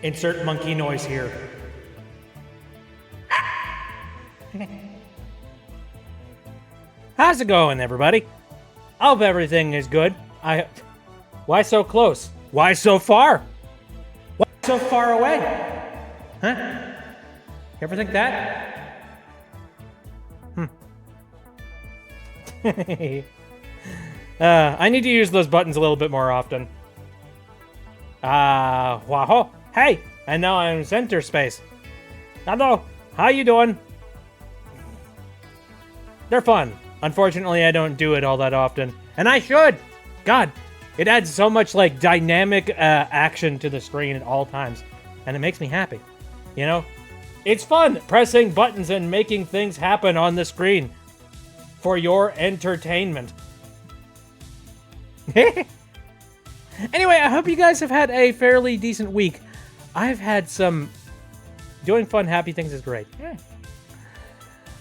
Insert monkey noise here. How's it going, everybody? I hope everything is good. Why so close? Why so far? Why so far away? Huh? You ever think that? I need to use those buttons a little bit more often. Whoa. Hey, and now I'm in center space. Hello, how you doing? They're fun. Unfortunately, I don't do it all that often. And I should! God, it adds so much, like, dynamic action to the screen at all times. And it makes me happy. You know? It's fun pressing buttons and making things happen on the screen. For your entertainment. Anyway, I hope you guys have had a fairly decent week. I've had some... Doing fun, happy things is great. Yeah.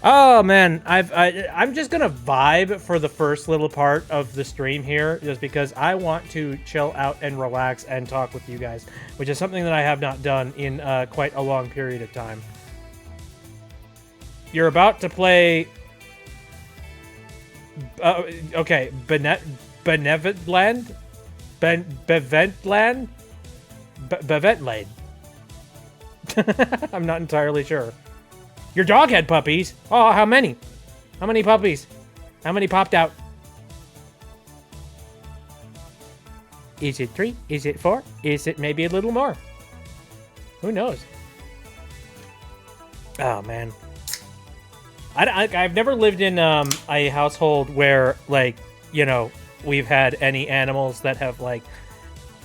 Oh, man. I'm just gonna vibe for the first little part of the stream here, just because I want to chill out and relax and talk with you guys, which is something that I have not done in quite a long period of time. You're about to play... okay, Benevolent? Beventland? Beventland. I'm not entirely sure. Your dog had puppies? Oh, how many? How many puppies? How many popped out? Is it 3? Is it 4? Is it maybe a little more? Who knows? Oh, man. I've never lived in a household where, like, you know, we've had any animals that have, like,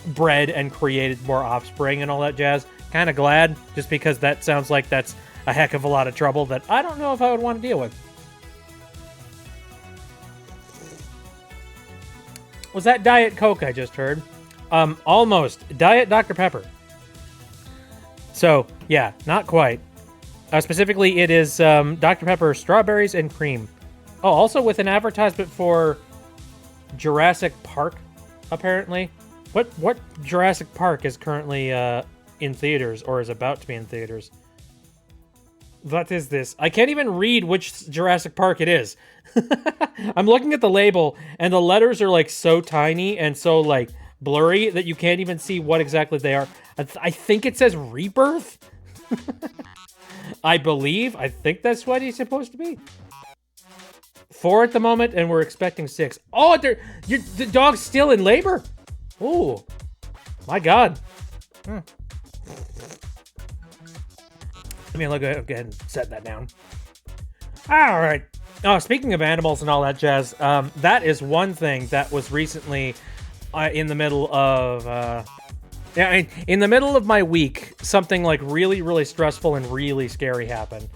bred and created more offspring and all that jazz. Kind of glad, just because that sounds like that's a heck of a lot of trouble that I don't know if I would want to deal with. Was that Diet Coke I just heard? Almost. Diet Dr. Pepper. So, yeah, not quite. Specifically, it is Dr. Pepper strawberries and cream. Oh, also with an advertisement for Jurassic Park, apparently. What Jurassic Park is currently in theaters, or is about to be in theaters? What is this? I can't even read which Jurassic Park it is. I'm looking at the label, and the letters are, like, so tiny and so, like, blurry that you can't even see what exactly they are. I think it says Rebirth? I think that's what he's supposed to be. 4 at the moment, and we're expecting 6. Oh, the dog's still in labor? Oh, my God. Let me go ahead and set that down. All right. Oh, speaking of animals and all that jazz, that is one thing that was recently in the middle of... in the middle of my week, something like really, really stressful and really scary happened.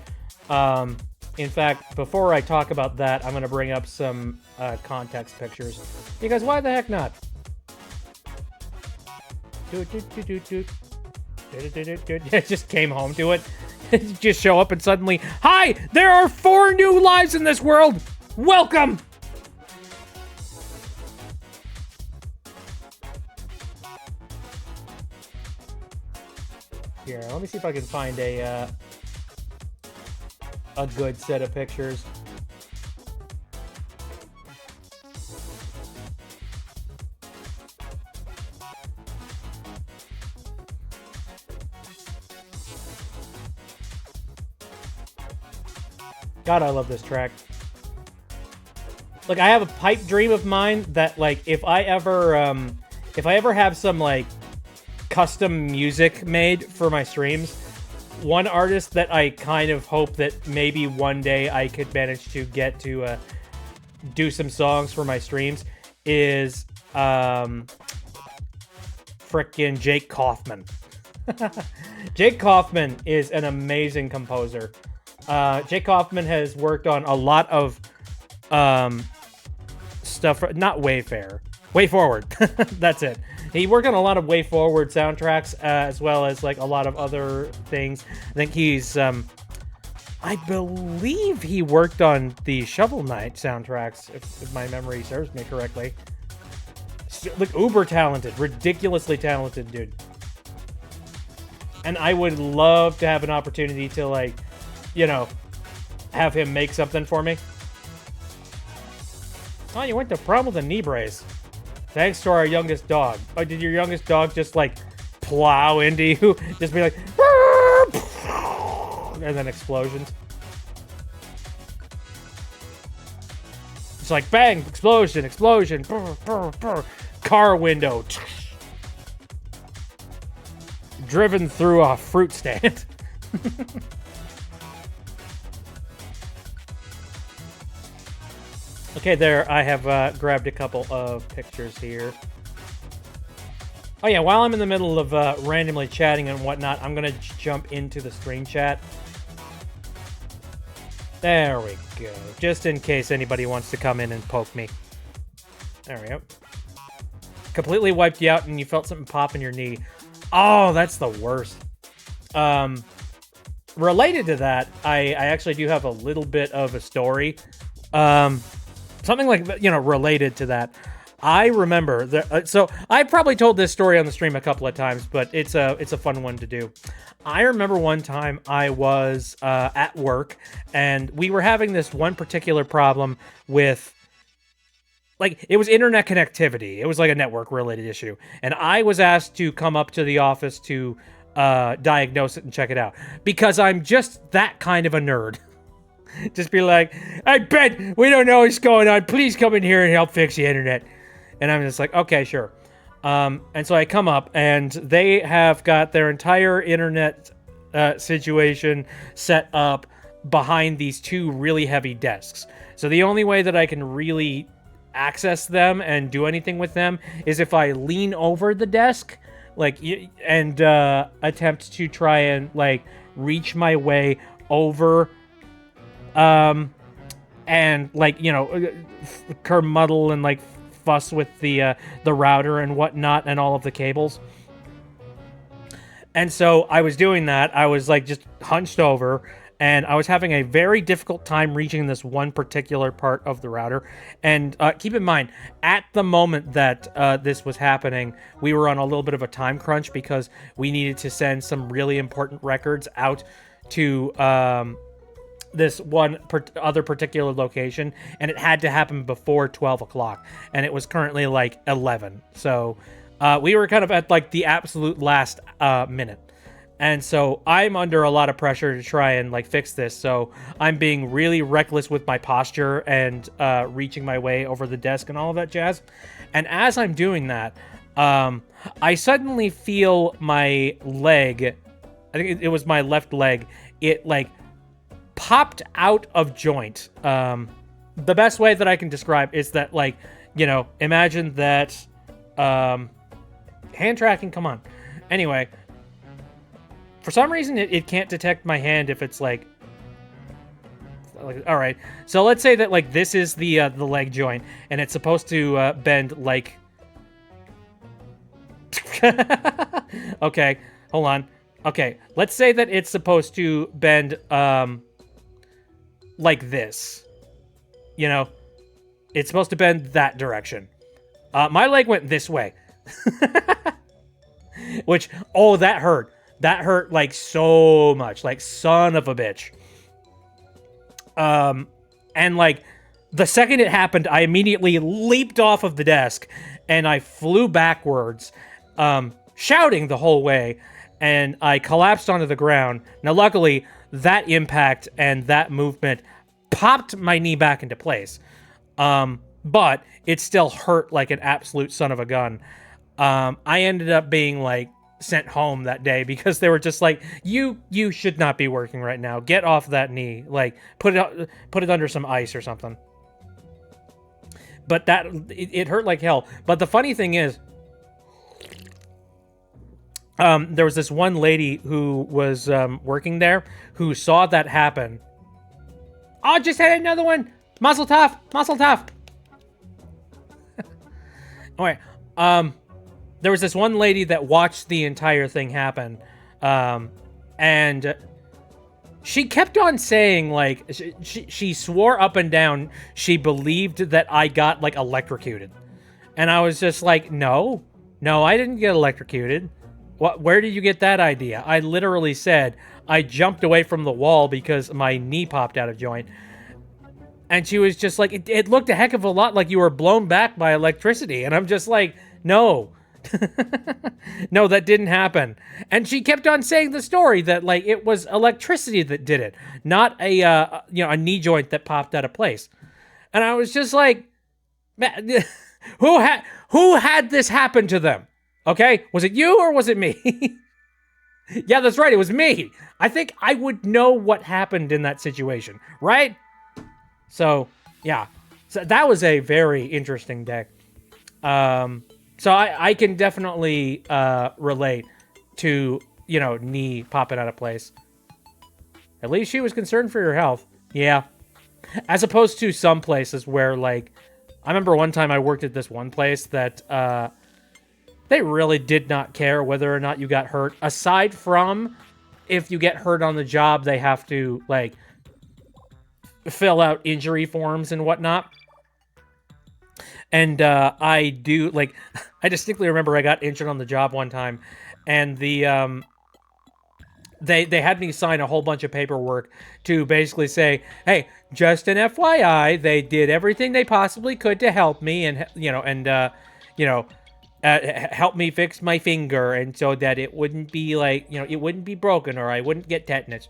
In fact, before I talk about that, I'm going to bring up some context pictures. Because why the heck not? It just came home to it. Just show up and suddenly, hi, there are 4 new lives in this world. Welcome. Here, let me see if I can find a good set of pictures. God, I love this track. Like, I have a pipe dream of mine that, like, if I ever have some, like, custom music made for my streams, one artist that I kind of hope that maybe one day I could manage to get to do some songs for my streams is frickin' Jake Kaufman. Jake Kaufman is an amazing composer. Jake Kaufman has worked on a lot of stuff, not Wayfair. Way Forward. That's it. He worked on a lot of Way Forward soundtracks, as well as like a lot of other things. I think he's, I believe he worked on the Shovel Knight soundtracks, if my memory serves me correctly. like uber talented, ridiculously talented dude. And I would love to have an opportunity to, like, you know, have him make something for me. Oh, you went to prom with a knee brace. Thanks to our youngest dog. Oh, did your youngest dog just, like, plow into you? Just be like, and then explosions. It's like, bang, explosion, explosion, brr, brr, brr. Car window. Driven through a fruit stand. Okay, there, I have grabbed a couple of pictures here. Oh yeah, while I'm in the middle of randomly chatting and whatnot, I'm gonna jump into the stream chat. There we go. Just in case anybody wants to come in and poke me. There we go. Completely wiped you out and you felt something pop in your knee. Oh, that's the worst. Related to that, I actually do have a little bit of a story. Something like, you know, related to that. I remember that, so I probably told this story on the stream a couple of times, but it's a fun one to do. I remember one time I was at work and we were having this one particular problem with, like, it was internet connectivity. It was like a network related issue. And I was asked to come up to the office to diagnose it and check it out because I'm just that kind of a nerd. Just be like, I bet we don't know what's going on. Please come in here and help fix the internet. And I'm just like, okay, sure. And so I come up, and they have got their entire internet situation set up behind these two really heavy desks. So the only way that I can really access them and do anything with them is if I lean over the desk, like, and attempt to try and, like, reach my way over and, like, you know, kermuddle and, like, fuss with the router and whatnot and all of the cables. And so I was doing that. I was, like, just hunched over, and I was having a very difficult time reaching this one particular part of the router. And keep in mind, at the moment that this was happening, we were on a little bit of a time crunch because we needed to send some really important records out to this one other particular location, and it had to happen before 12 o'clock, and it was currently like 11. So we were kind of at, like, the absolute last minute. And so I'm under a lot of pressure to try and, like, fix this. So I'm being really reckless with my posture and reaching my way over the desk and all of that jazz. And as I'm doing that, I suddenly feel my leg, I think it was my left leg, it, like, popped out of joint. The best way that I can describe is that, like, you know, imagine that hand tracking, come on. Anyway, for some reason it can't detect my hand if it's like all right. So let's say that, like, this is the leg joint and it's supposed to bend like okay, hold on. Okay, let's say that it's supposed to bend like this. You know, it's supposed to bend that direction. My leg went this way. Which, oh, that hurt. That hurt, like, so much. Like, son of a bitch. And, like, the second it happened, I immediately leaped off of the desk and I flew backwards, shouting the whole way, and I collapsed onto the ground. Now, luckily, that impact and that movement popped my knee back into place. But it still hurt like an absolute son of a gun. I ended up being, like, sent home that day because they were just like, you should not be working right now. Get off that knee. Like, put it under some ice or something. But that it hurt like hell. But the funny thing is, there was this one lady who was working there who saw that happen. Oh, just had another one. Mazel tov. Mazel tov. Alright, there was this one lady that watched the entire thing happen, and she kept on saying, like, she swore up and down she believed that I got, like, electrocuted. And I was just like, no, I didn't get electrocuted. Where did you get that idea? I literally said I jumped away from the wall because my knee popped out of joint. And she was just like, it looked a heck of a lot like you were blown back by electricity. And I'm just like, no. No, that didn't happen. And she kept on saying the story that like it was electricity that did it, not a a knee joint that popped out of place. And I was just like, who had this happen to them? Okay, was it you or was it me? Yeah, that's right, it was me. I think I would know what happened in that situation, right? So, yeah. So that was a very interesting deck. So I can definitely relate to, knee popping out of place. At least she was concerned for your health. Yeah. As opposed to some places where, like, I remember one time I worked at this one place that they really did not care whether or not you got hurt. Aside from if you get hurt on the job, they have to, like, fill out injury forms and whatnot. And I distinctly remember I got injured on the job one time, and they had me sign a whole bunch of paperwork to basically say, hey, just an FYI, they did everything they possibly could to help me and help me fix my finger, and so that it wouldn't be like, it wouldn't be broken or I wouldn't get tetanus.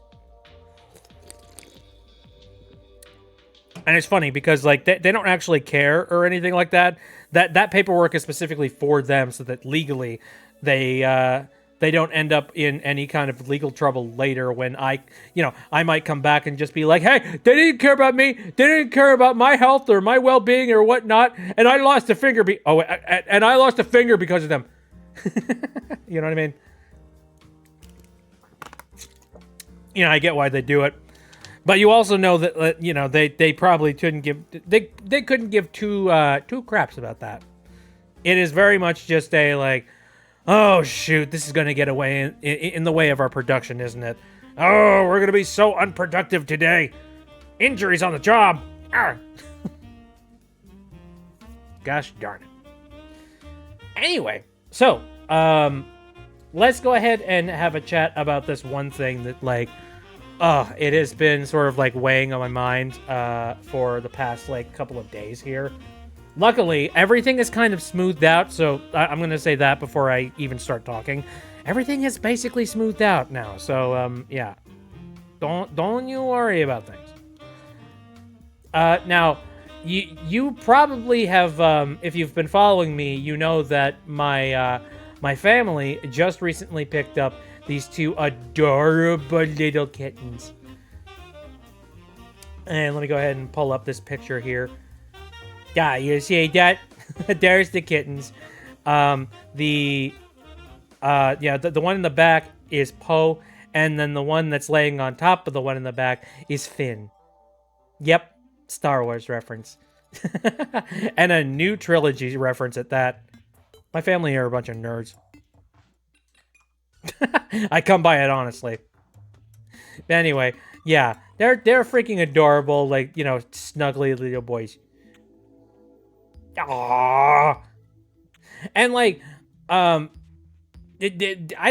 And it's funny because, like, they don't actually care or anything like that. That paperwork is specifically for them so that legally they don't end up in any kind of legal trouble later when I might come back and just be like, hey, they didn't care about me. They didn't care about my health or my well-being or whatnot. And I lost a finger. And I lost a finger because of them. You know what I mean? I get why they do it. But you also know that they probably couldn't give they couldn't give two craps about that. It is very much just a like, oh shoot, this is going to get away in the way of our production, isn't it? Oh, we're going to be so unproductive today. Injuries on the job. Gosh darn it. Anyway, so let's go ahead and have a chat about this one thing that like. It has been sort of like weighing on my mind for the past like couple of days here. Luckily, everything is kind of smoothed out, so I'm going to say that before I even start talking. Everything is basically smoothed out now, so yeah. Don't you worry about things. Now, you probably have, if you've been following me, you know that my family just recently picked up these two adorable little kittens. And let me go ahead and pull up this picture here. Yeah, you see that? There's the kittens. The one in the back is Poe, and then the one that's laying on top of the one in the back is Finn. Yep, Star Wars reference. And a new trilogy reference at that. My family are a bunch of nerds. I come by it honestly. But anyway, yeah, they're freaking adorable, like, snuggly little boys. Aww. And like, I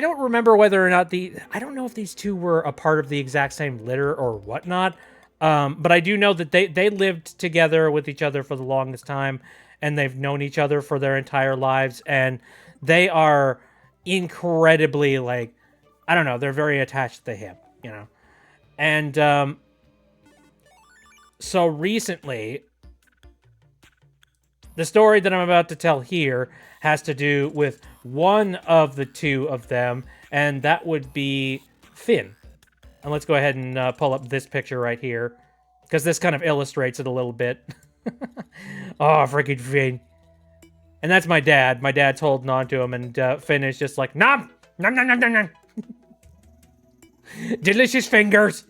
don't remember whether or not I don't know if these two were a part of the exact same litter or whatnot. But I do know that they lived together with each other for the longest time, and they've known each other for their entire lives, and they are incredibly, like, I don't know, they're very attached to the hip, and so recently the story that I'm about to tell here has to do with one of the two of them, and that would be Finn. And let's go ahead and pull up this picture right here, because this kind of illustrates it a little bit. Oh, freaking Finn. And that's my dad. My dad's holding on to him, and Finn is just like, nom! Nom, nom, nom, nom, nom. Delicious fingers!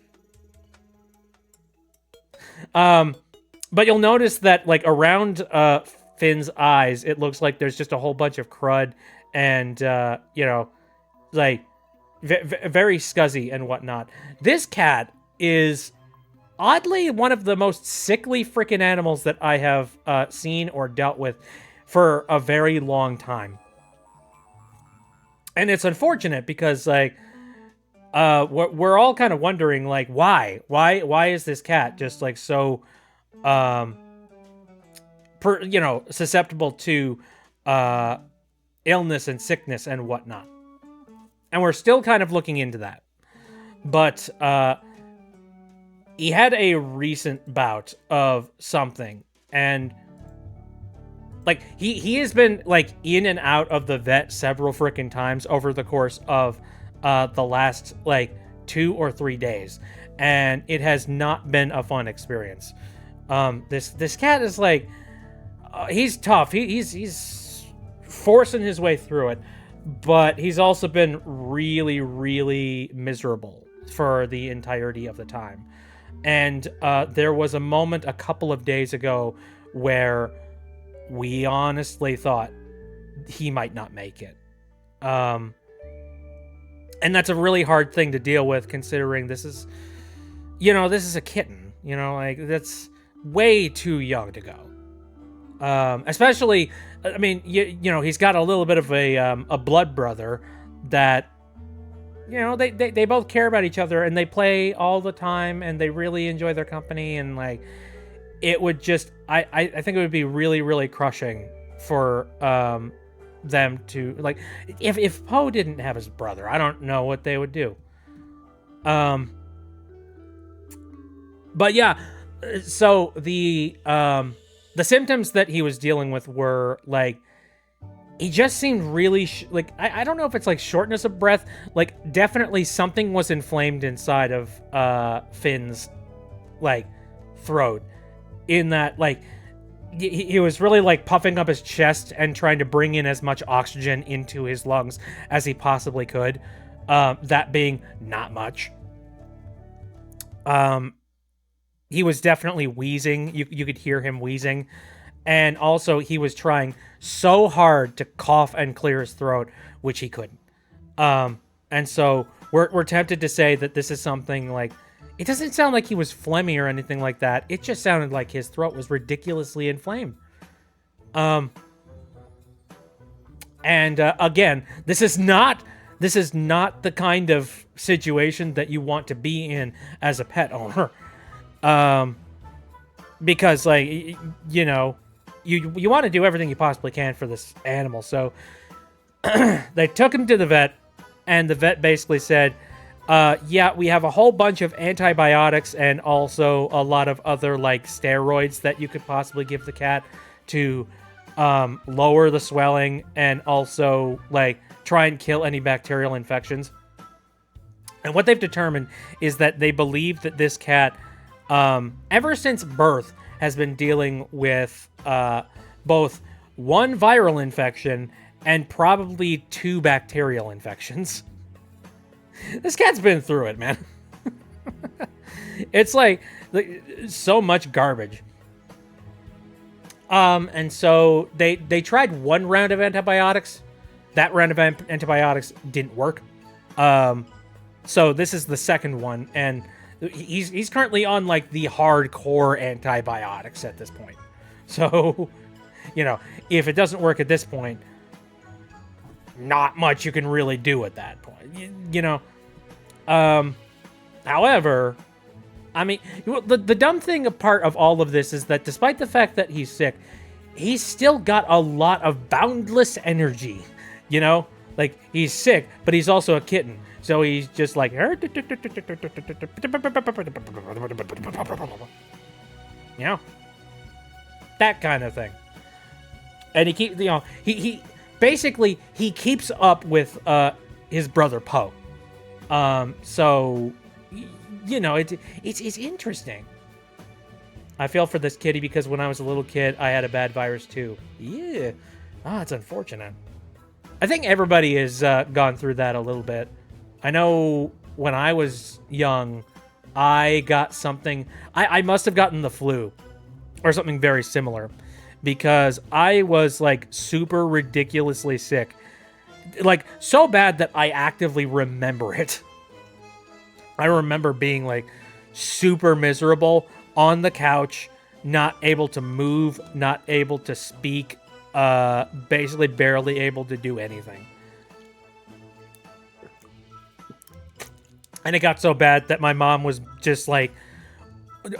But you'll notice that, like, around Finn's eyes, it looks like there's just a whole bunch of crud and, like, very scuzzy and whatnot. This cat is oddly one of the most sickly freaking animals that I have seen or dealt with. for a very long time. And it's unfortunate because like we're all kind of wondering like why is this cat just like so susceptible to illness and sickness and whatnot. And we're still kind of looking into that. But he had a recent bout of something, and like he has been like in and out of the vet several freaking times over the course of the last like 2 or 3 days, and it has not been a fun experience. This cat is like he's tough. He's forcing his way through it, but he's also been really, really miserable for the entirety of the time. And there was a moment a couple of days ago where we honestly thought he might not make it. And that's a really hard thing to deal with, considering this is a kitten, like that's way too young to go. Especially, I mean, he's got a little bit of a blood brother that, they both care about each other and they play all the time and they really enjoy their company, and like, it would just, I think it would be really, really crushing for them to, like, if Poe didn't have his brother, I don't know what they would do. But yeah, so the symptoms that he was dealing with were like, he just seemed really like, I don't know if it's like shortness of breath, like definitely something was inflamed inside of Finn's like throat, in that like he was really like puffing up his chest and trying to bring in as much oxygen into his lungs as he possibly could, that being not much. He was definitely wheezing. You could hear him wheezing. And also, he was trying so hard to cough and clear his throat, which he couldn't. And so we're tempted to say that this is something like, it doesn't sound like he was phlegmy or anything like that. It just sounded like his throat was ridiculously inflamed. Again, this is not the kind of situation that you want to be in as a pet owner. Because like, you want to do everything you possibly can for this animal. So they took him to the vet, and the vet basically said, yeah, we have a whole bunch of antibiotics and also a lot of other like steroids that you could possibly give the cat to lower the swelling and also like try and kill any bacterial infections. And what they've determined is that they believe that this cat, ever since birth, has been dealing with both one viral infection and probably 2 bacterial infections. This cat's been through it, man. It's like so much garbage. And so they tried one round of antibiotics. That round of antibiotics didn't work. So this is the second one, and he's currently on like the hardcore antibiotics at this point. So, if it doesn't work at this point, not much you can really do at that point. However, I mean, the dumb thing part of all of this is that despite the fact that he's sick, he's still got a lot of boundless energy. Like, he's sick, but he's also a kitten. So he's just like, that kind of thing. And he basically keeps up with his brother Poe. So it's interesting. I feel for this kitty because when I was a little kid, I had a bad virus too. Yeah, it's unfortunate. I think everybody has gone through that a little bit. I know when I was young, I got something. I must have gotten the flu or something very similar, because I was like super ridiculously sick, like so bad that I actively remember it. I remember being like super miserable on the couch, not able to move, not able to speak, basically barely able to do anything. And it got so bad that my mom was just like,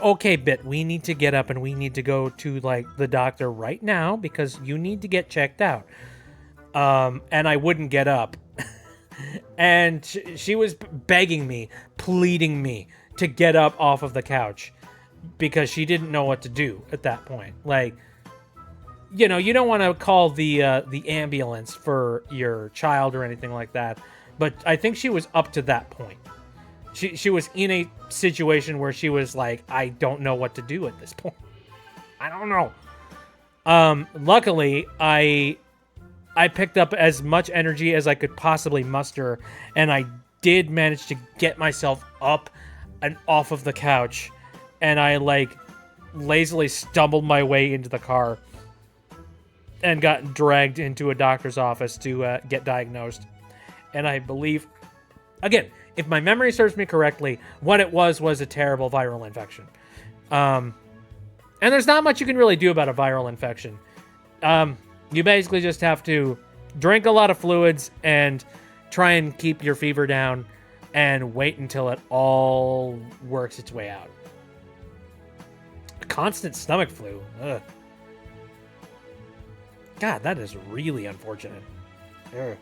okay, Bit, we need to get up and we need to go to like the doctor right now because you need to get checked out. And I wouldn't get up. And she was begging me, pleading me to get up off of the couch because she didn't know what to do at that point. Like, you know, you don't want to call the ambulance for your child or anything like that, but I think she was up to that point. She was in a situation where she was like, I don't know what to do at this point. I don't know. Luckily, I picked up as much energy as I could possibly muster, and I did manage to get myself up and off of the couch, and I like lazily stumbled my way into the car and got dragged into a doctor's office to get diagnosed. And I believe, again, if my memory serves me correctly, what it was a terrible viral infection. And there's not much you can really do about a viral infection. You basically just have to drink a lot of fluids and try and keep your fever down and wait until it all works its way out. Constant stomach flu. Ugh. God, that is really unfortunate. Ugh.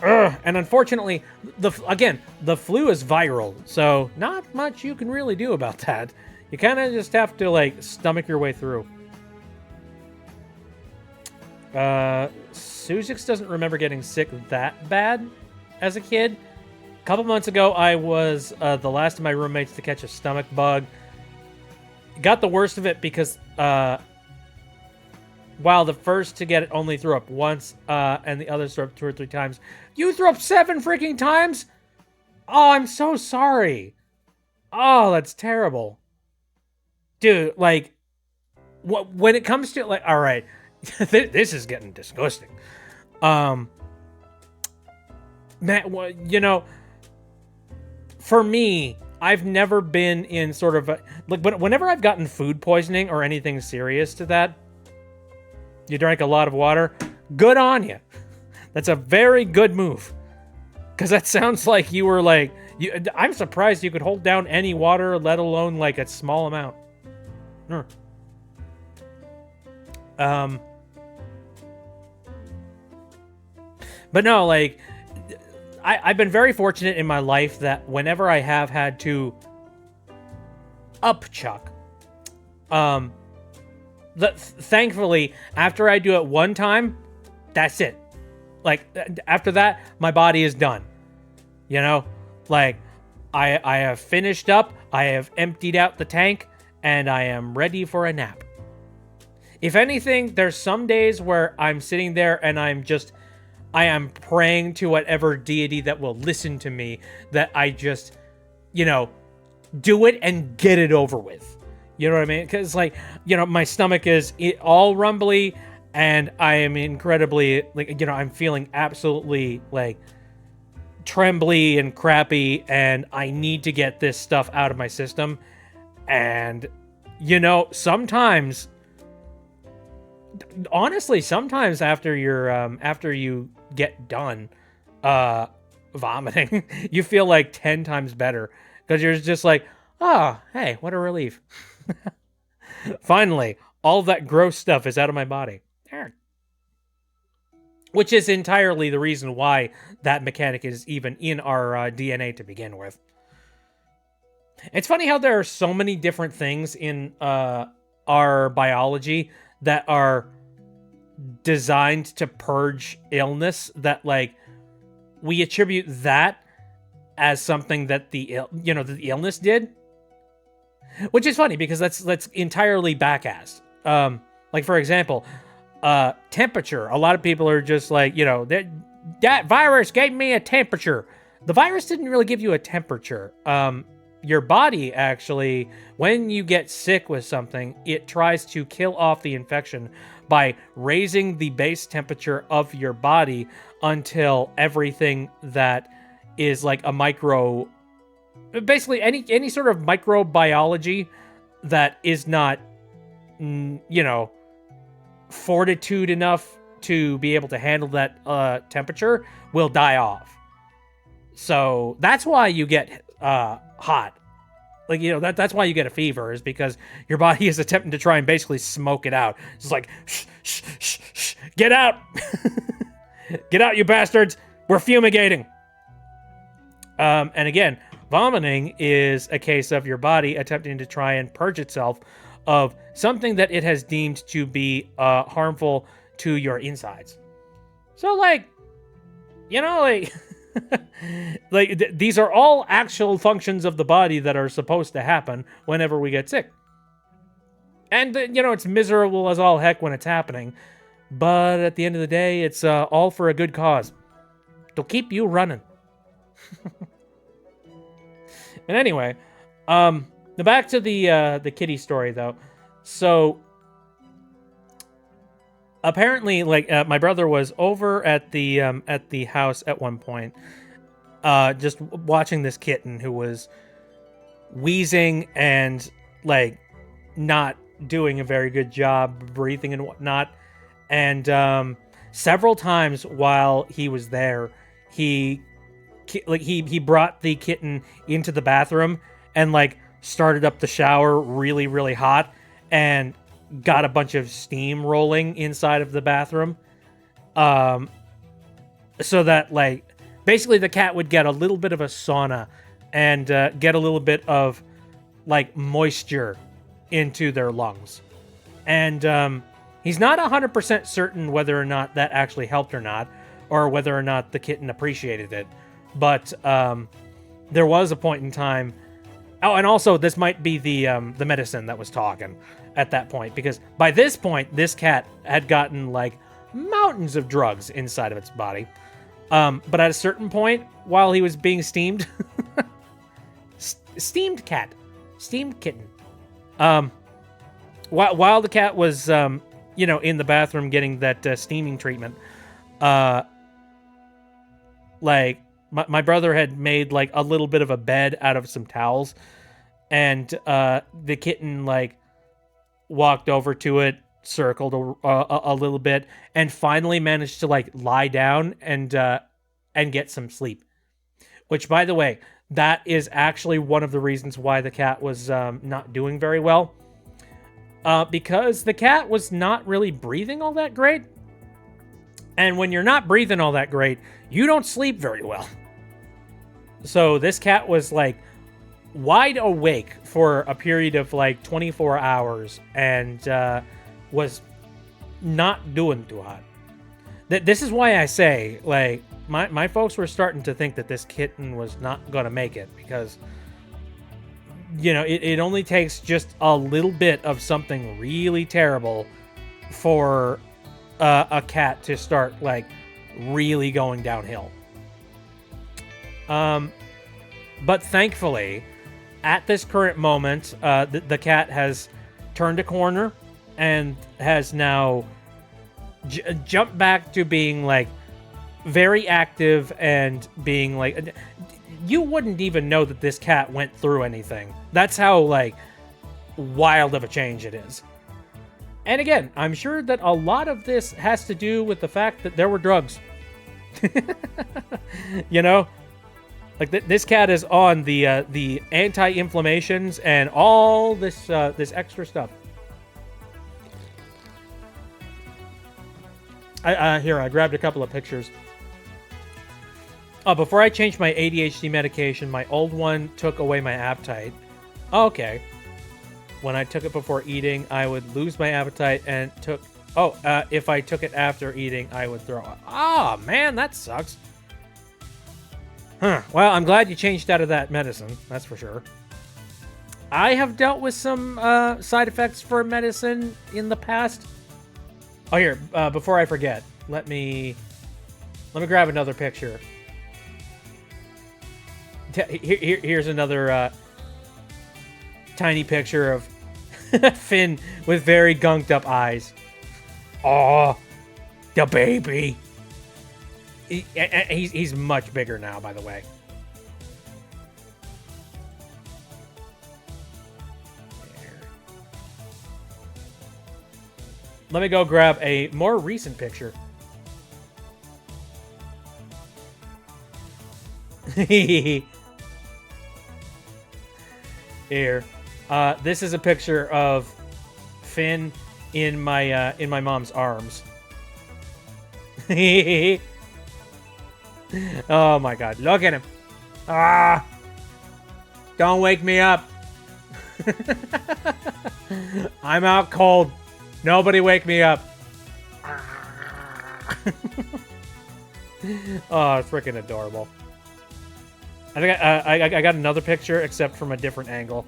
And unfortunately, the flu is viral, so not much you can really do about that. You kind of just have to like stomach your way through. Suzix doesn't remember getting sick that bad as a kid. A couple months ago, I was the last of my roommates to catch a stomach bug. Got the worst of it because while the first to get it only threw up once, and the others threw up 2 or 3 times. You threw up 7 freaking times? Oh, I'm so sorry. Oh, that's terrible. Dude, like, when it comes to, like, all right, this is getting disgusting. Man, you know, for me, I've never been in sort of a, like, but whenever I've gotten food poisoning or anything serious to that, you drank a lot of water, good on you. That's a very good move. Because that sounds like you were like, I'm surprised you could hold down any water, let alone like a small amount. But no, like, I've been very fortunate in my life that whenever I have had to upchuck, thankfully, after I do it one time, that's it. Like, after that, my body is done. You know? Like, I have finished up, I have emptied out the tank, and I am ready for a nap. If anything, there's some days where I'm sitting there and I am praying to whatever deity that will listen to me, that I just, you know, do it and get it over with. You know what I mean? Because, like, you know, my stomach is all rumbly, and I am incredibly, like, you know, I'm feeling absolutely, like, trembly and crappy, and I need to get this stuff out of my system. And, you know, sometimes, honestly, sometimes after you get done vomiting, you feel like 10 times better, because you're just like, oh, hey, what a relief. Finally, all that gross stuff is out of my body. Which is entirely the reason why that mechanic is even in our DNA to begin with. It's funny how there are so many different things in our biology that are designed to purge illness, that, like, we attribute that as something that the illness did. Which is funny, because that's entirely back-assed. Like, for example, temperature. A lot of people are just like, you know, that virus gave me a temperature. The virus didn't really give you a temperature. Your body, actually, when you get sick with something, it tries to kill off the infection by raising the base temperature of your body until everything that is like a micro... Basically, any sort of microbiology that is not, you know, fortitude enough to be able to handle that temperature will die off. So that's why you get hot. Like, that's why you get a fever, is because your body is attempting to try and basically smoke it out. It's like, shh, shh, shh, shh, get out! Get out, you bastards! We're fumigating! And again, vomiting is a case of your body attempting to try and purge itself of something that it has deemed to be harmful to your insides. So, like, these are all actual functions of the body that are supposed to happen whenever we get sick. And, it's miserable as all heck when it's happening. But at the end of the day, it's all for a good cause. To keep you running. And anyway, back to the kitty story, though. So, apparently, my brother was over at the house at one point, just watching this kitten who was wheezing and not doing a very good job breathing and whatnot. And several times while he was there, he brought the kitten into the bathroom and started up the shower really, really hot and got a bunch of steam rolling inside of the bathroom. So that basically the cat would get a little bit of a sauna and get a little bit of moisture into their lungs. And he's not 100% certain whether or not that actually helped or not, or whether or not the kitten appreciated it. But there was a point in time. Oh, and also this might be the medicine that was talking at that point, because by this point this cat had gotten mountains of drugs inside of its body. But at a certain point, while he was being steamed, steamed kitten. While the cat was in the bathroom getting that steaming treatment, my brother had made a little bit of a bed out of some towels, and the kitten walked over to it, circled a little bit, and finally managed to lie down and get some sleep. Which, by the way, that is actually one of the reasons why the cat was not doing very well, because the cat was not really breathing all that great. And when you're not breathing all that great, you don't sleep very well. So this cat was wide awake for a period of 24 hours and was not doing too hot. This is why I say, my folks were starting to think that this kitten was not going to make it, because, it only takes just a little bit of something really terrible for a cat to start, really going downhill. But thankfully, at this current moment, the cat has turned a corner and has now jumped back to being very active and being you wouldn't even know that this cat went through anything. That's how wild of a change it is. And again, I'm sure that a lot of this has to do with the fact that there were drugs. This cat is on the anti-inflammations and all this extra stuff. I grabbed a couple of pictures. Oh, before I changed my ADHD medication, my old one took away my appetite. Okay. When I took it before eating, I would lose my appetite and if I took it after eating, I would throw up. Oh, man, that sucks. Huh. Well, I'm glad you changed out of that medicine. That's for sure. I have dealt with some side effects for medicine in the past. Oh, here, before I forget, let me grab another picture. Here's another tiny picture of Finn with very gunked up eyes. Oh, the baby. He's much bigger now, by the way. Let me go grab a more recent picture. Here. This is a picture of Finn in my mom's arms. Oh my god, look at him. Ah! Don't wake me up. I'm out cold. Nobody wake me up. Oh, freaking adorable. I think I got another picture, except from a different angle.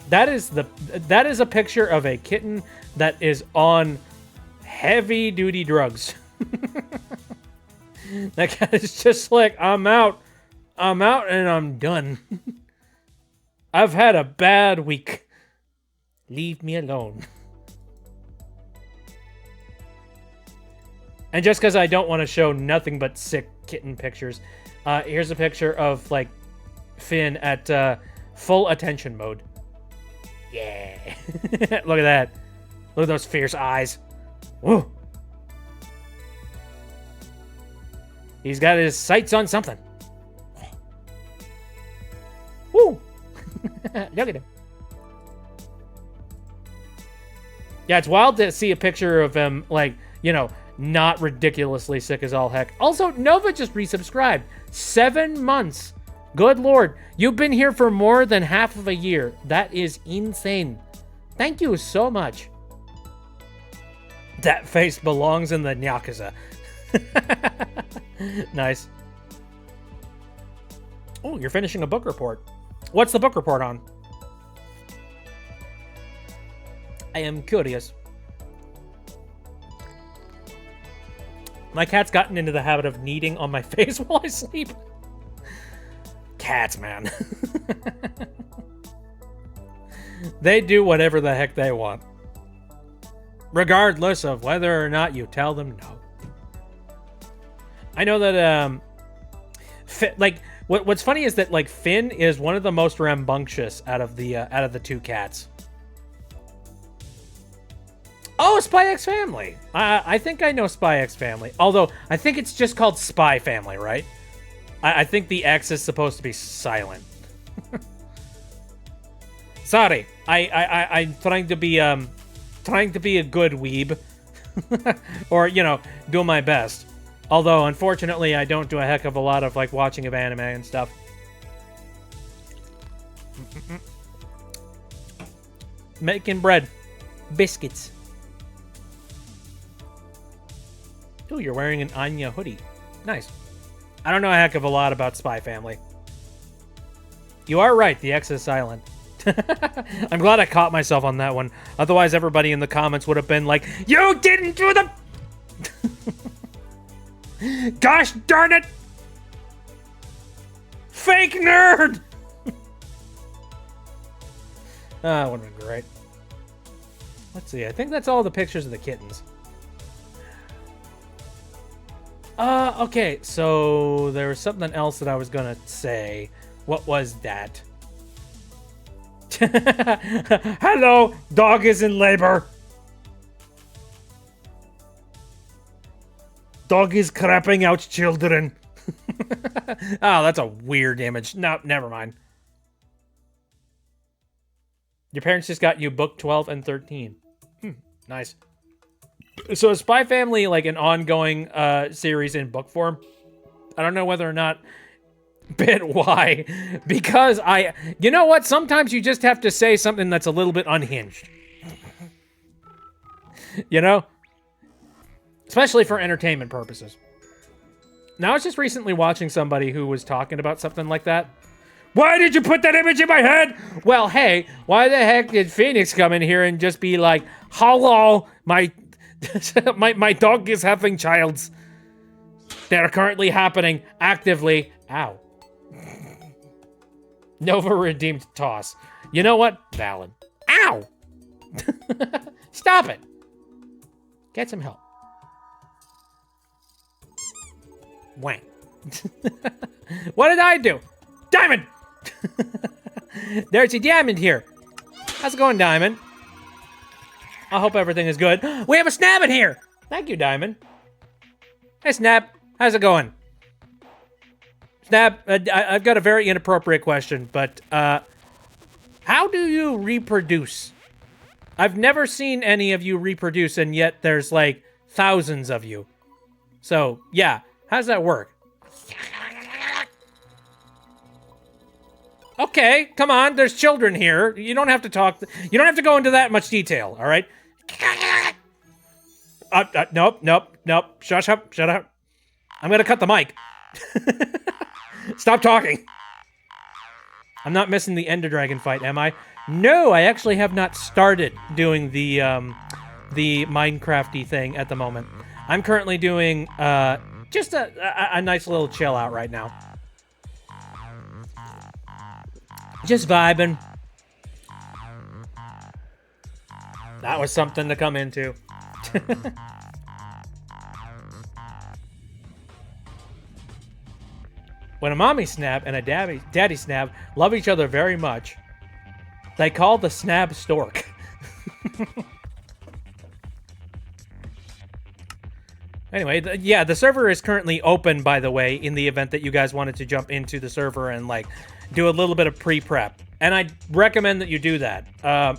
That is a picture of a kitten that is on heavy duty drugs. That cat is just like, I'm out and I'm done. I've had a bad week. Leave me alone. And just because I don't want to show nothing but sick kitten pictures, here's a picture of, like, Finn at full attention mode. Yeah. Look at that. Look at those fierce eyes. Whoa. He's got his sights on something. Woo. Look at him. Yeah, it's wild to see a picture of him, like, you know, not ridiculously sick as all heck. Also, Nova just resubscribed. 7 months. Good lord. You've been here for more than half of a year. That is insane. Thank you so much. That face belongs in the Yakuza. Nice. Oh, you're finishing a book report. What's the book report on? I am curious. My cat's gotten into the habit of kneading on my face while I sleep. Cats, man. They do whatever the heck they want. Regardless of whether or not you tell them no. I know that, what's funny is that, like, Finn is one of the most rambunctious out of the two cats. Oh, Spy X Family. I think I know Spy X Family. Although, I think it's just called Spy Family, right? I think the X is supposed to be silent. Sorry. I'm trying to be a good weeb. Or, you know, do my best. Although, unfortunately, I don't do a heck of a lot of, like, watching of anime and stuff. Making bread. Biscuits. Ooh, you're wearing an Anya hoodie. Nice. I don't know a heck of a lot about Spy Family. You are right, the X is silent. I'm glad I caught myself on that one. Otherwise, everybody in the comments would have been like, you didn't do the... Gosh darn it! Fake nerd! That would have been great. Let's see, I think that's all the pictures of the kittens. Okay, so there was something else that I was gonna say. What was that? Hello, dog is in labor. Dog is crapping out children. Oh, that's a weird image. No, never mind. Your parents just got you book 12 and 13. Nice. So is Spy Family like an ongoing series in book form? I don't know whether or not. Bit why? Because you know what? Sometimes you just have to say something that's a little bit unhinged. You know? Especially for entertainment purposes. Now, I was just recently watching somebody who was talking about something like that. Why did you put that image in my head? Well, hey, why the heck did Phoenix come in here and just be like, hello, my dog is having childs. That are currently happening actively. Ow. Nova redeemed toss. You know what? Valid. Ow! Stop it. Get some help. Wang. What did I do? Diamond! There's a Diamond here. How's it going, Diamond? I hope everything is good. We have a Snab in here. Thank you, Diamond. Hey, Snab. How's it going? Snab, I've got a very inappropriate question, but how do you reproduce? I've never seen any of you reproduce, and yet there's like thousands of you. So, yeah, how does that work? Okay, come on, there's children here. You don't have to talk. You don't have to go into that much detail, all right? Nope. Shut up. I'm gonna cut the mic. Stop talking. I'm not missing the Ender Dragon fight, am I? No, I actually have not started doing the Minecrafty thing at the moment. I'm currently doing just a nice little chill out right now. Just vibing. That was something to come into. When a mommy Snab and a daddy Snab love each other very much, they call the Snab stork. Anyway, the server is currently open, by the way, in the event that you guys wanted to jump into the server and, like, do a little bit of pre-prep. And I recommend that you do that,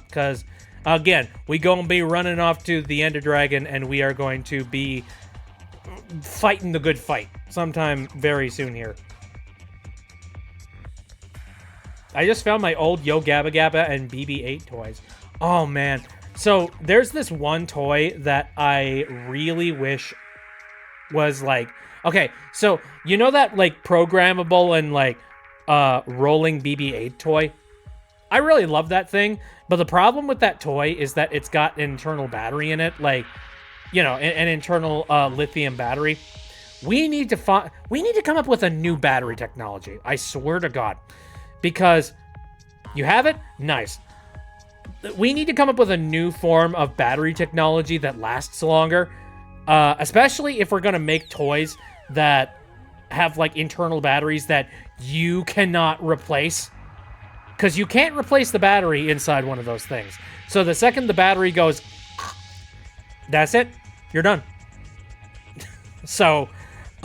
because, again, we gonna be running off to the Ender Dragon, and we are going to be fighting the good fight sometime very soon here. I just found my old Yo Gabba Gabba and BB-8 toys. Oh, man. So, there's this one toy that I really wish was, like... Okay, so, you know that, like, programmable and, like, rolling BB-8 toy? I really love that thing, but the problem with that toy is that it's got an internal battery in it, like, you know, an internal lithium battery. We need to come up with a new battery technology. I swear to God. Because you have it? Nice. We need to come up with a new form of battery technology that lasts longer. Especially if we're going to make toys that have, like, internal batteries that you cannot replace. Because you can't replace the battery inside one of those things. So the second the battery goes, that's it. You're done. So,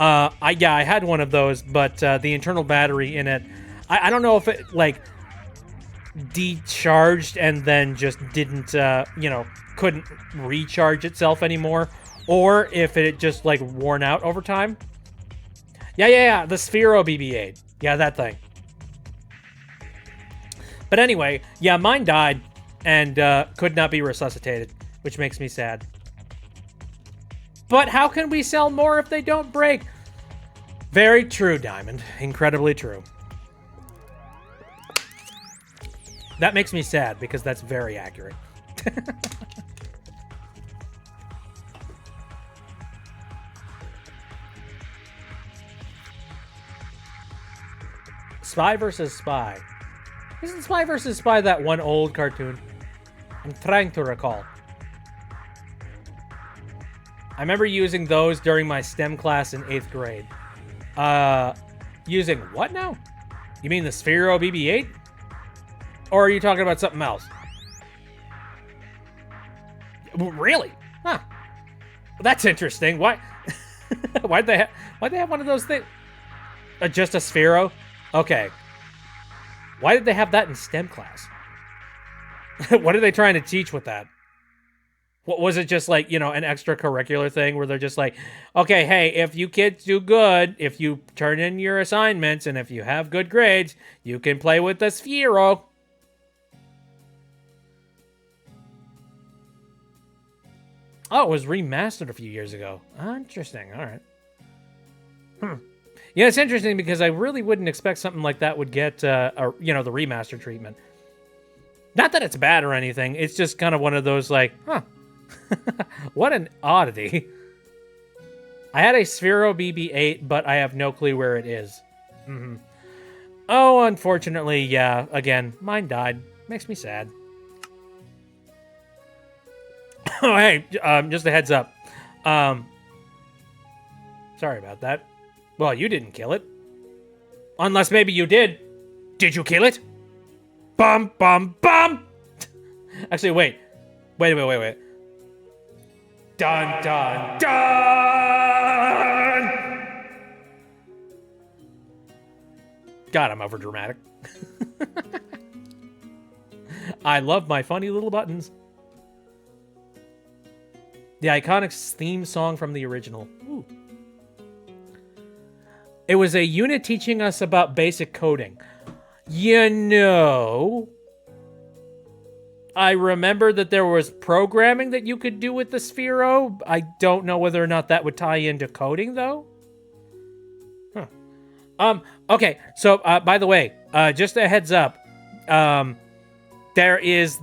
I had one of those, but the internal battery in it, I don't know if it, like, decharged and then just didn't, couldn't recharge itself anymore, or if it just, like, worn out over time. Yeah, the Sphero BB-8. Yeah, that thing. But anyway, yeah, mine died and could not be resuscitated, which makes me sad. But how can we sell more if they don't break? Very true, Diamond. Incredibly true. That makes me sad, because that's very accurate. Spy vs. Spy. Isn't Spy vs. Spy that one old cartoon? I'm trying to recall. I remember using those during my STEM class in 8th grade. Using what now? You mean the Sphero BB-8? Or are you talking about something else? Really? Huh. Well, that's interesting. Why? Why'd they have one of those things? Just a Sphero? Okay. Why did they have that in STEM class? What are they trying to teach with that? What was it, just like, you know, an extracurricular thing where they're just like, okay, hey, if you kids do good, if you turn in your assignments, and if you have good grades, you can play with the Sphero. Oh, it was remastered a few years ago. Interesting. All right. Yeah, it's interesting because I really wouldn't expect something like that would get, the remaster treatment. Not that it's bad or anything. It's just kind of one of those, like, huh. What an oddity. I had a Sphero BB-8, but I have no clue where it is. Mm-hmm. Oh, unfortunately, yeah. Again, mine died. Makes me sad. Oh, hey, just a heads up. Sorry about that. Well, you didn't kill it. Unless maybe you did. Did you kill it? Bum, bum, bum! Actually, wait. Wait. Dun, dun, dun! God, I'm over dramatic. I love my funny little buttons. The iconic theme song from the original. Ooh. It was a unit teaching us about basic coding. You know, I remember that there was programming that you could do with the Sphero. I don't know whether or not that would tie into coding, though. Huh. Okay, so, by the way, just a heads up. There is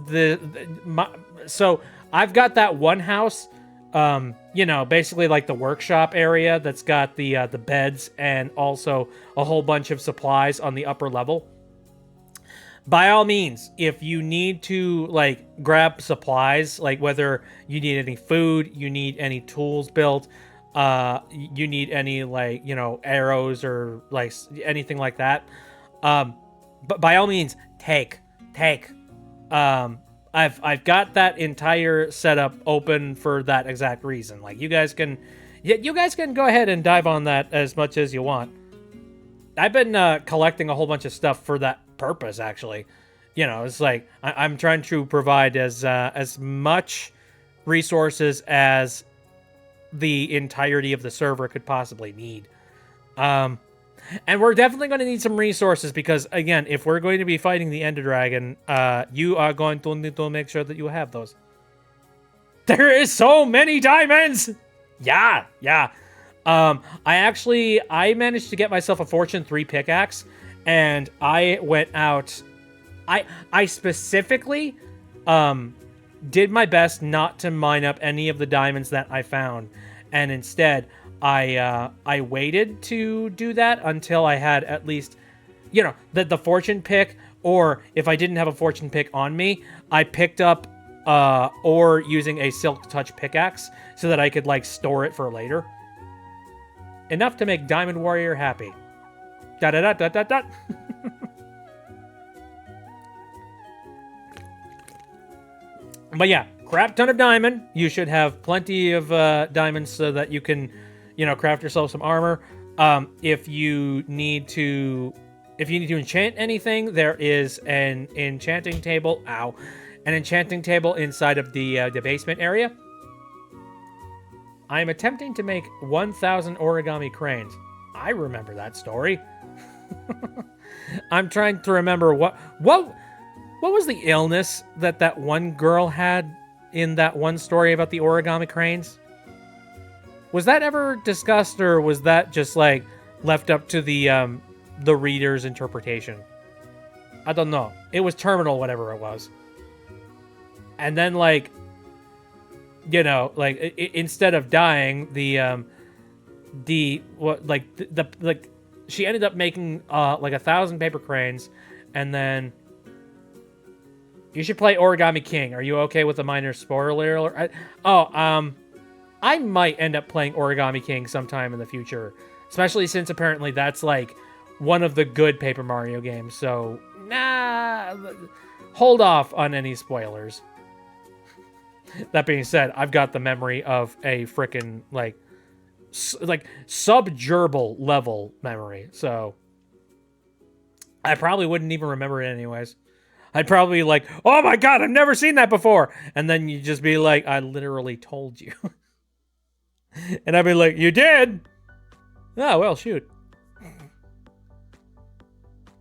so I've got that one house, you know, basically like the workshop area that's got the beds and also a whole bunch of supplies on the upper level. By all means, if you need to like grab supplies, like whether you need any food, you need any tools built, you need any like, you know, arrows or like anything like that, but by all means, take. I've got that entire setup open for that exact reason. Like you guys can go ahead and dive on that as much as you want. I've been collecting a whole bunch of stuff for that purpose, actually. You know, it's like I'm trying to provide as much resources as the entirety of the server could possibly need. And we're definitely going to need some resources because, again, if we're going to be fighting the Ender Dragon, you are going to need to make sure that you have those. There is so many diamonds! Yeah. I managed to get myself a Fortune 3 pickaxe, and I went out... I specifically did my best not to mine up any of the diamonds that I found, and instead... I waited to do that until I had at least, you know, the fortune pick, or if I didn't have a fortune pick on me, I picked up ore using a Silk Touch pickaxe so that I could like store it for later. Enough to make Diamond Warrior happy. Da. But yeah, crap ton of diamond. You should have plenty of diamonds so that you can, you know, craft yourself some armor. If you need to enchant anything, there is an enchanting table. An enchanting table inside of the basement area. I am attempting to make 1,000 origami cranes. I remember that story. I'm trying to remember what was the illness that one girl had in that one story about the origami cranes? Was that ever discussed, or was that just like left up to the reader's interpretation? I don't know. It was terminal, whatever it was. And then, like, you know, like instead of dying, she ended up making like 1,000 paper cranes, and then you should play Origami King. Are you okay with the minor spoiler alert? I might end up playing Origami King sometime in the future, especially since apparently that's like one of the good Paper Mario games. So, hold off on any spoilers. That being said, I've got the memory of a frickin' like sub-gerbil level memory, so I probably wouldn't even remember it anyways. I'd probably be like, oh my god, I've never seen that before, and then you'd just be like, I literally told you. And I'd be like, you did? Oh, well, shoot.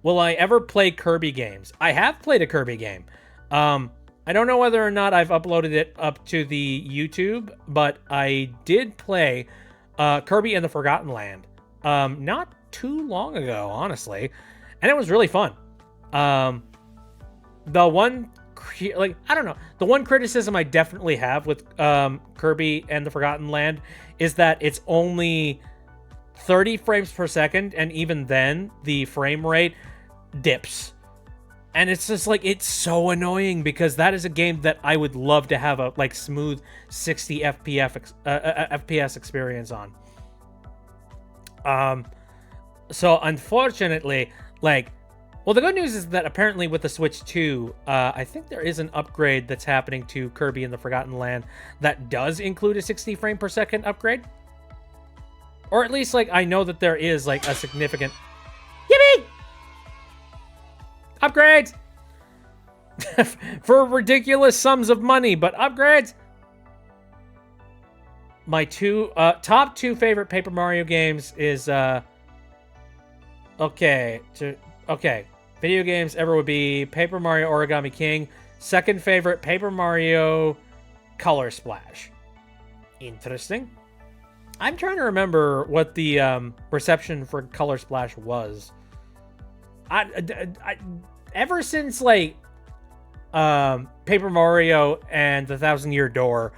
Will I ever play Kirby games? I have played a Kirby game. I don't know whether or not I've uploaded it up to the YouTube, but I did play Kirby and the Forgotten Land not too long ago, honestly, and it was really fun. The one criticism I definitely have with Kirby and the Forgotten Land is that it's only 30 frames per second, and even then the frame rate dips. And it's just like, it's so annoying because that is a game that I would love to have a like smooth 60 FPS experience on. So unfortunately, like, Well, the good news is that apparently with the Switch 2, I think there is an upgrade that's happening to Kirby and the Forgotten Land that does include a 60 frame per second upgrade. Or at least, like, I know that there is, like, a significant... Yippee! Upgrades! For ridiculous sums of money, but upgrades! My top two favorite Paper Mario games is, Okay. Video games ever would be Paper Mario Origami King. Second favorite, Paper Mario Color Splash. Interesting. I'm trying to remember what the reception for Color Splash was. I ever since like Paper Mario and the Thousand Year Door,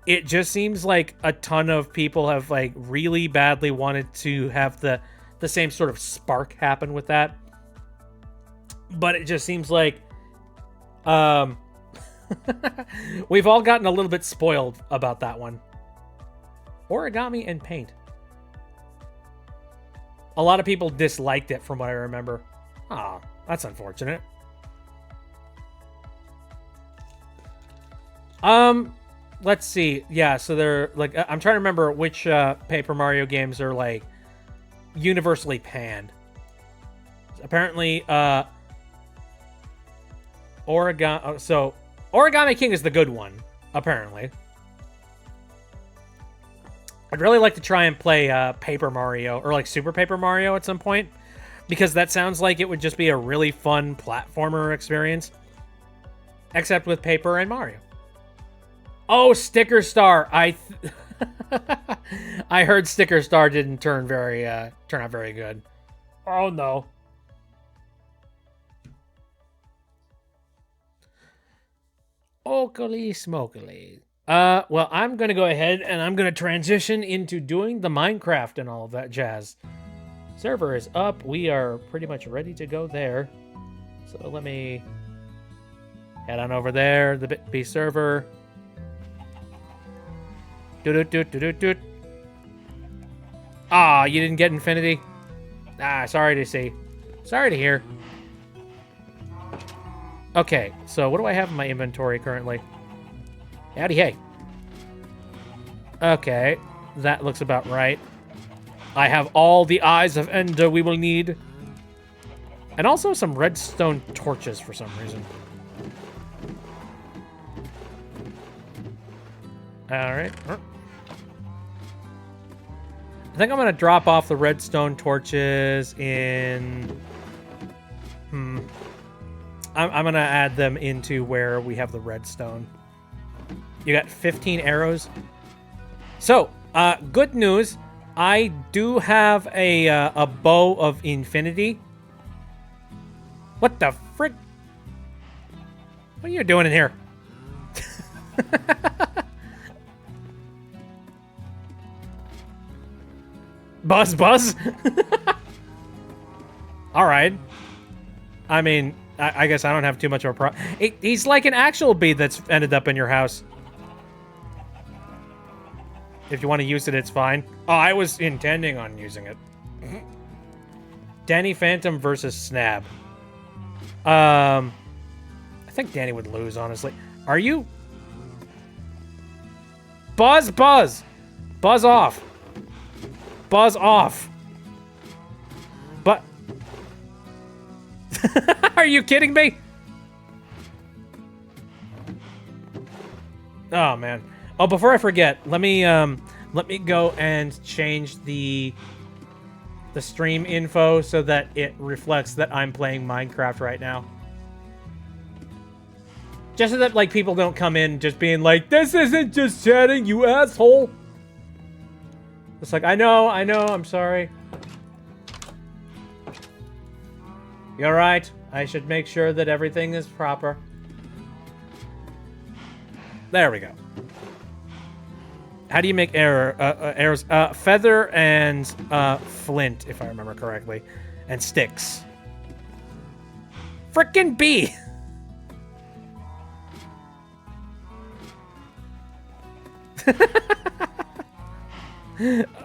it just seems like a ton of people have like really badly wanted to have the same sort of spark happen with that. But it just seems like we've all gotten a little bit spoiled about that one. Origami and Paint. A lot of people disliked it from what I remember. Ah, that's unfortunate. Let's see. Yeah, so they're like, I'm trying to remember which Paper Mario games are like universally panned. Apparently, Origami King is the good one, apparently. I'd really like to try and play Paper Mario, or like Super Paper Mario at some point, because that sounds like it would just be a really fun platformer experience, except with paper and Mario. Oh, Sticker Star! I heard Sticker Star didn't turn out very good. Oh no. Okily smokily. Well, I'm going to go ahead and I'm going to transition into doing the Minecraft and all of that jazz. Server is up. We are pretty much ready to go there. So let me head on over there, the BitB server. Doot. Ah, you didn't get Infinity? Ah, sorry to see. Sorry to hear. Okay, so what do I have in my inventory currently? Howdy hey. Okay, that looks about right. I have all the eyes of Ender we will need. And also some redstone torches for some reason. Alright. I think I'm going to drop off the redstone torches in... I'm going to add them into where we have the redstone. You got 15 arrows. So, good news. I do have a bow of infinity. What the frick? What are you doing in here? Buzz? All right. I mean, I guess I don't have too much of a problem. He's like an actual bee that's ended up in your house. If you want to use it, it's fine. Oh, I was intending on using it. Danny Phantom versus Snab. I think Danny would lose, honestly. Are you? Buzz! Buzz off! Buzz off! But... Are you kidding me? Oh, man. Oh, before I forget, let me go and change the stream info so that it reflects that I'm playing Minecraft right now. Just so that, like, people don't come in just being like, this isn't just chatting, you asshole! It's like, I know, I'm sorry. You're right. I should make sure that everything is proper. There we go. How do you make arrows? Feather and flint, if I remember correctly. And sticks. Frickin' bee!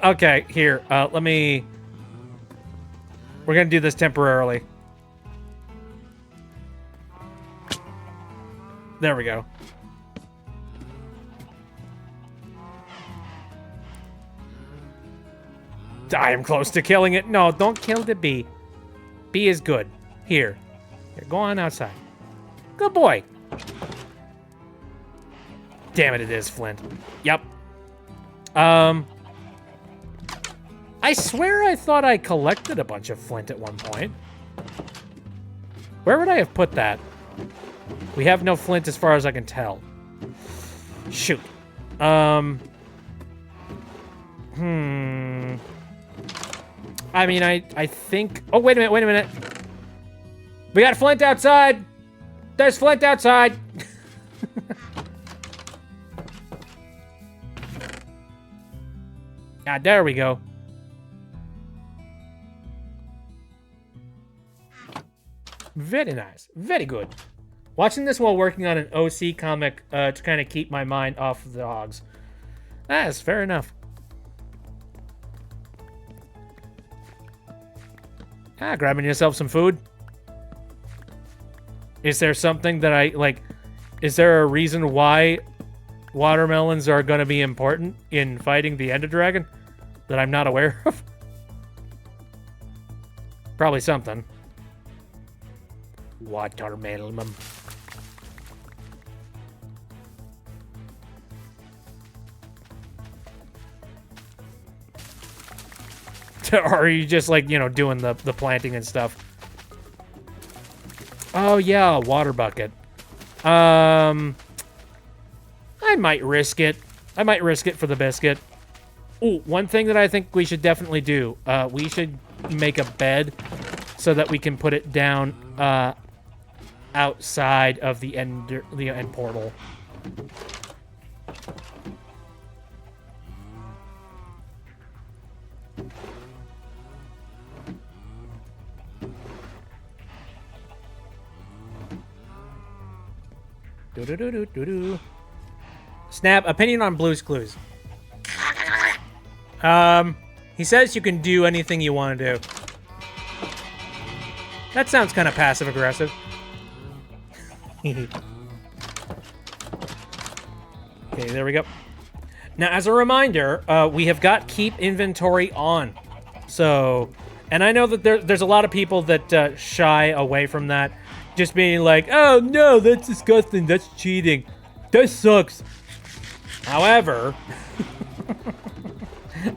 Okay, here. Let me... We're gonna do this temporarily. There we go. I am close to killing it. No, don't kill the bee. Bee is good. Here, go on outside. Good boy. Damn it, it is flint. Yep. I swear I thought I collected a bunch of flint at one point. Where would I have put that? We have no flint as far as I can tell. Shoot. I mean, I think... Oh, wait a minute. We got flint outside. There's flint outside. Ah, there we go. Very nice. Very good. Watching this while working on an OC comic to kind of keep my mind off of the dogs. That's fair enough. Grabbing yourself some food. Is there something that I, like, is there a reason why watermelons are going to be important in fighting the Ender Dragon that I'm not aware of? Probably something. Watermelon. Or are you just, like, you know, doing the planting and stuff? Oh, yeah, a water bucket. I might risk it. I might risk it for the biscuit. Ooh, one thing that I think we should definitely do. We should make a bed so that we can put it down outside of the end portal. Do-do-do-do-do-do. Snap, opinion on Blue's Clues. He says you can do anything you want to do. That sounds kind of passive-aggressive. Okay, there we go. Now, as a reminder, we have got keep inventory on. So, and I know that there's a lot of people that shy away from that. Just being like, oh no, that's disgusting, that's cheating. That sucks. However,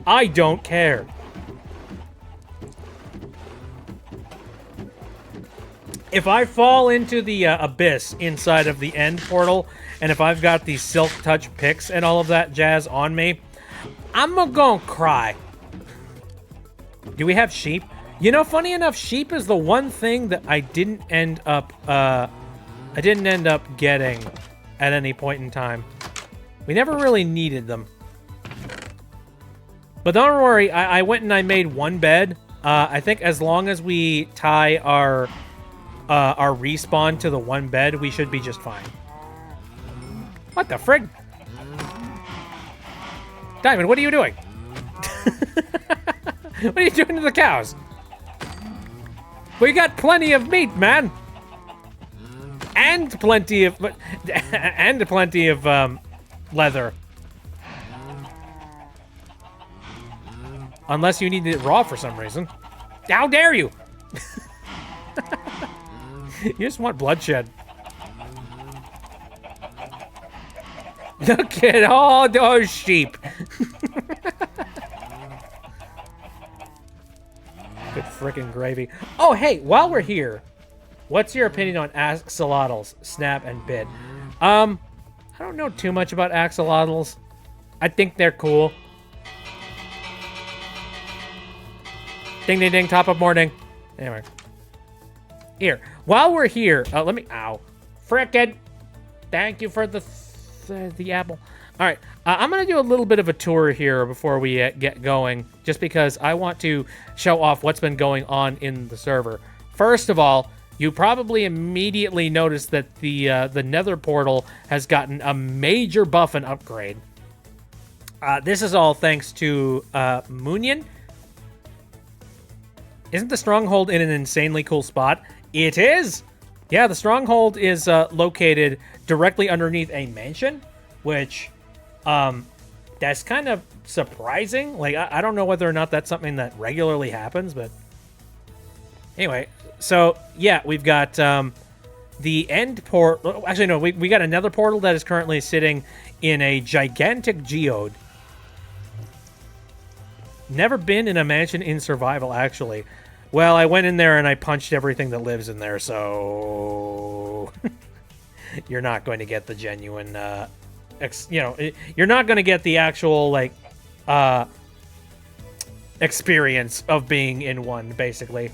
I don't care. If I fall into the abyss inside of the end portal, and if I've got the Silk Touch picks and all of that jazz on me, I'm gonna cry. Do we have sheep? You know, funny enough, sheep is the one thing that I didn't end up getting at any point in time. We never really needed them. But don't worry, I went and I made one bed. I think as long as we tie our respawn to the one bed, we should be just fine. What the frig? Diamond, what are you doing? What are you doing to the cows? We got plenty of meat, man. And plenty of leather. Unless you need it raw for some reason. How dare you? You just want bloodshed. Look at all those sheep. Good frickin' gravy. Oh, hey, while we're here, what's your opinion on axolotls, Snap and Bit? I don't know too much about axolotls. I think they're cool. Ding, ding, ding, top of morning. Anyway. Here, while we're here, let me, ow. Frickin'. Thank you for the apple. All right, I'm going to do a little bit of a tour here before we get going, just because I want to show off what's been going on in the server. First of all, you probably immediately noticed that the Nether portal has gotten a major buff and upgrade. This is all thanks to Moonion. Isn't the stronghold in an insanely cool spot? It is! Yeah, the stronghold is located directly underneath a mansion, which that's kind of surprising. Like, I don't know whether or not that's something that regularly happens, but anyway. So, yeah, we've got the end port. Actually, no, we got another portal that is currently sitting in a gigantic geode. Never been in a mansion in survival, actually. Well, I went in there and I punched everything that lives in there, so you're not going to get the genuine, you're not going to get the actual, like, experience of being in one, basically.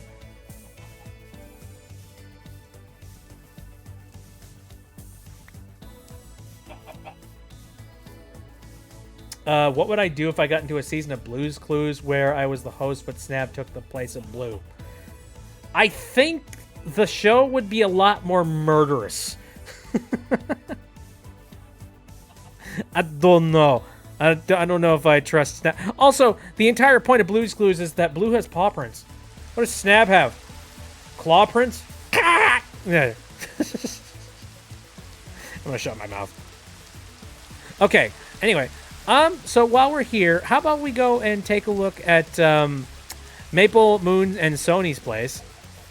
What would I do if I got into a season of Blue's Clues where I was the host but Snap took the place of Blue? I think the show would be a lot more murderous. I don't know. I don't know if I trust Snap. Also, the entire point of Blue's Clues is that Blue has paw prints. What does Snap have? Claw prints? Yeah. I'm gonna shut my mouth. Okay, anyway. So while we're here, how about we go and take a look at Maple, Moon, and Sony's place,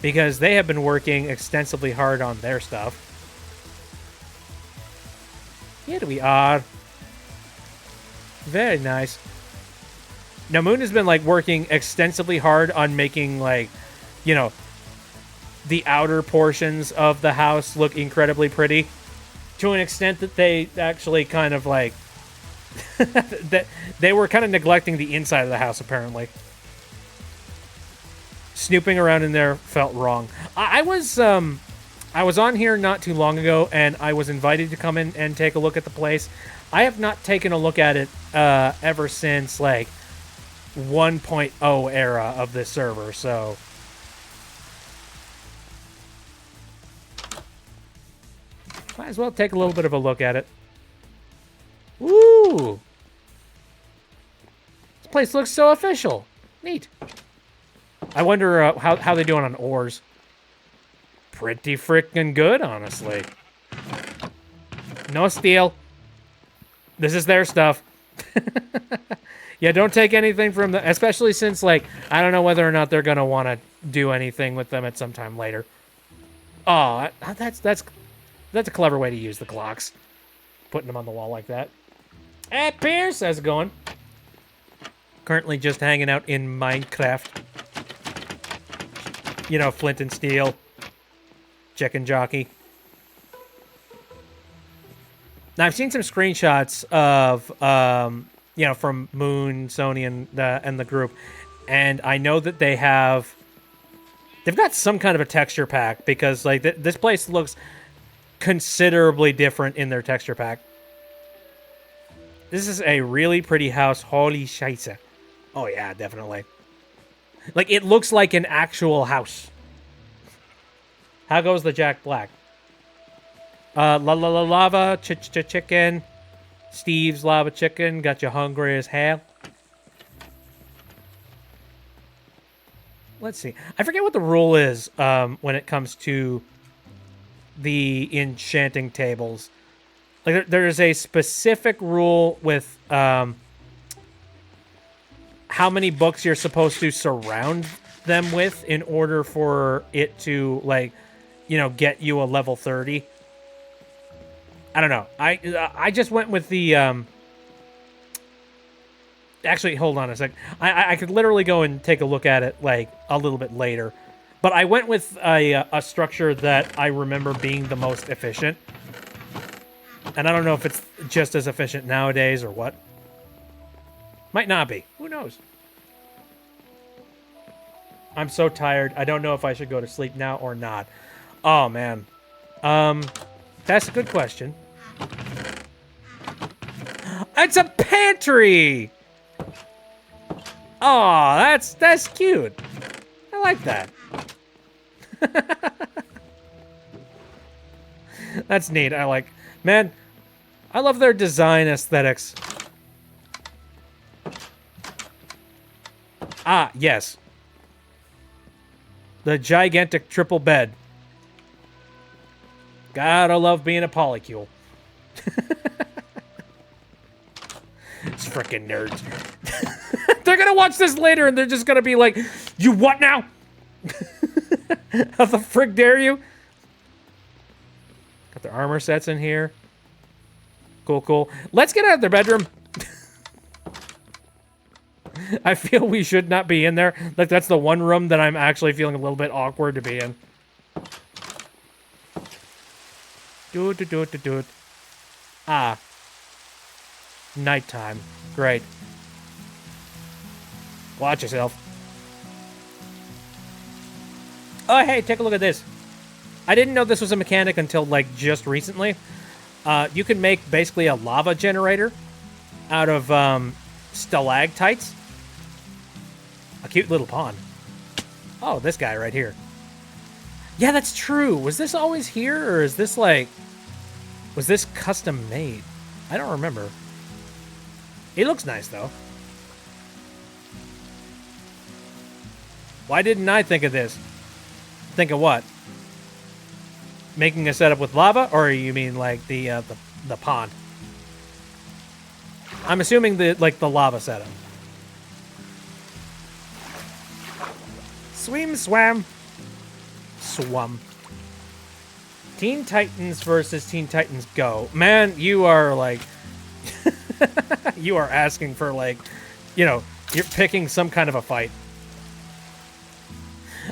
because they have been working extensively hard on their stuff. Here we are. Very nice. Now, Moon has been, like, working extensively hard on making, like, you know, the outer portions of the house look incredibly pretty, to an extent that they actually kind of, like, that they were kind of neglecting the inside of the house, apparently. Snooping around in there felt wrong. I was on here not too long ago, and I was invited to come in and take a look at the place. I have not taken a look at it ever since, like, 1.0 era of this server, so might as well take a little bit of a look at it. Ooh! This place looks so official. Neat. I wonder how they're doing on ores. Pretty freaking good, honestly. No steel. This is their stuff. Yeah, don't take anything from them, especially since, like, I don't know whether or not they're going to want to do anything with them at some time later. Oh, that's a clever way to use the clocks. Putting them on the wall like that. Hey, Pierce, how's it going? Currently just hanging out in Minecraft. You know, Flint and Steel. Chicken Jockey. Now, I've seen some screenshots of, you know, from Moon, Sony, and the group, and I know that they've got some kind of a texture pack, because, like, this place looks considerably different in their texture pack. This is a really pretty house. Holy scheisse. Oh, yeah, definitely. Like, it looks like an actual house. How goes the Jack Black? Lava chicken. Steve's lava chicken. Got you hungry as hell. Let's see. I forget what the rule is when it comes to the enchanting tables. Like, there's a specific rule with how many books you're supposed to surround them with in order for it to, like, you know, get you a level 30. I don't know. I just went with the actually, hold on a sec. I could literally go and take a look at it, like, a little bit later. But I went with a structure that I remember being the most efficient. And I don't know if it's just as efficient nowadays or what. Might not be. Who knows? I'm so tired. I don't know if I should go to sleep now or not. Oh, man. That's a good question. It's a pantry! Oh, that's cute. I like that. That's neat. Man, I love their design aesthetics. Ah, yes. The gigantic triple bed. Gotta love being a polycule. It's freaking nerds. They're gonna watch this later and they're just gonna be like, you what now? How the frick dare you? Got their armor sets in here. Cool, cool. Let's get out of their bedroom. I feel we should not be in there. Like, that's the one room that I'm actually feeling a little bit awkward to be in. Do it, do it, do it. Ah. Nighttime. Great. Watch yourself. Oh, hey, take a look at this. I didn't know this was a mechanic until, like, just recently. You can make basically a lava generator out of stalactites. A cute little pond. Oh, this guy right here. Yeah, that's true. Was this always here, or is this, like... Was this custom made? I don't remember. It looks nice, though. Why didn't I think of this? Think of what? Making a setup with lava, or you mean like the pond? I'm assuming the lava setup. Swam. Teen Titans versus Teen Titans Go. Man, you are like... you are asking for, like... You know, you're picking some kind of a fight.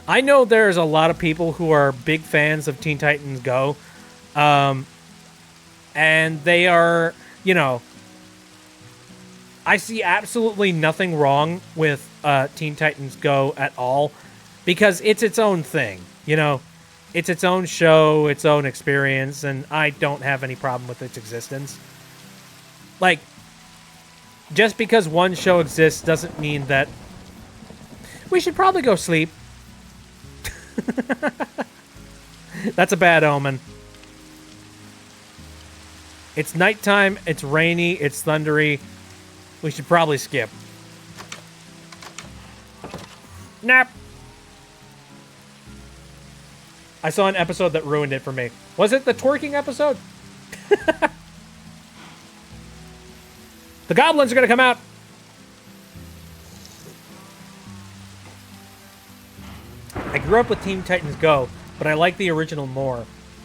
I know there's a lot of people who are big fans of Teen Titans Go. And they are, you know... I see absolutely nothing wrong with Teen Titans Go at all. Because it's its own thing, you know? It's its own show, its own experience, and I don't have any problem with its existence. Like, just because one show exists doesn't mean that... We should probably go sleep. That's a bad omen. It's nighttime, it's rainy, it's thundery. We should probably skip. Nap! I saw an episode that ruined it for me. Was it the twerking episode? The goblins are gonna come out! I grew up with Teen Titans Go, but I like the original more.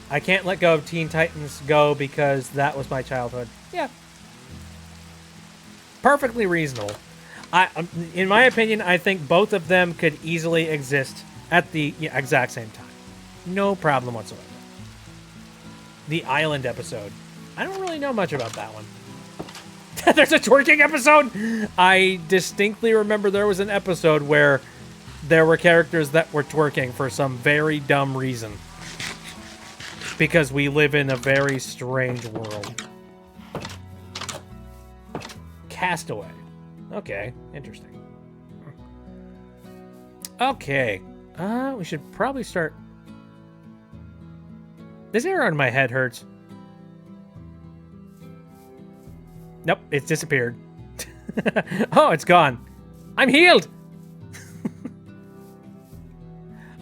I can't let go of Teen Titans Go because that was my childhood. Yeah. Perfectly reasonable. In my opinion, I think both of them could easily exist at the exact same time. No problem whatsoever. The Island episode. I don't really know much about that one. There's a twerking episode? I distinctly remember there was an episode where there were characters that were twerking for some very dumb reason. Because we live in a very strange world. Castaway. Okay, interesting. Okay. We should probably start... This hair on my head hurts. Nope, it's disappeared. Oh, it's gone. I'm healed!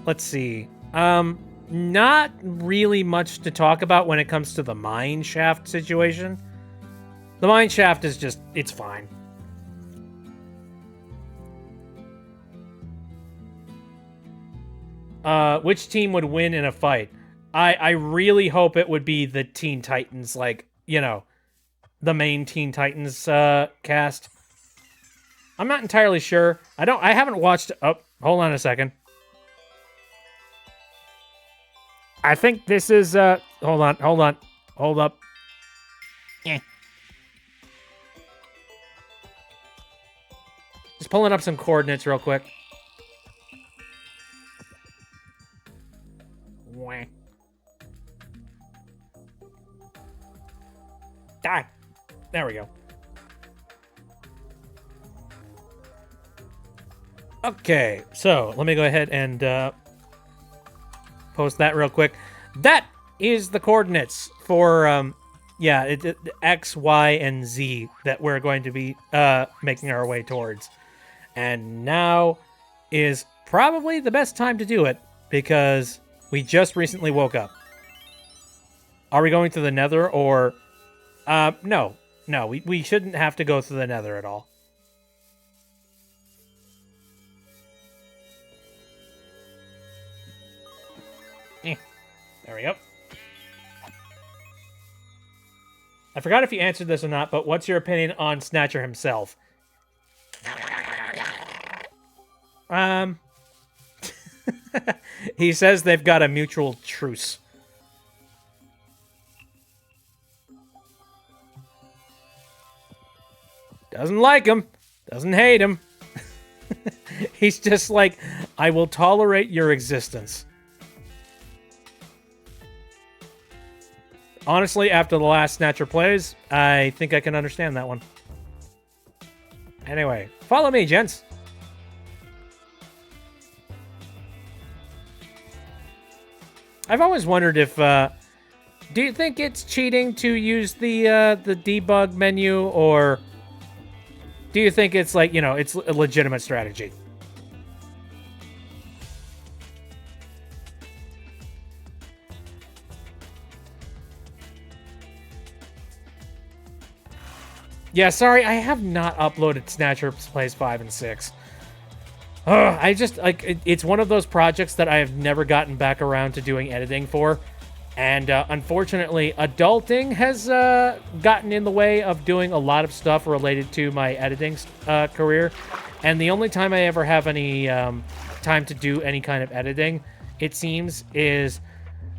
Let's see. Not really much to talk about when it comes to the mine shaft situation. The mine shaft is just, it's fine. Which team would win in a fight? I really hope it would be the Teen Titans, like, you know, the main Teen Titans cast. I'm not entirely sure. I haven't watched... Oh, hold on a second. I think this is... Hold on. Hold up. Just pulling up some coordinates real quick. Die. There we go. Okay, so let me go ahead and post that real quick. That is the coordinates for X, Y, and Z that we're going to be making our way towards. And now is probably the best time to do it because we just recently woke up. Are we going to the Nether or... no. No, we shouldn't have to go through the Nether at all. There we go. I forgot if you answered this or not, but what's your opinion on Snatcher himself? He says they've got a mutual truce. Doesn't like him. Doesn't hate him. He's just like, I will tolerate your existence. Honestly, after the last Snatcher plays, I think I can understand that one. Anyway, follow me, gents. I've always wondered if, do you think it's cheating to use the debug menu, or do you think it's like, you know, it's a legitimate strategy? Yeah, sorry, I have not uploaded Snatcher Plays 5 and 6. I just, like, it's one of those projects that I have never gotten back around to doing editing for. And unfortunately, adulting has gotten in the way of doing a lot of stuff related to my editing career. And the only time I ever have any time to do any kind of editing, it seems, is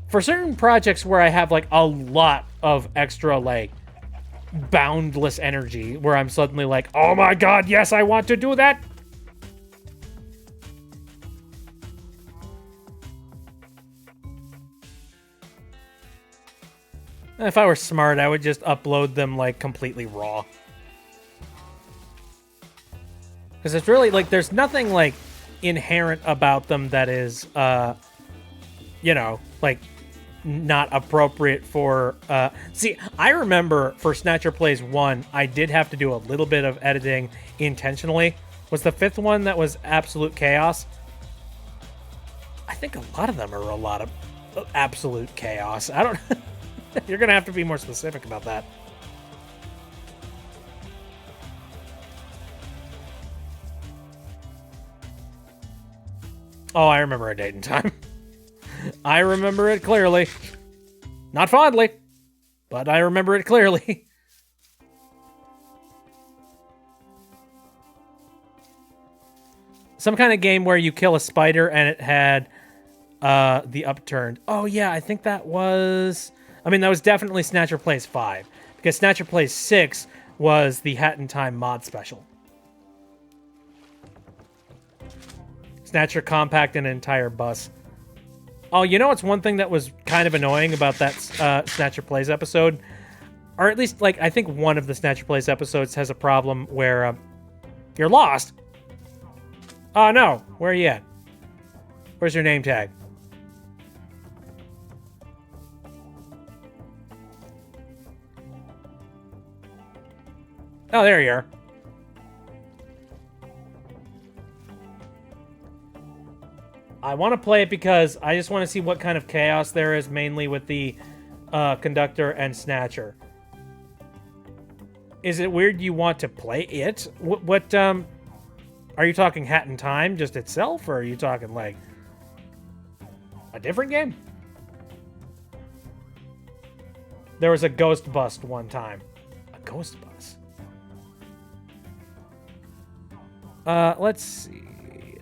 for certain projects where I have, like, a lot of extra, like, boundless energy, where I'm suddenly like, oh my god, yes, I want to do that! If I were smart, I would just upload them, like, completely raw. Because it's really, like, there's nothing, like, inherent about them that is, you know, like, not appropriate for, See, I remember for Snatcher Plays 1, I did have to do a little bit of editing intentionally. Was the 5th one that was absolute chaos? I think a lot of them are a lot of absolute chaos. I don't... You're gonna have to be more specific about that. Oh, I remember a date and time. I remember it clearly. Not fondly, but I remember it clearly. Some kind of game where you kill a spider and it had the upturned. Oh, yeah, I think that was... I mean, that was definitely Snatcher Plays 5, because Snatcher Plays 6 was the Hat in Time mod special. Snatcher compact an entire bus. Oh, you know what's one thing that was kind of annoying about that Snatcher Plays episode? Or at least, like, I think one of the Snatcher Plays episodes has a problem where you're lost. Oh, no. Where are you at? Where's your name tag? Oh, there you are. I want to play it because I just want to see what kind of chaos there is, mainly with the Conductor and Snatcher. Is it weird you want to play it? What are you talking Hat in Time just itself, or are you talking, like, a different game? There was a ghost bust one time. A ghost bust? Let's see.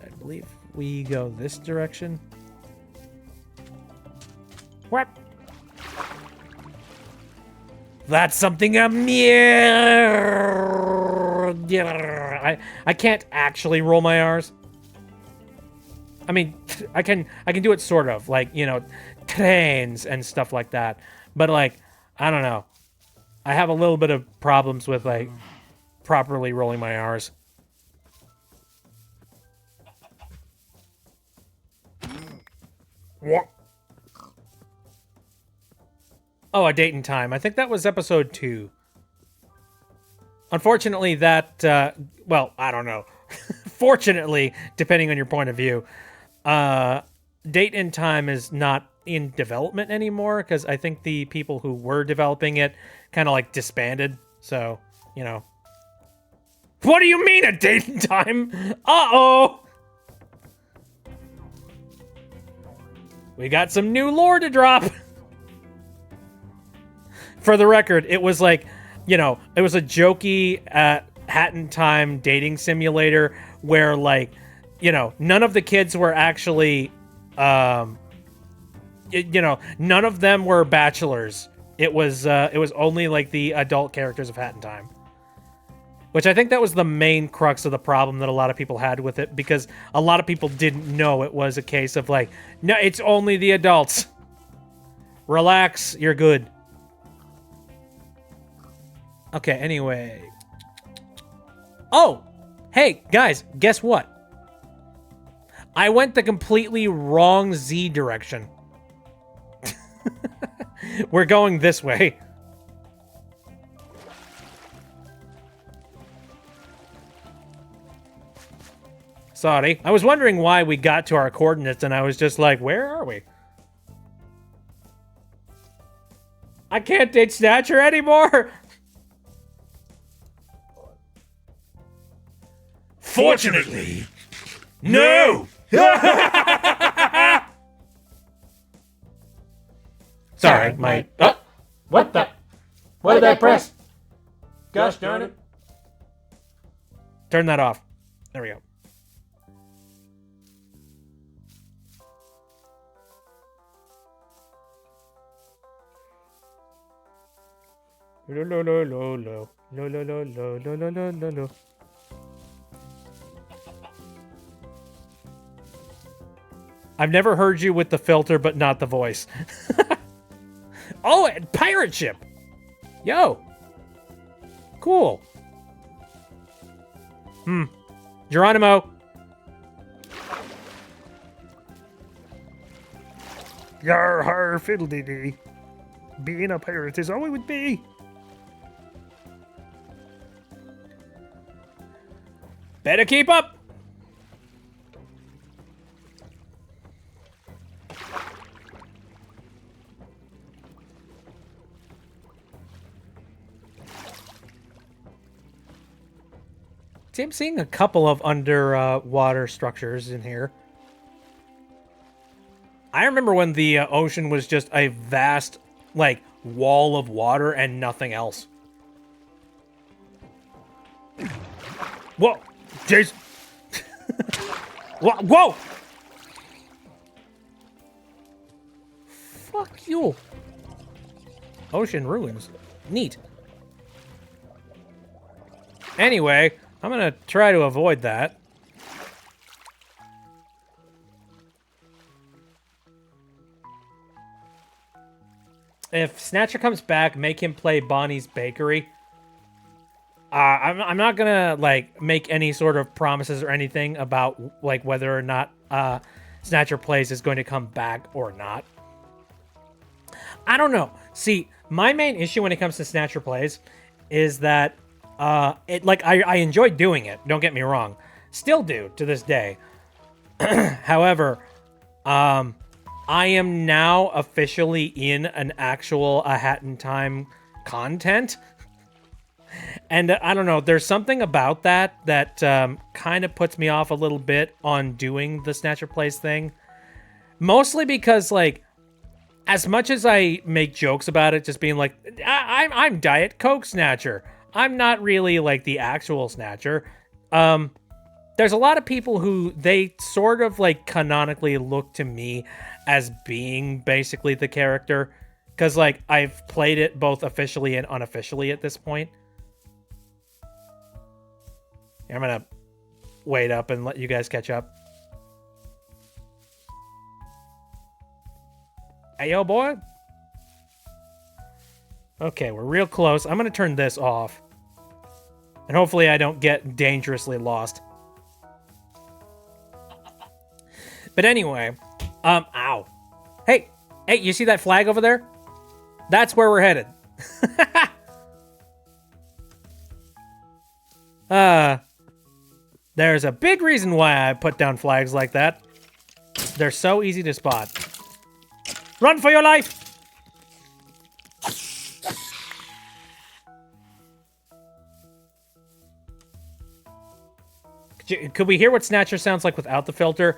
I believe we go this direction. What? That's something I can't actually roll my R's. I mean, I can do it sort of, like, you know, trains and stuff like that. But, like, I don't know. I have a little bit of problems with, like, properly rolling my R's. What? Oh, A Date and Time. I think that was episode 2. Unfortunately, that, well, I don't know. Fortunately, depending on your point of view, Date and Time is not in development anymore because I think the people who were developing it kind of like disbanded. So, you know. What do you mean a date and time? Uh-oh! We got some new lore to drop. For the record, it was like, you know, it was a jokey Hat in Time dating simulator where, like, you know, none of the kids were actually, you know, none of them were bachelors. It was only like the adult characters of Hat in Time. Which I think that was the main crux of the problem that a lot of people had with it, because a lot of people didn't know it was a case of like, no, it's only the adults. Relax, you're good. Okay, anyway. Oh! Hey, guys, guess what? I went the completely wrong Z direction. We're going this way. Sorry. I was wondering why we got to our coordinates, and I was just like, where are we? I can't date Snatcher anymore! Fortunately, no! Sorry, my... Oh, What the? What did I press? Gosh darn it. turn that off. There we go. Lo lo lo lo lo lo lo lo lo lo lo lo lo lo. I've never heard you with the filter, but not the voice. Oh, pirate ship. Yo. Cool. Geronimo. Yar har fiddle-dee-dee. Being a pirate is always with me. Better keep up. See, I'm seeing a couple of underwater structures in here. I remember when the ocean was just a vast, like, wall of water and nothing else. Whoa! Jason! Whoa! Fuck you! Ocean ruins. Neat. Anyway, I'm gonna try to avoid that. If Snatcher comes back, make him play Bonnie's Bakery. I'm not gonna, like, make any sort of promises or anything about, like, whether or not Snatcher Plays is going to come back or not. I don't know. See, my main issue when it comes to Snatcher Plays is that I enjoy doing it, don't get me wrong. Still do to this day. However, I am now officially in an actual A Hat in Time content. And I don't know, there's something about that kind of puts me off a little bit on doing the Snatcher Plays thing. Mostly because, like, as much as I make jokes about it, just being like, I'm Diet Coke Snatcher. I'm not really, like, the actual Snatcher. There's a lot of people who, they sort of, like, canonically look to me as being basically the character. Because, like, I've played it both officially and unofficially at this point. I'm gonna wait up and let you guys catch up. Hey, yo, boy. Okay, we're real close. I'm gonna turn this off. And hopefully I don't get dangerously lost. But anyway, ow. Hey, you see that flag over there? That's where we're headed. There's a big reason why I put down flags like that. They're so easy to spot. Run for your life! Could we hear what Snatcher sounds like without the filter?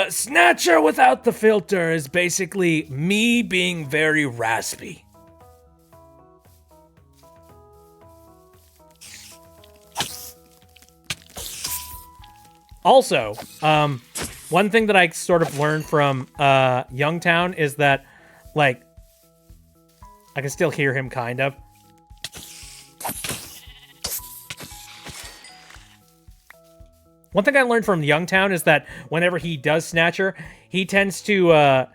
Snatcher without the filter is basically me being very raspy. Also, one thing that I sort of learned from Youngtown is that, like, I can still hear him, kind of. One thing I learned from Youngtown is that whenever he does Snatcher, he tends to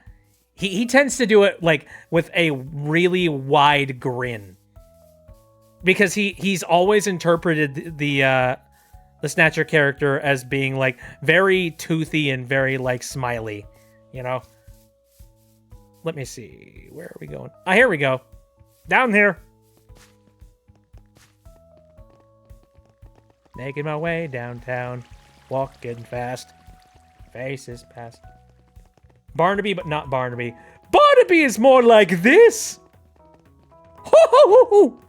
he tends to do it like with a really wide grin, because he's always interpreted the Snatcher character as being like very toothy and very like smiley, you know. Let me see, where are we going? Ah, here we go, down here. Making my way downtown. Walking fast. Faces past. Barnaby, but not Barnaby. Barnaby is more like this! Ho ho ho ho!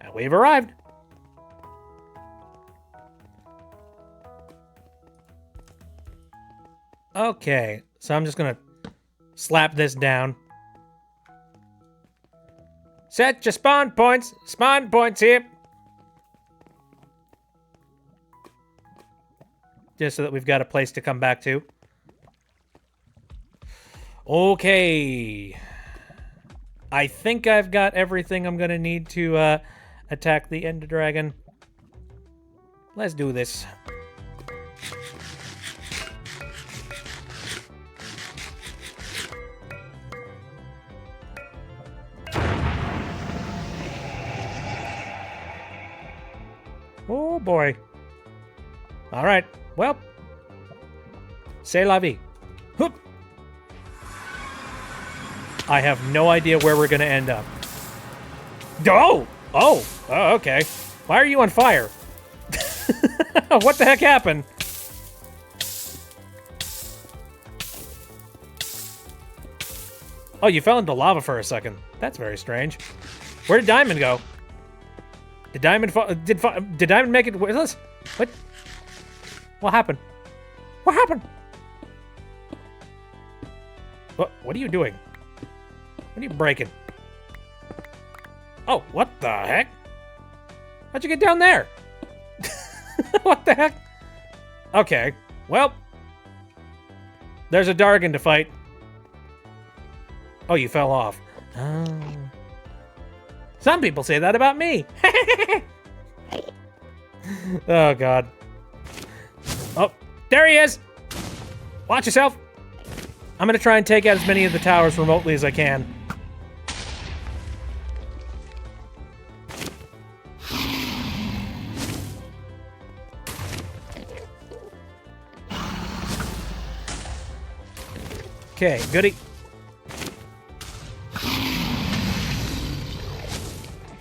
And we've arrived. Okay, so I'm just gonna slap this down. Set your spawn points. Spawn points here. Just so that we've got a place to come back to. Okay. I think I've got everything I'm going to need to attack the Ender Dragon. Let's do this. Oh boy. All right. Well. C'est la vie. Hoop. I have no idea where we're going to end up. Oh! Oh! Oh, okay. Why are you on fire? What the heck happened? Oh, you fell into lava for a second. That's very strange. Where did Diamond go? Did Diamond fall? Did Diamond make it with us? What? What happened? What happened? What are you doing? What are you breaking? Oh, what the heck? How'd you get down there? What the heck? Okay, well, there's a Dargon to fight. Oh, you fell off. Oh. Some people say that about me. Oh, God. Oh, there he is. Watch yourself. I'm going to try and take out as many of the towers remotely as I can. Okay, goody.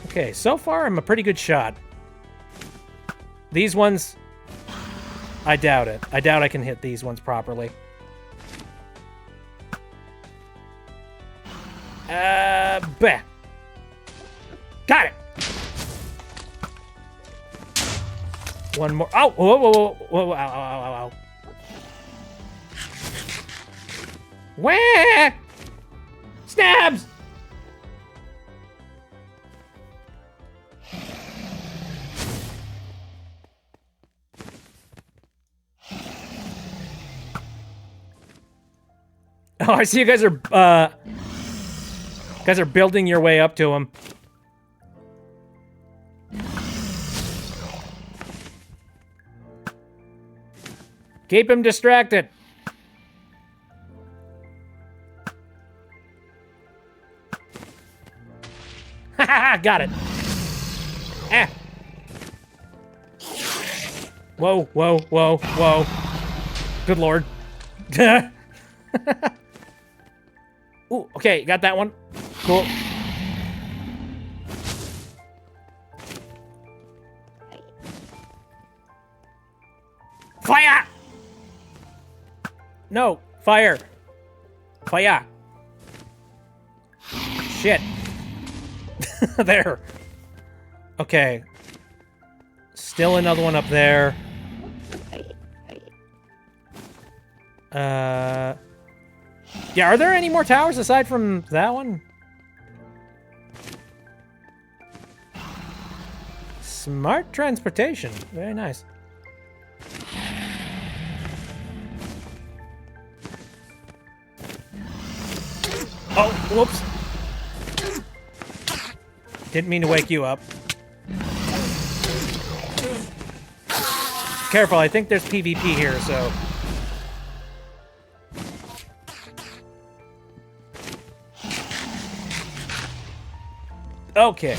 Okay, so far I'm a pretty good shot. These ones, I doubt it. I doubt I can hit these ones properly. Bah. Got it. One more. Oh, whoa, whoa, whoa, whoa, ow, ow, ow, ow. Where? Stabs! Oh, I see you guys are building your way up to him. Keep him distracted. Haha, got it. Ah. Whoa, whoa, whoa, whoa. Good lord. Ooh, okay, got that one. Cool. Fire! no. Fire. Fire. Shit. There. Okay. Still another one up there. Yeah, are there any more towers aside from that one? Smart transportation. Very nice. Oh, whoops. Didn't mean to wake you up. Careful, I think there's PvP here, so... Okay.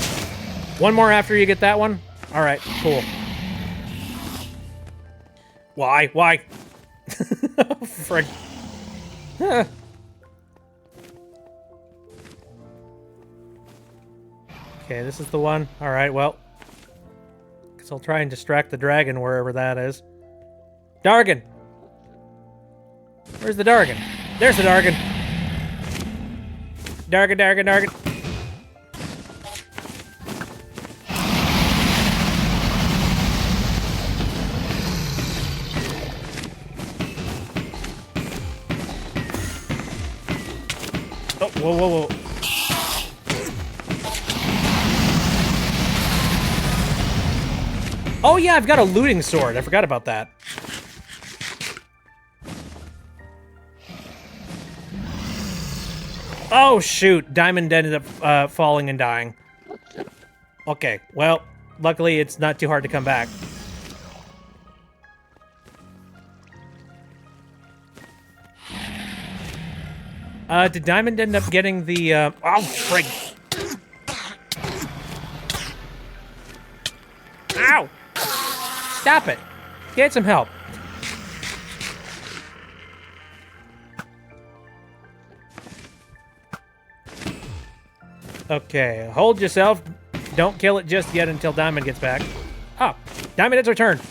One more after you get that one? Alright, cool. Why? Why? Frick. Huh. Okay, this is the one. Alright, well. Guess I'll try and distract the dragon wherever that is. Dargon! Where's the Dargon? There's the Dargon! Dargon, Dargon, Dargon! Oh, whoa, whoa, whoa. Oh yeah, I've got a looting sword. I forgot about that. Oh shoot, Diamond ended up falling and dying. Okay, well, luckily it's not too hard to come back. Did Diamond end up getting the, oh, frig. Ow! Stop it. Get some help. Okay, hold yourself. Don't kill it just yet until Diamond gets back. Oh, Diamond has returned.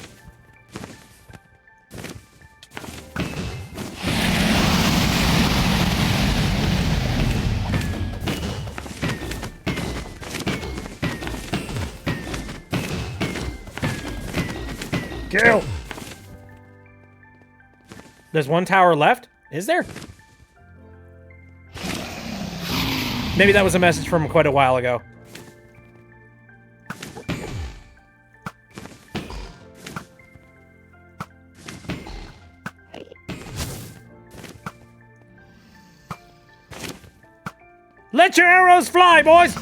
Kill! There's one tower left? Is there? Maybe that was a message from quite a while ago. Let your arrows fly, boys!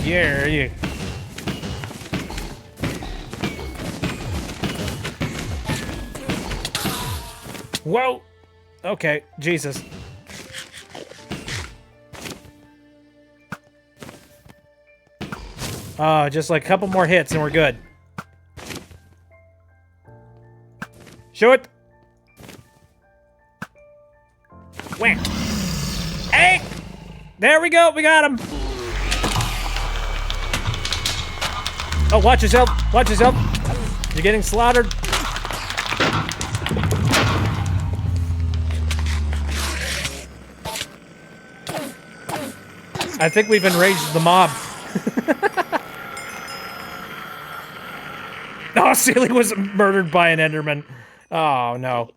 Yeah, yeah. Whoa! Okay, Jesus. Just like a couple more hits and we're good. Show it! Whack! Hey! There we go, we got him! Oh, watch yourself! Watch yourself! You're getting slaughtered. I think we've enraged the mob. Oh, Sealy was murdered by an Enderman. Oh, no.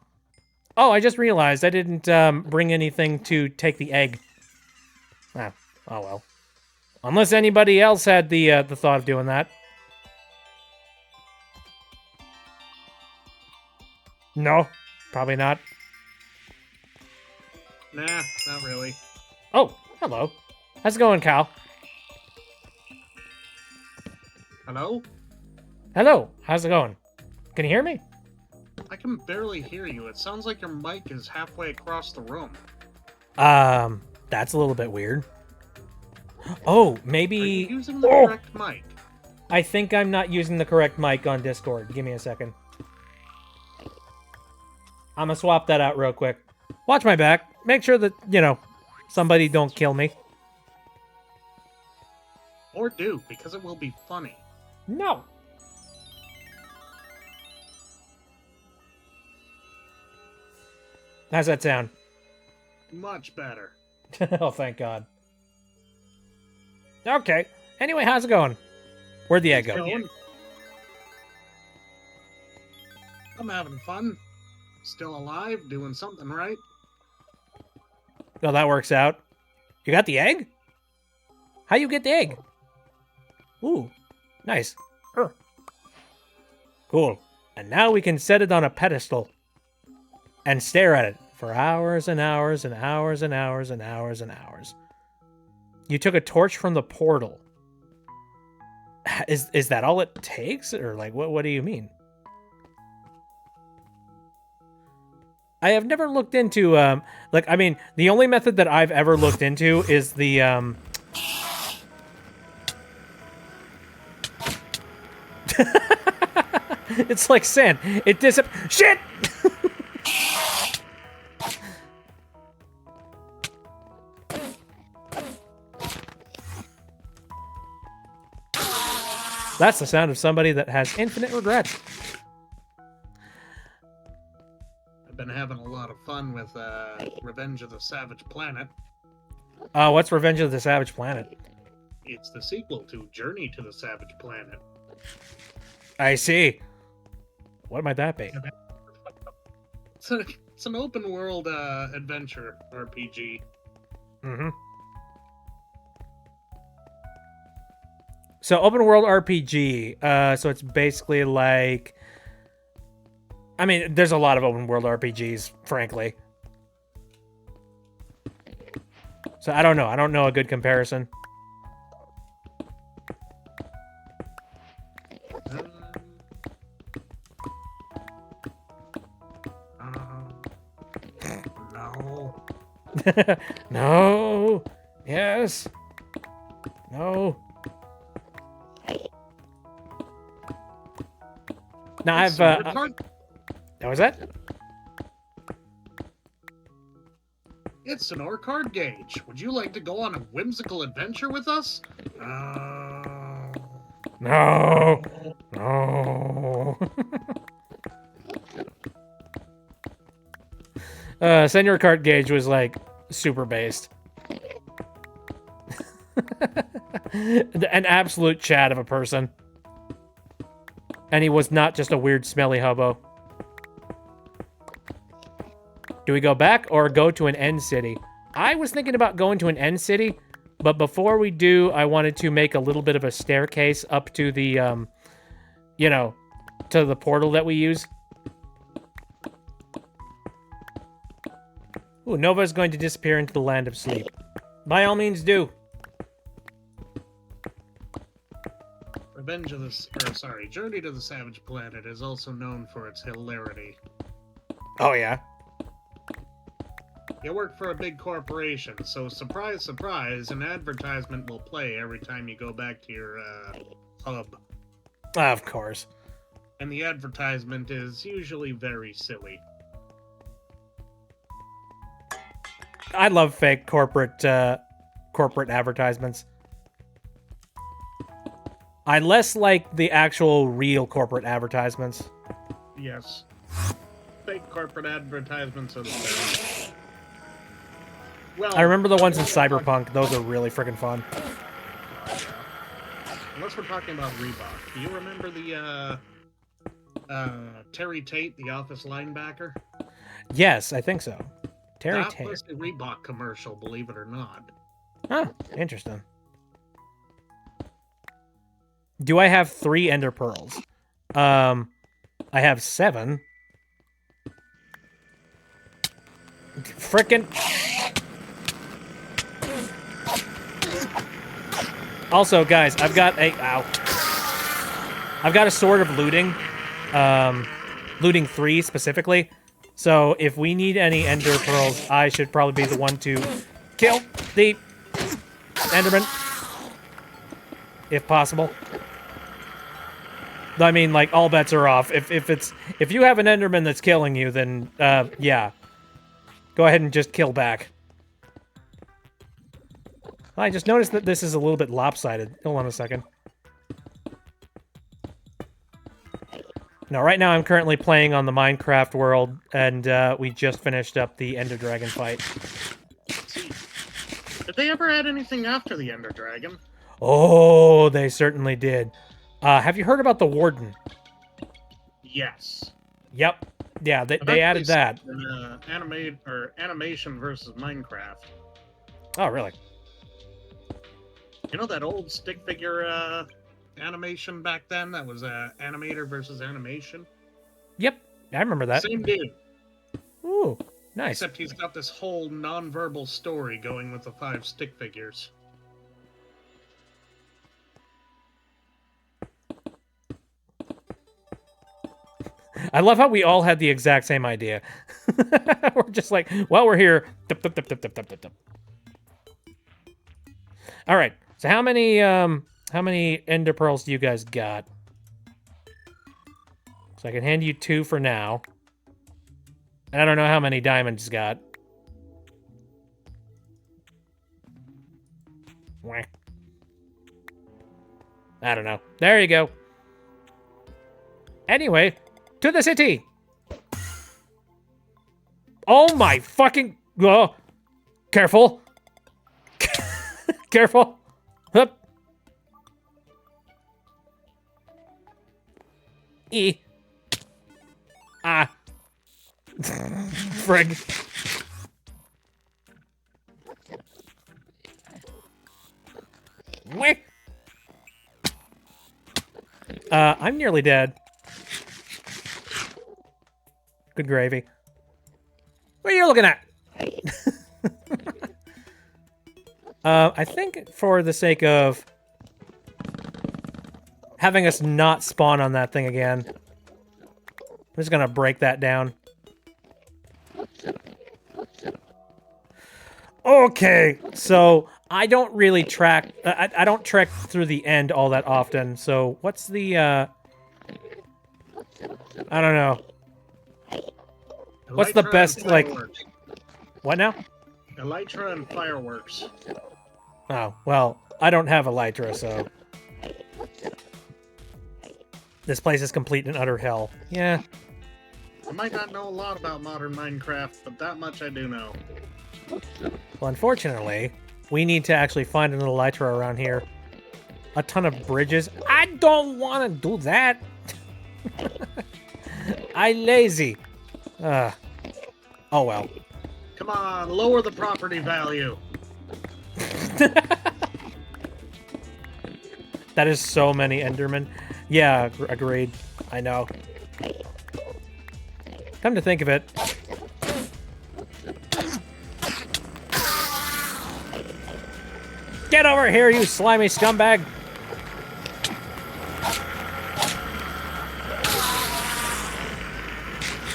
Oh, I just realized I didn't bring anything to take the egg. Ah, oh well. Unless anybody else had the thought of doing that. No, probably not. Nah, not really. Oh, hello. How's it going, Cal? Hello? Hello, how's it going? Can you hear me? I can barely hear you. It sounds like your mic is halfway across the room. That's a little bit weird. Oh, maybe... Are you using the correct mic? I think I'm not using the correct mic on Discord. Give me a second. I'm gonna swap that out real quick. Watch my back. Make sure that, you know, somebody don't kill me. Or do, because it will be funny. No. How's that sound? Much better. Oh, thank God. Okay. Anyway, how's it going? Where'd the egg go? Going. I'm having fun. Still alive, doing something right. Oh, that works out. You got the egg? How you get the egg? Ooh, nice. Cool. And now we can set it on a pedestal and stare at it for hours and hours and hours and hours and hours and hours. You took a torch from the portal. Is that all it takes? Or like what do you mean? I have never looked into like I mean, the only method that I've ever looked into is the it's like sand. It shit. That's the sound of somebody that has infinite regrets. I've been having a lot of fun with Revenge of the Savage Planet. What's Revenge of the Savage Planet? It's the sequel to Journey to the Savage Planet. I see. What might that be? It's an open world adventure RPG. Mm-hmm. So open world RPG. So it's basically like, I mean, there's a lot of open world RPGs, frankly. So I don't know. I don't know a good comparison. No. No. Yes. No. Now I've what was that? It's Sonor Card Gauge. Would you like to go on a whimsical adventure with us? No. No. Senor Cart Gauge was like super based. An absolute Chad of a person. And he was not just a weird smelly hobo. Do we go back or go to an end city? I was thinking about going to an end city, but before we do, I wanted to make a little bit of a staircase up to the, you know, to the portal that we use. Ooh, Nova is going to disappear into the land of sleep. By all means, do. Journey to the Savage Planet is also known for its hilarity. Oh, yeah? You work for a big corporation, so surprise, surprise, an advertisement will play every time you go back to your, hub. Of course. And the advertisement is usually very silly. I love fake corporate advertisements. I less like the actual real corporate advertisements. Yes. Fake corporate advertisements are the best. Well, I remember the ones in Cyberpunk. Those are really freaking fun. Unless we're talking about Reebok. Do you remember the, Terry Tate, the office linebacker? Yes, I think so. Terry Tate. That was a Reebok commercial, believe it or not. Oh, interesting. Do I have 3 ender pearls? I have 7. Frickin'. Also, guys, I've got a sword of looting. Looting 3 specifically. So if we need any ender pearls, I should probably be the one to kill the Enderman. If possible. I mean, like, all bets are off. If you have an Enderman that's killing you, then, yeah. Go ahead and just kill back. I just noticed that this is a little bit lopsided. Hold on a second. No, right now I'm currently playing on the Minecraft world, and we just finished up the Ender Dragon fight. Did they ever add anything after the Ender Dragon? Oh, they certainly did. Have you heard about the Warden? Yes. Yep. Yeah, they added that. Animation versus Minecraft. Oh, really? You know that old stick figure animation back then? That was animator versus animation. Yep, I remember that. Same dude. Ooh, nice. Except he's got this whole non-verbal story going with the 5 stick figures. I love how we all had the exact same idea. We're just like, well, we're here. All right. So how many ender pearls do you guys got? So I can hand you 2 for now. And I don't know how many diamonds got. Whack. I don't know. There you go. Anyway, to the city. Oh my fucking... Oh. Careful. Careful. Hup. E. Ah. Frig. I'm nearly dead. Good gravy. What are you looking at? I think for the sake of having us not spawn on that thing again, I'm just gonna break that down. Okay, so I don't really track... I don't trek through the end all that often, so what's the, I don't know. What's the Elytra best, and like... fireworks. What now? Elytra and fireworks. Oh, well, I don't have Elytra, so... This place is complete and utter hell. Yeah. I might not know a lot about modern Minecraft, but that much I do know. Well, unfortunately, we need to actually find an Elytra around here. A ton of bridges. I don't want to do that. I lazy. Oh, well. Come on, lower the property value. That is so many Endermen. Yeah, agreed. I know. Come to think of it. Get over here, you slimy scumbag!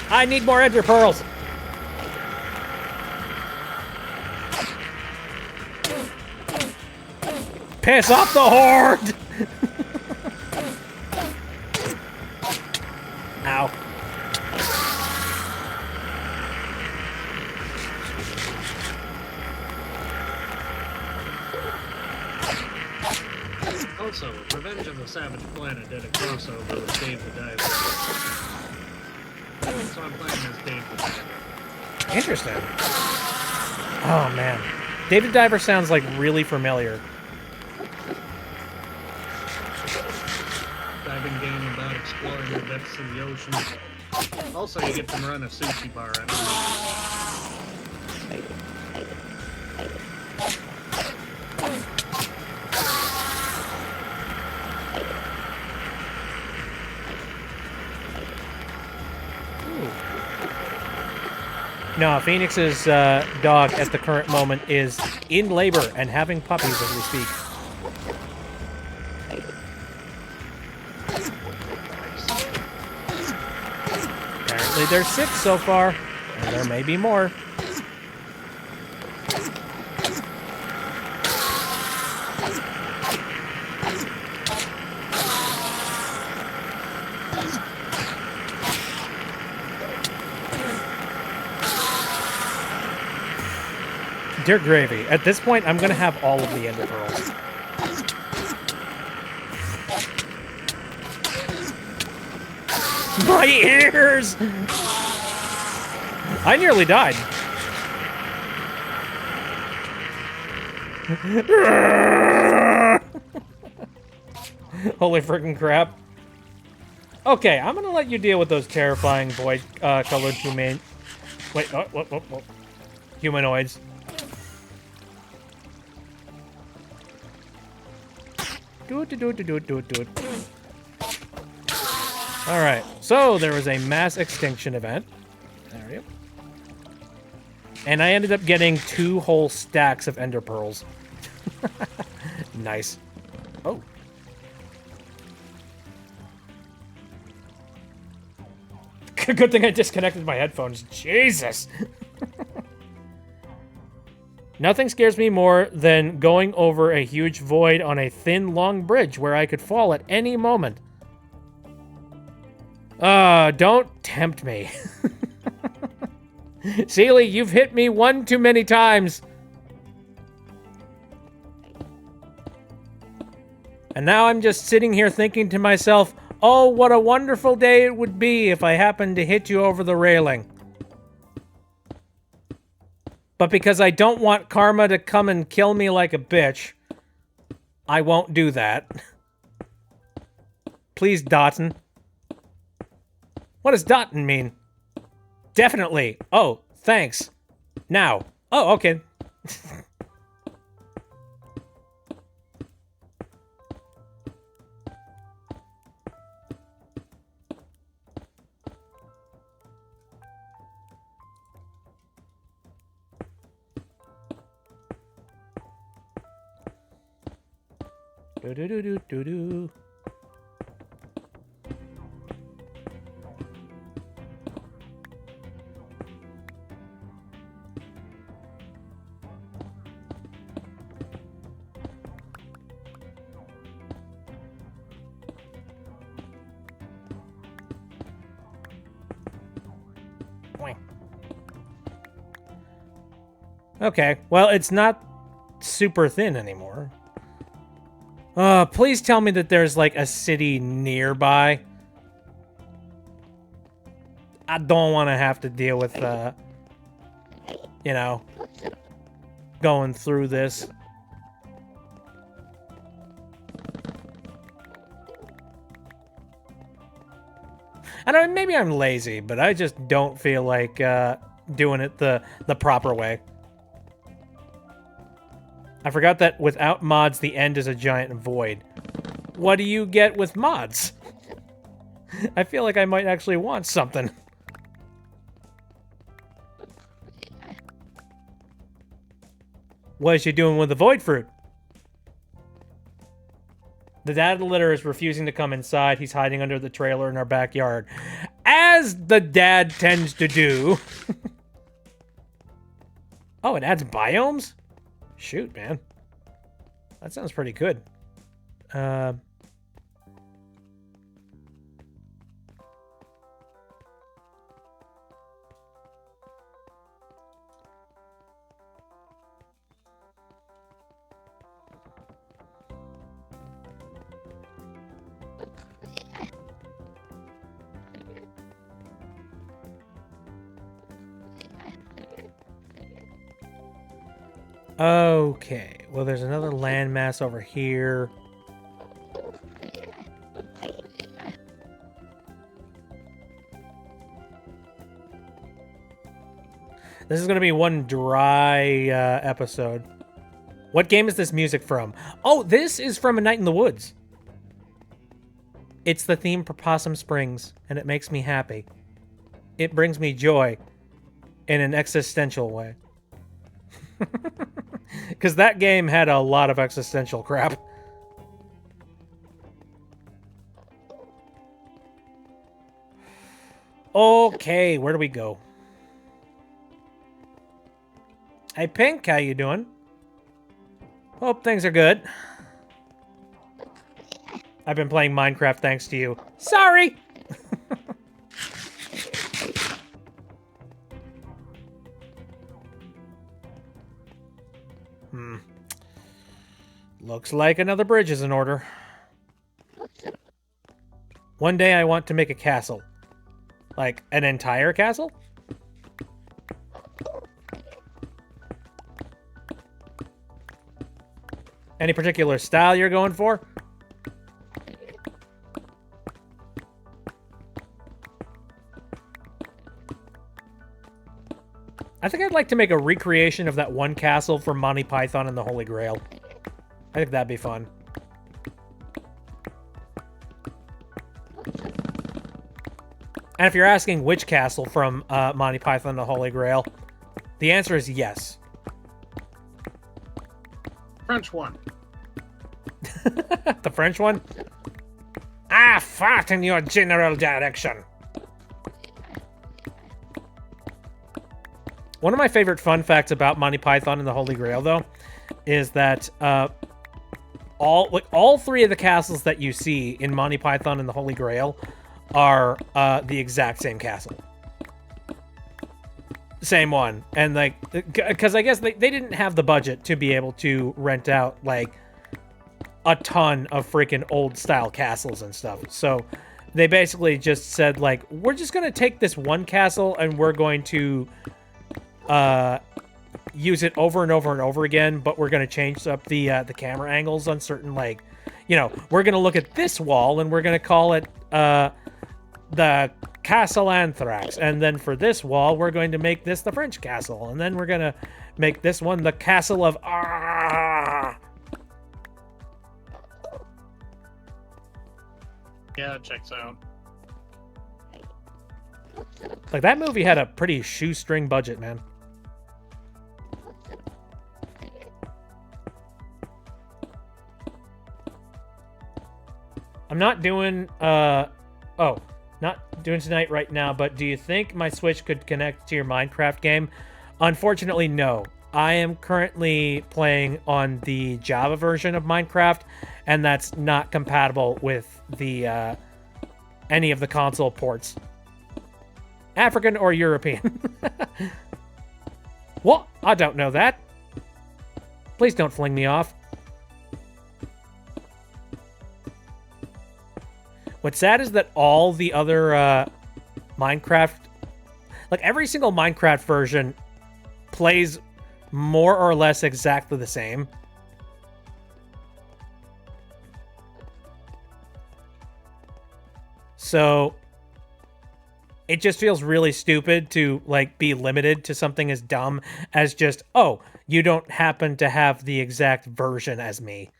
I need more ender pearls! Piss off the horde! Ow. Also, Revenge of the Savage Planet did a crossover with Dave the Diver. So I'm playing as Dave the Diver. Interesting. Oh, man. David Diver sounds, like, really familiar. Diving game about exploring the depths of the ocean. Also, you get to run a sushi bar at No, Phoenix's dog at the current moment is in labor and having puppies as we speak. Apparently there's 6 so far, and there may be more. Dear gravy, at this point, I'm gonna have all of the ender pearls. My ears! I nearly died. Holy freaking crap. Okay, I'm gonna let you deal with those terrifying void-colored humanoids. Do it. Alright, so there was a mass extinction event. There we go. And I ended up getting 2 whole stacks of ender pearls. Nice. Oh. Good thing I disconnected my headphones. Jesus! Nothing scares me more than going over a huge void on a thin, long bridge where I could fall at any moment. Don't tempt me. Seely, you've hit me one too many times. And now I'm just sitting here thinking to myself, oh, what a wonderful day it would be if I happened to hit you over the railing. But because I don't want karma to come and kill me like a bitch, I won't do that. Please, Dotton. What does Dotton mean? Definitely. Oh, thanks. Now. Oh, okay. Do-do-do-do-do-do. Okay, well, it's not super thin anymore. Please tell me that there's, like, a city nearby. I don't want to have to deal with, you know, going through this. I don't know, maybe I'm lazy, but I just don't feel like, doing it the proper way. I forgot that without mods, the end is a giant void. What do you get with mods? I feel like I might actually want something. What is she doing with the void fruit? The dad of the litter is refusing to come inside. He's hiding under the trailer in our backyard. As the dad tends to do. Oh, it adds biomes? Shoot, man. That sounds pretty good. Okay, well, there's another landmass over here. This is going to be one dry episode. What game is this music from? Oh, this is from A Night in the Woods. It's the theme for Possum Springs, and it makes me happy. It brings me joy in an existential way. Because that game had a lot of existential crap. Okay, where do we go? Hey, Pink, how you doing? Hope things are good. I've been playing Minecraft thanks to you. Sorry! Looks like another bridge is in order. One day I want to make a castle. Like, an entire castle? Any particular style you're going for? I think I'd like to make a recreation of that one castle from Monty Python and the Holy Grail. I think that'd be fun. And if you're asking which castle from Monty Python and the Holy Grail, the answer is yes. French one. The French one? I fart in your general direction. One of my favorite fun facts about Monty Python and the Holy Grail, though, is that all three of the castles that you see in Monty Python and the Holy Grail are the exact same castle. Same one. And, like, because I guess they didn't have the budget to be able to rent out, like, a ton of freaking old-style castles and stuff. So they basically just said, like, we're just going to take this one castle and we're going to use it over and over and over again, but we're going to change up the camera angles on certain, like, you know, we're going to look at this wall and we're going to call it the Castle Anthrax, and then for this wall we're going to make this the French castle, and then we're going to make this one the Castle of Yeah, it checks out. Like, that movie had a pretty shoestring budget, man. I'm not doing, not doing tonight right now, but do you think my Switch could connect to your Minecraft game? Unfortunately, no. I am currently playing on the Java version of Minecraft, and that's not compatible with the, any of the console ports. African or European? What? I don't know that. Please don't fling me off. What's sad is that all the other Minecraft, like every single Minecraft version, plays more or less exactly the same. So it just feels really stupid to, like, be limited to something as dumb as just, oh, you don't happen to have the exact version as me.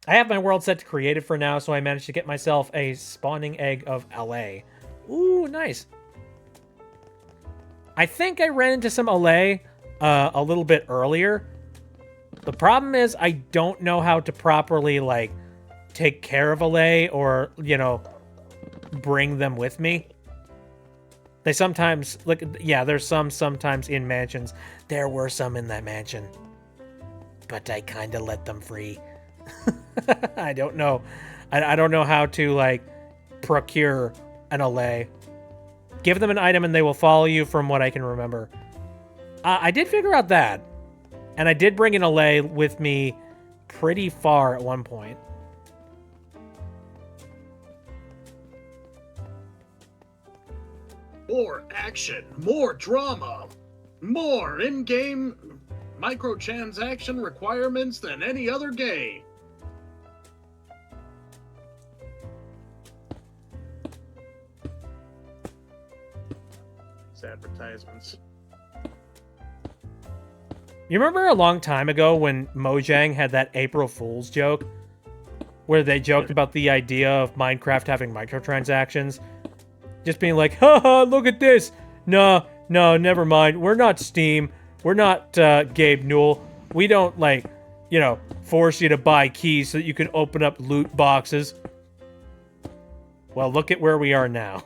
I have my world set to creative for now, so I managed to get myself a spawning egg of LA. Ooh, nice. I think I ran into some LA a little bit earlier. The problem is I don't know how to properly, like, take care of LA or, you know, bring them with me. They sometimes, like, yeah, there's some sometimes in mansions. There were some in that mansion, but I kind of let them free. I don't know. I don't know how to, like, procure an LA. Give them an item and they will follow you, from what I can remember. I did figure out that. And I did bring an LA with me pretty far at one point. More action, more drama, more in-game microtransaction requirements than any other game. These advertisements. You remember a long time ago when Mojang had that April Fool's joke? Where they joked about the idea of Minecraft having microtransactions? Just being like, haha, look at this. No, never mind. We're not Steam. We're not Gabe Newell. We don't, like, you know, force you to buy keys so that you can open up loot boxes. Well, look at where we are now.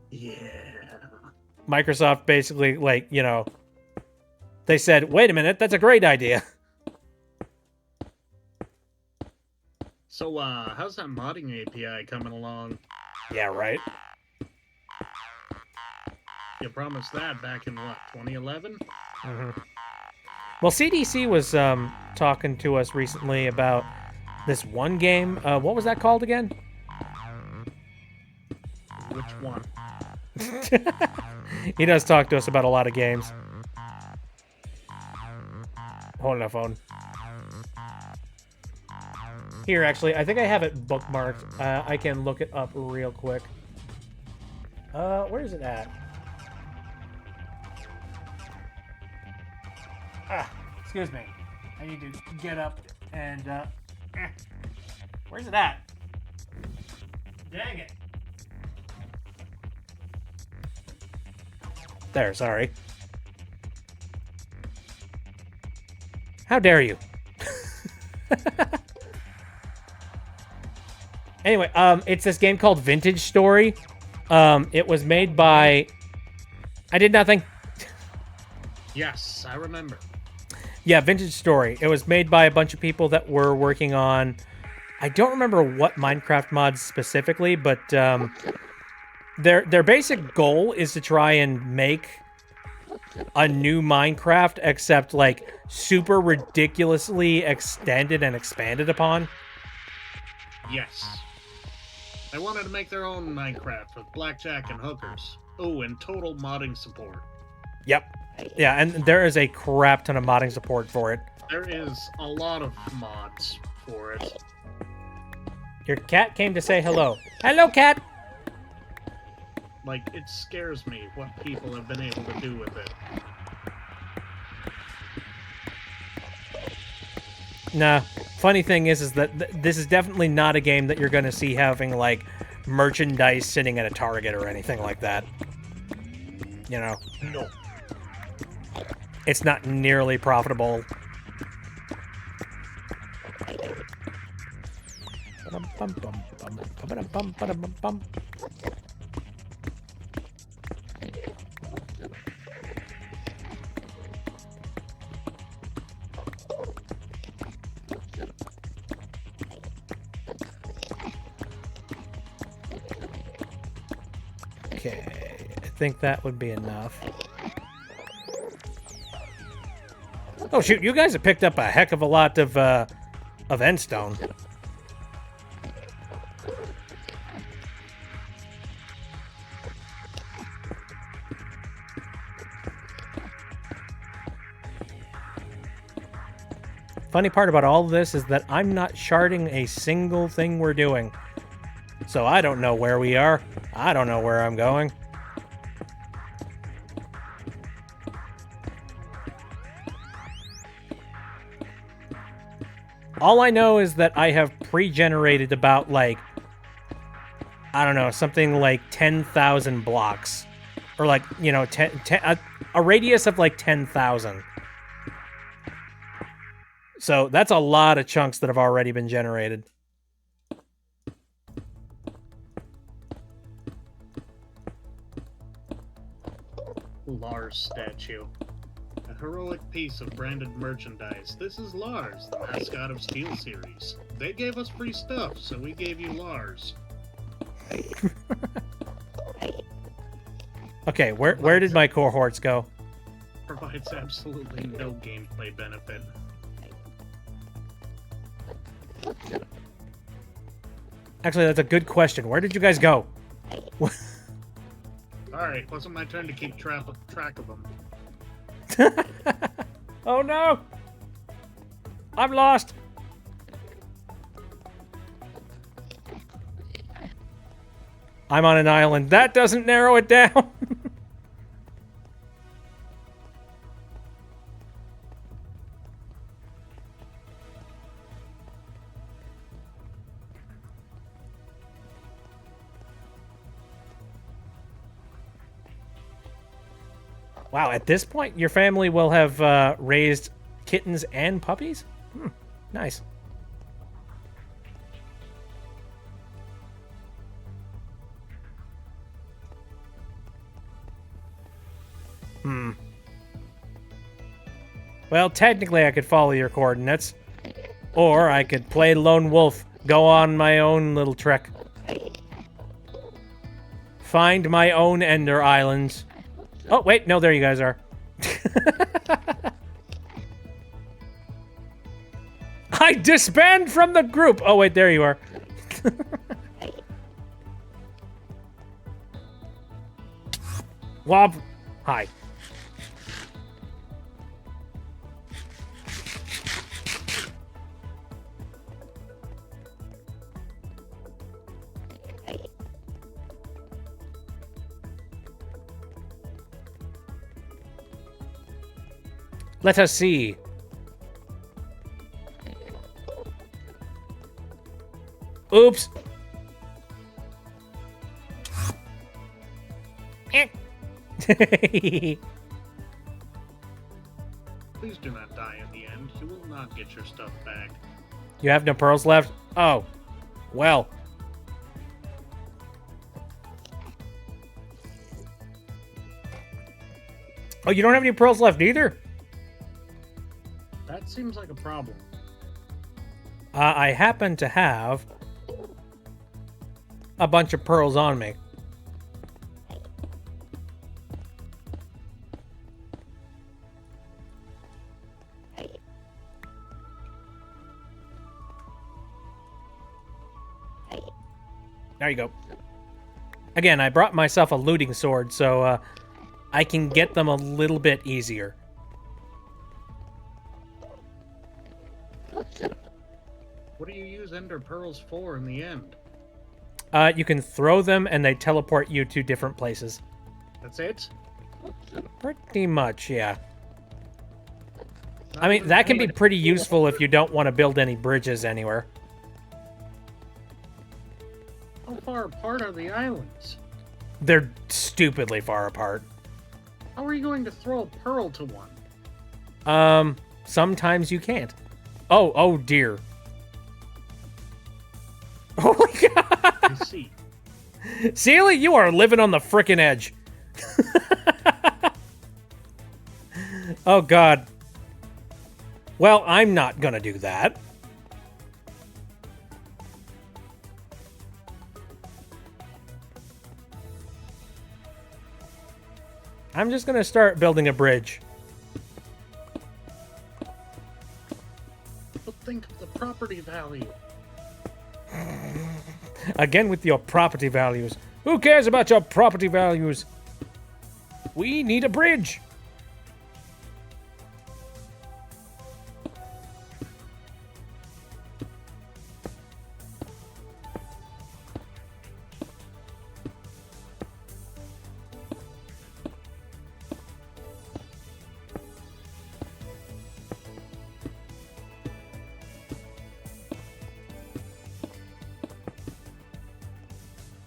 Yeah. Microsoft basically, like, you know, they said, wait a minute, that's a great idea. So, how's that modding API coming along? Yeah, right. You promised that back in, what, 2011? Well, CDC was talking to us recently about this one game. What was that called again? Which one? He does talk to us about a lot of games. Hold on the phone. Here, actually, I think I have it bookmarked. I can look it up real quick. Where is it at? Excuse me. I need to get up and, Where's it at? Dang it. There, sorry. How dare you? Anyway, it's this game called Vintage Story. It was made by... I Did Nothing. Yes, I remember. Yeah, Vintage Story. It was made by a bunch of people that were working on... I don't remember what Minecraft mods specifically, but their basic goal is to try and make a new Minecraft, except like super ridiculously extended and expanded upon. Yes. They wanted to make their own Minecraft with blackjack and hookers. Oh, and total modding support. Yep. Yeah, and there is a crap ton of modding support for it. There is a lot of mods for it. Your cat came to say hello. Hello, cat! Like, it scares me what people have been able to do with it. Nah, funny thing is that this is definitely not a game that you're going to see having, like, merchandise sitting at a Target or anything like that. You know? No. It's not nearly profitable. Okay, I think that would be enough. Oh shoot, you guys have picked up a heck of a lot of endstone. Funny part about all of this is that I'm not sharding a single thing we're doing. So I don't know where we are. I don't know where I'm going. All I know is that I have pre-generated about, like, I don't know, something like 10,000 blocks. Or, like, you know, a radius of, like, 10,000. So that's a lot of chunks that have already been generated. Lars statue. A heroic piece of branded merchandise. This is Lars, the mascot of SteelSeries. They gave us free stuff, so we gave you Lars. Okay, where did my cohorts go? Provides absolutely no gameplay benefit. Actually, that's a good question. Where did you guys go? Alright, wasn't my turn to keep track of them. Oh no! I'm lost! I'm on an island. That doesn't narrow it down! Wow, at this point, your family will have raised kittens and puppies? Nice. Well, technically I could follow your coordinates. Or I could play lone wolf, go on my own little trek. Find my own Ender Islands. Oh, wait, no, there you guys are. I disband from the group. Oh, wait, there you are. Wob. Hi. Let us see. Oops. Please do not die in the end. You will not get your stuff back. You have no pearls left? Oh. Well. Oh, you don't have any pearls left either? That seems like a problem. I happen to have a bunch of pearls on me. There you go. Again, I brought myself a looting sword, so I can get them a little bit easier. What do you use Ender Pearls for in the end? You can throw them and they teleport you to different places. That's it? Pretty much, yeah. I mean, that can be pretty useful if you don't want to build any bridges anywhere. How far apart are the islands? They're stupidly far apart. How are you going to throw a pearl to one? Sometimes you can't. Oh dear. Oh my god! I see. Sealy, you are living on the frickin' edge. Oh god. Well, I'm not gonna do that. I'm just gonna start building a bridge. But think of the property value. Again with your property values. Who cares about your property values? We need a bridge.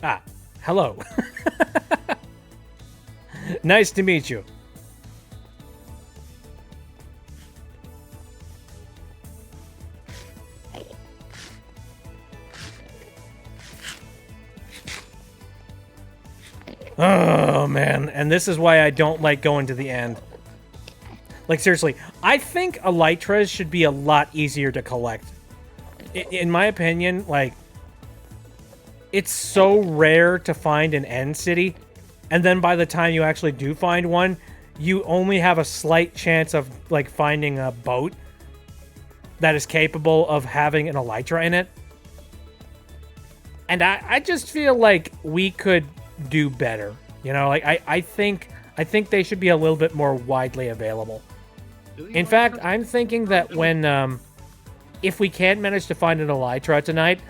Ah, hello. Nice to meet you. Oh, man. And this is why I don't like going to the end. Like, seriously, I think elytras should be a lot easier to collect. In my opinion, like, it's so rare to find an end city, and then by the time you actually do find one, you only have a slight chance of, like, finding a boat that is capable of having an elytra in it. And I just feel like we could do better. You know, like, I think they should be a little bit more widely available. In fact, I'm thinking that when, if we can't manage to find an elytra tonight,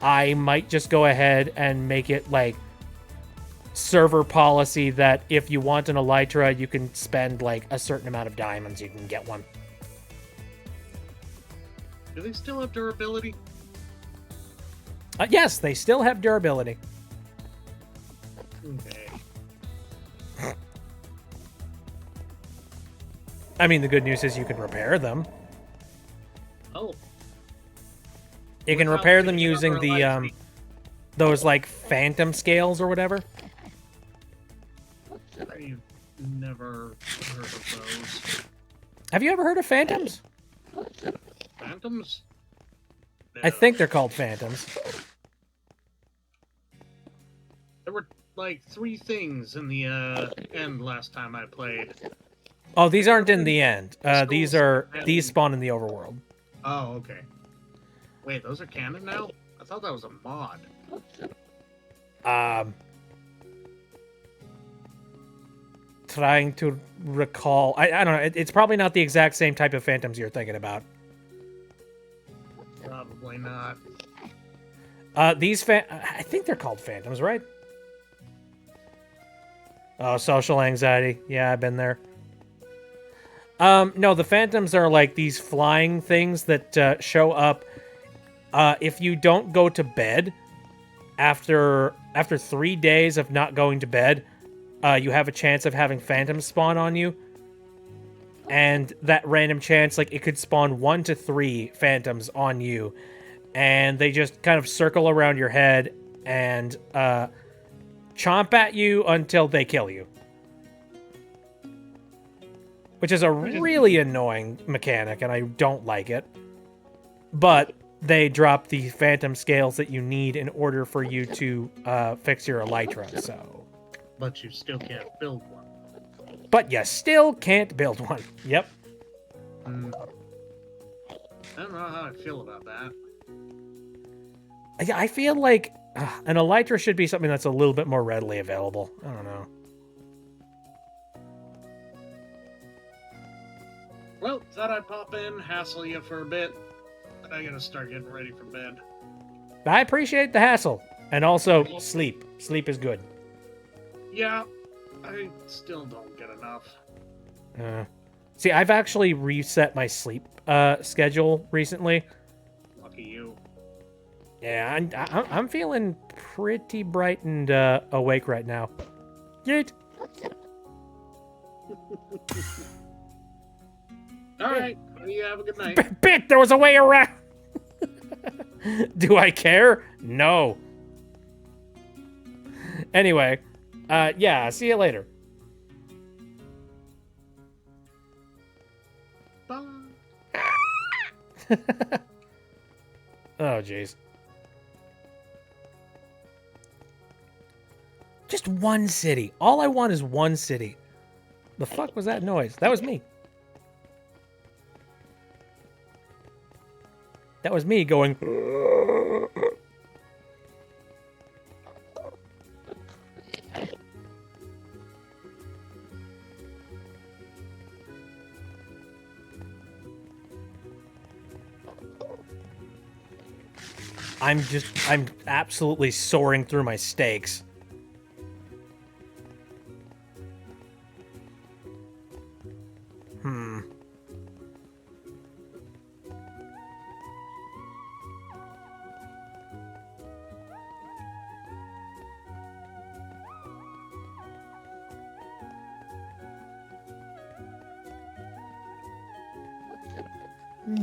I might just go ahead and make it, like, server policy that if you want an elytra, you can spend, like, a certain amount of diamonds, you can get one. Do they still have durability? Yes, they still have durability. Okay. I mean, the good news is you can repair them. Oh. You can Without repair them picking up using our the, light those, like, phantom scales or whatever. I've never heard of those. Have you ever heard of phantoms? Phantoms? I think they're called phantoms. There were like 3 things in the end last time I played. Oh, these aren't in the end. These spawn in the overworld. Oh, okay. Wait, those are canon now? I thought that was a mod. Trying to recall. I don't know. It's probably not the exact same type of phantoms you're thinking about. Probably not. I think they're called phantoms, right? Oh, social anxiety. Yeah, I've been there. No, the phantoms are like these flying things that show up if you don't go to bed after 3 days of not going to bed. You have a chance of having phantoms spawn on you. And that random chance, like, it could spawn 1 to 3 phantoms on you. And they just kind of circle around your head and chomp at you until they kill you. Which is a really annoying mechanic, and I don't like it. But they drop the phantom scales that you need in order for you to fix your elytra, so... But you still can't build one. But you still can't build one. Yep. I don't know how I feel about that. I feel like an elytra should be something that's a little bit more readily available. I don't know. Well, thought I'd pop in, hassle you for a bit. I gotta start getting ready for bed. I appreciate the hassle. And also, sleep. Sleep is good. Yeah, I still don't get enough. See, I've actually reset my sleep schedule recently. Lucky you. Yeah, I'm feeling pretty bright and awake right now. Yeet. All right, well, you have a good night. Bit, there was a way around. Do I care? No. Anyway, yeah, see you later. Bye. Oh, jeez. Just one city. All I want is one city. The fuck was that noise? That was me. That was me going... I'm absolutely soaring through my steaks.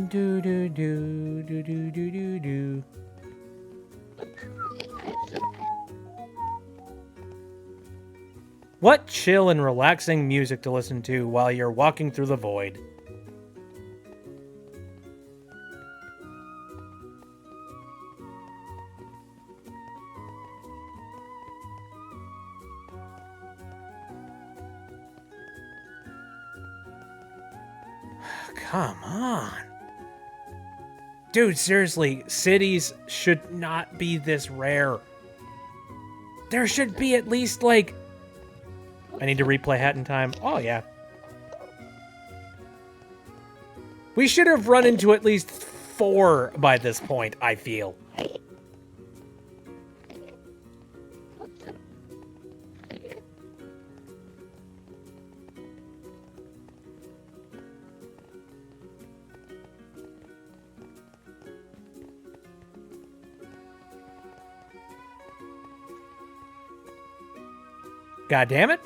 Do do do do do do do do. What chill and relaxing music to listen to while you're walking through the void. Come on. Dude, seriously, cities should not be this rare. There should be at least, like... I need to replay Hat in Time. Oh, yeah. We should have run into at least 4 by this point, I feel. God damn it.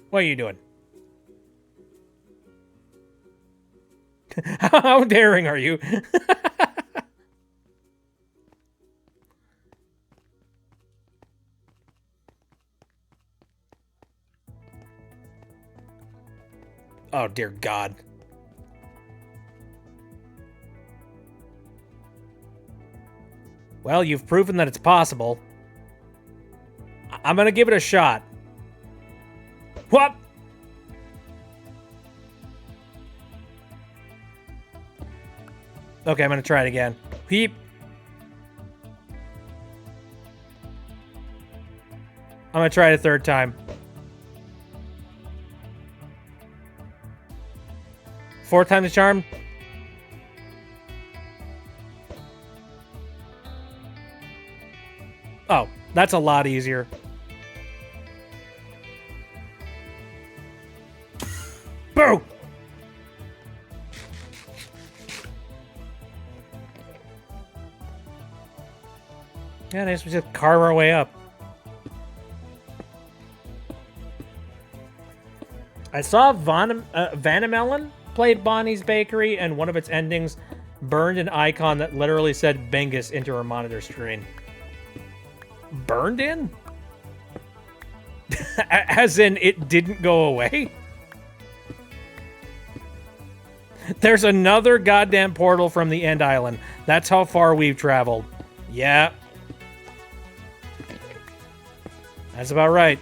What are you doing? How daring are you? Oh, dear God. Well, you've proven that it's possible. I'm gonna give it a shot. What? Okay, I'm gonna try it again. Peep. I'm gonna try it a third time. Fourth time the charm. Oh, that's a lot easier. Boo! Yeah, I guess we just carve our way up. I saw Vanamelon played Bonnie's Bakery, and one of its endings burned an icon that literally said Bengus into her monitor screen. Burned in? As in, it didn't go away? There's another goddamn portal from the End Island. That's how far we've traveled. Yeah. That's about right.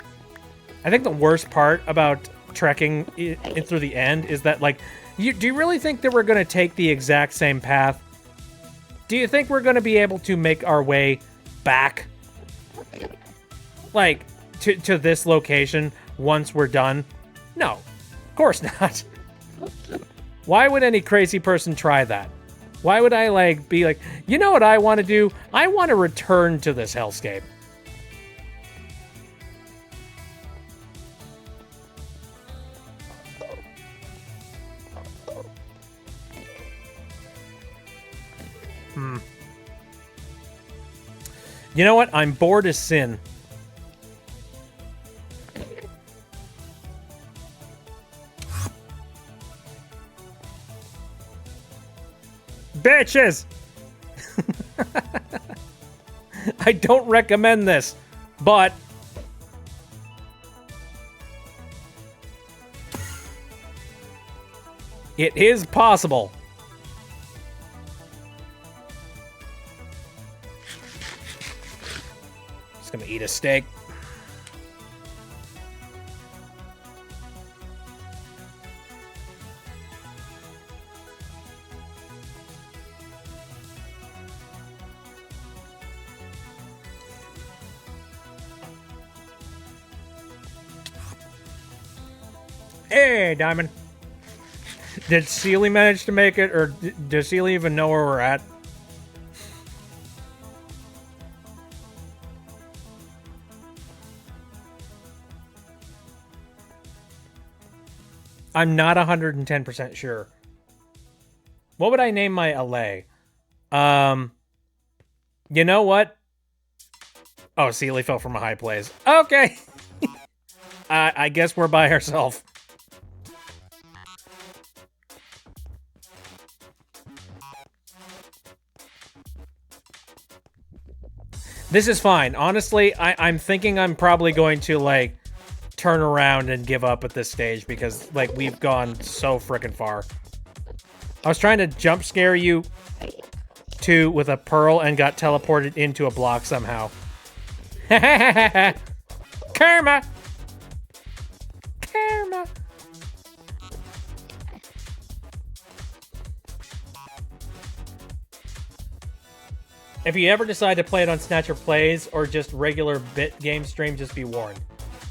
I think the worst part about trekking in through the end is that, like, do you really think that we're going to take the exact same path? Do you think we're going to be able to make our way back, like, to this location once we're done? No, of course not. Why would any crazy person try that? Why would I, like, be like, you know what I want to do? I want to return to this hellscape. You know what? I'm bored as sin. Bitches! I don't recommend this, but it is possible. Just gonna eat a steak. Hey, Diamond. Did Sealy manage to make it, or does Sealy even know where we're at? I'm not 110% sure. What would I name my allay? You know what? Oh, Sealy fell from a high place. Okay. I guess we're by ourselves. This is fine. Honestly, I'm thinking I'm probably going to, like, turn around and give up at this stage because, like, we've gone so frickin' far. I was trying to jump scare you too with a pearl and got teleported into a block somehow. Karma! Karma! If you ever decide to play it on Snatcher Plays or just regular bit game stream, just be warned.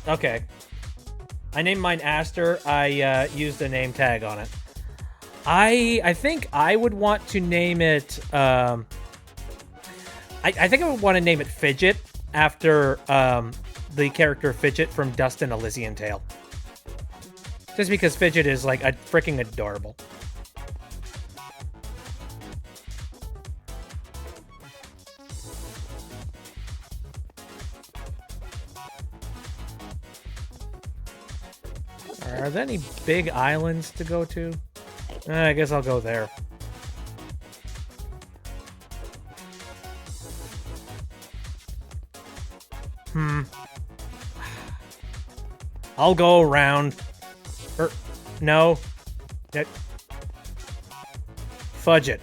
Okay. I named mine Aster. I used a name tag on it. I think I would want to name it... I think I would want to name it Fidget after the character Fidget from Dustin Elysian Tale. Just because Fidget is, like, a freaking adorable. Are there any big islands to go to? I guess I'll go there. I'll go around. No. Fudge it.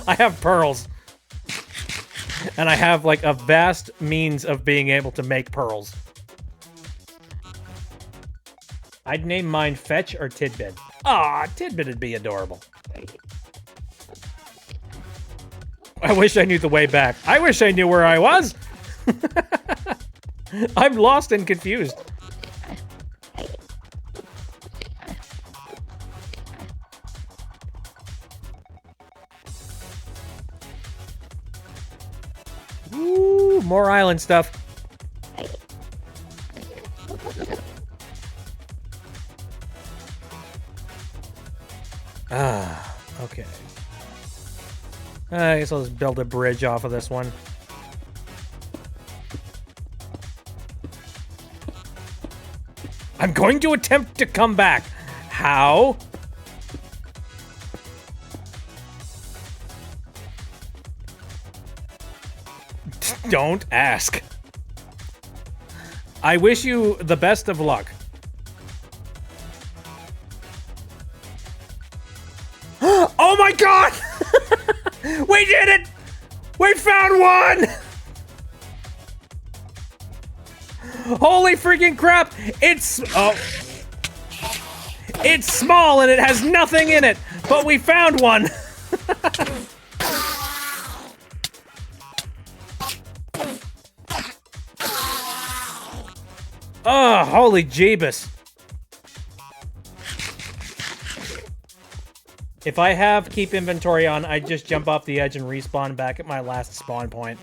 I have pearls. And I have, like, a vast means of being able to make pearls. I'd name mine Fetch or Tidbit. Ah, Tidbit would be adorable. I wish I knew the way back. I wish I knew where I was. I'm lost and confused. Ooh, more island stuff. Ah, okay. I guess I'll just build a bridge off of this one. I'm going to attempt to come back. How? Don't ask. I wish you the best of luck. Oh my god! We did it! We found one! Holy freaking crap! It's small and it has nothing in it, but we found one. Oh, holy Jeebus. If I have keep inventory on, I just jump off the edge and respawn back at my last spawn point.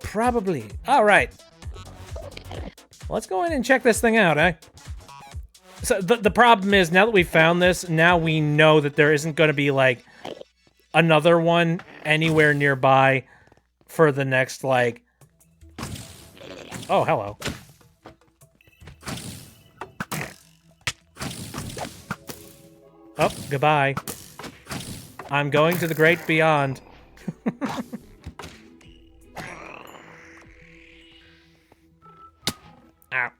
Probably. All right. Let's go in and check this thing out, eh? So the problem is, now that we found this, now we know that there isn't going to be, like, another one anywhere nearby for the next, like... Oh, hello. Oh, goodbye. I'm going to the great beyond. Ow.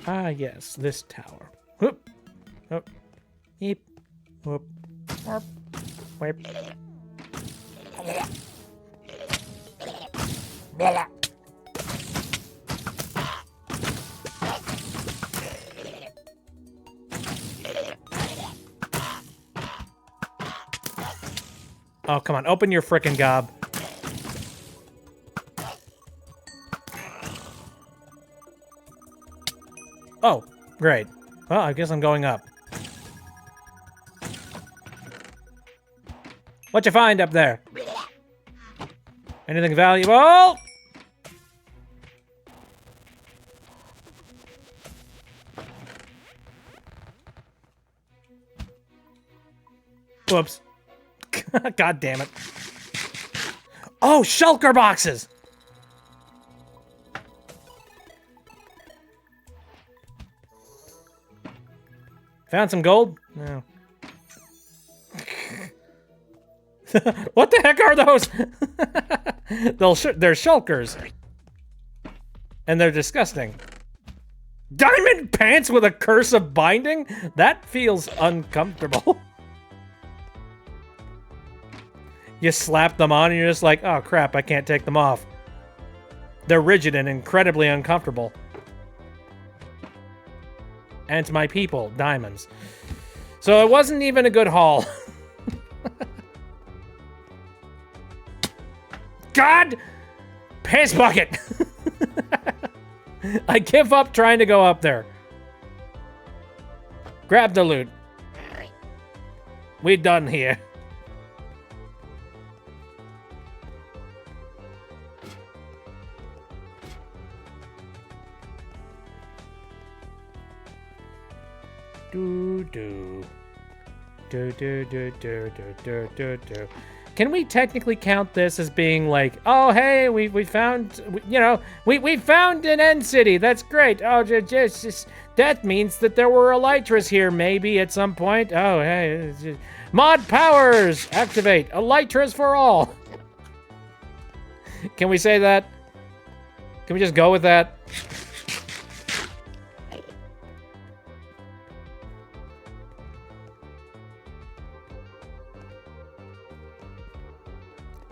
Ah, yes, this tower. Whoop. Whoop. Eep. Whoop. Whoop. Whoop. Blah. Oh, come on. Open your frickin' gob. Oh, great. Well, I guess I'm going up. What you find up there? Anything valuable? Whoops. God damn it. Oh, shulker boxes! Found some gold? No. What the heck are those? They're shulkers. And they're disgusting. Diamond pants with a curse of binding? That feels uncomfortable. You slap them on and you're just like, oh crap, I can't take them off. They're rigid and incredibly uncomfortable. And to my people, diamonds. So it wasn't even a good haul. God! Piss bucket! I give up trying to go up there. Grab the loot. We done here. Do do do do do do do do do. Can we technically count this as being like, oh hey, we found, you know, we found an end city. That's great. Oh, just that means that there were elytras here maybe at some point. Oh hey, mod powers activate. Elytras for all. Can we say that? Can we just go with that?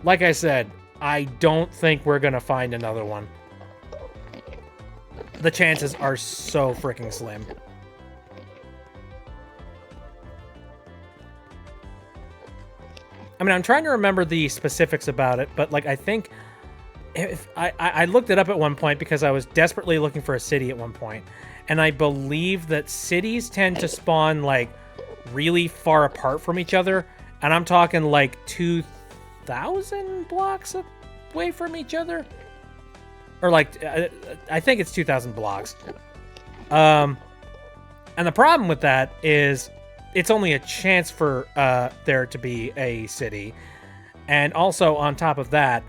Like I said, I don't think we're gonna find another one. The chances are so freaking slim. I mean, I'm trying to remember the specifics about it, but like I think if I looked it up at one point because I was desperately looking for a city at one point, and I believe that cities tend to spawn like really far apart from each other, and I'm talking like 2,000 blocks away from each other, or like I think it's 2,000 blocks. And the problem with that is it's only a chance for there to be a city, and also on top of that,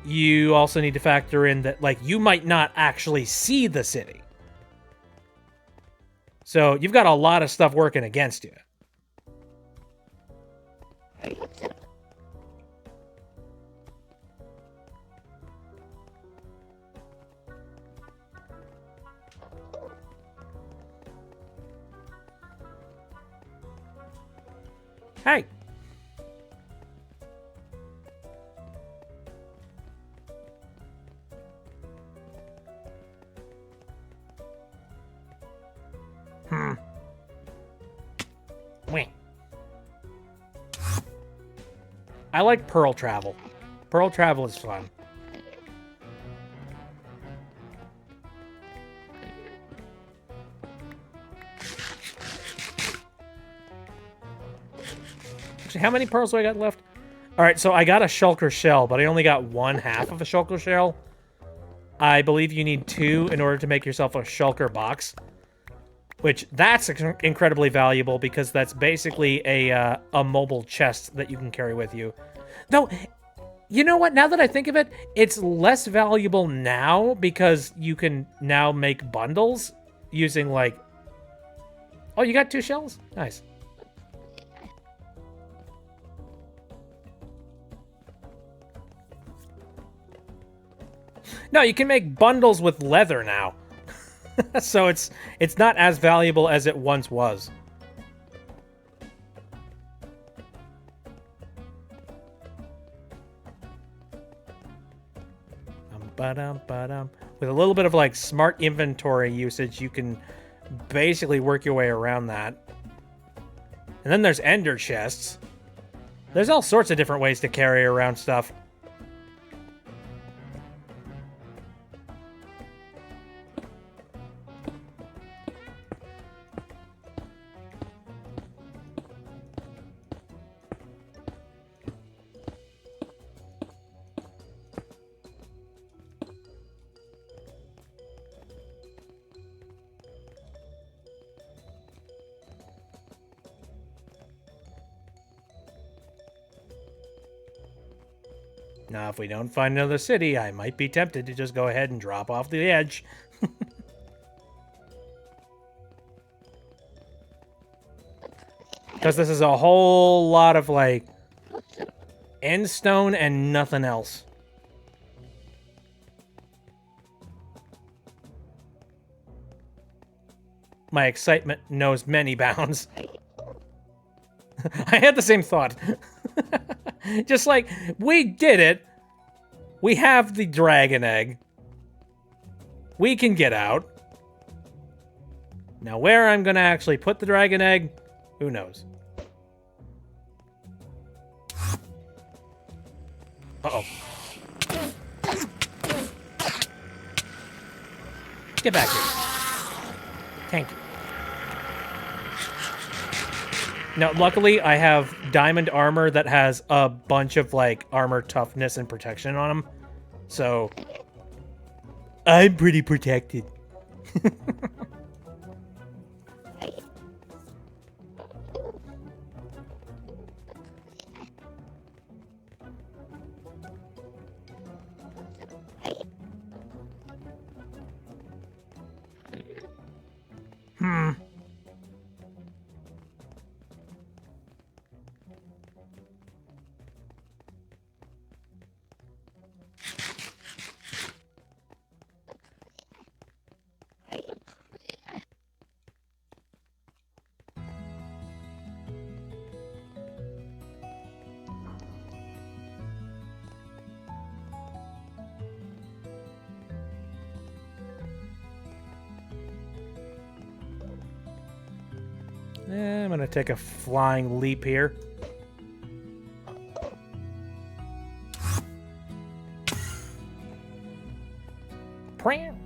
you also need to factor in that like you might not actually see the city. So you've got a lot of stuff working against you. Hey. Wait. I like Pearl Travel. Pearl Travel is fun. Actually, how many pearls do I got left? All right, so I got a shulker shell, but I only got 1/2 of a shulker shell. I believe you need 2 in order to make yourself a shulker box, which that's incredibly valuable because that's basically a mobile chest that you can carry with you. Though, you know what? Now that I think of it, it's less valuable now because you can now make bundles using like... Oh, you got 2 shells? Nice. No, you can make bundles with leather now. So it's not as valuable as it once was. With a little bit of like smart inventory usage, you can basically work your way around that. And then there's ender chests. There's all sorts of different ways to carry around stuff. Now, if we don't find another city, I might be tempted to just go ahead and drop off the edge. Because this is a whole lot of, like, end stone and nothing else. My excitement knows many bounds. I had the same thought. Just like, we did it. We have the dragon egg. We can get out. Now, where I'm going to actually put the dragon egg, who knows? Uh-oh. Get back here. Thank you. Now, luckily, I have diamond armor that has a bunch of, like, armor toughness and protection on them. So, I'm pretty protected. I'm gonna take a flying leap here. Pram.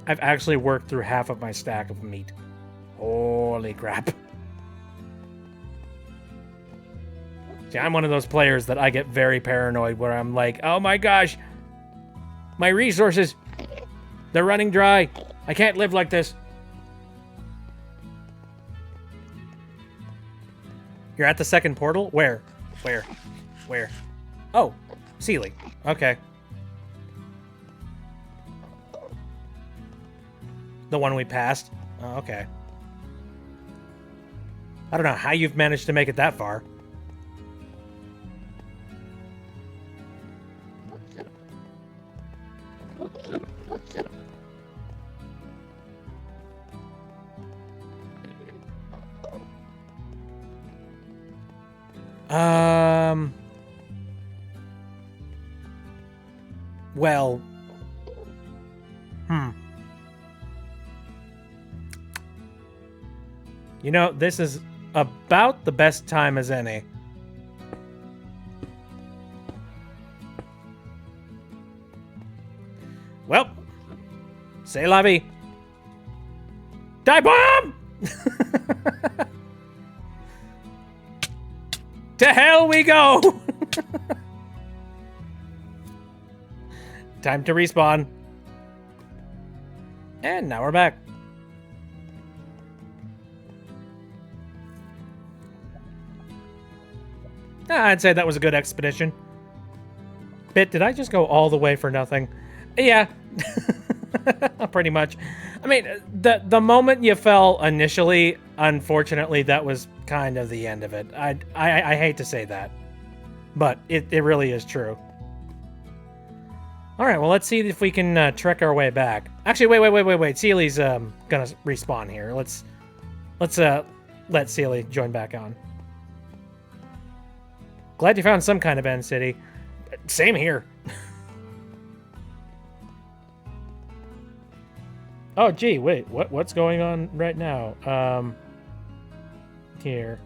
I've actually worked through half of my stack of meat. Holy crap. See, I'm one of those players that I get very paranoid where I'm like, oh my gosh, my resources, they're running dry. I can't live like this. You're at the second portal? Where? Where? Oh, Sealy. Okay. The one we passed? Oh, okay. I don't know how you've managed to make it that far. Well. You know, this is about the best time as any. Well, say la vie. Die bomb! To hell we go! Time to respawn. And now we're back. I'd say that was a good expedition. Bit, did I just go all the way for nothing? Yeah. Pretty much. I mean, the moment you fell initially, unfortunately, that was kind of the end of it. I hate to say that, but it really is true. All right, well, let's see if we can trek our way back. Actually, wait. Sealy's gonna respawn here. Let's let Sealy join back on. Glad you found some kind of end city. Same here. Oh, gee, wait. What's going on right now? Here.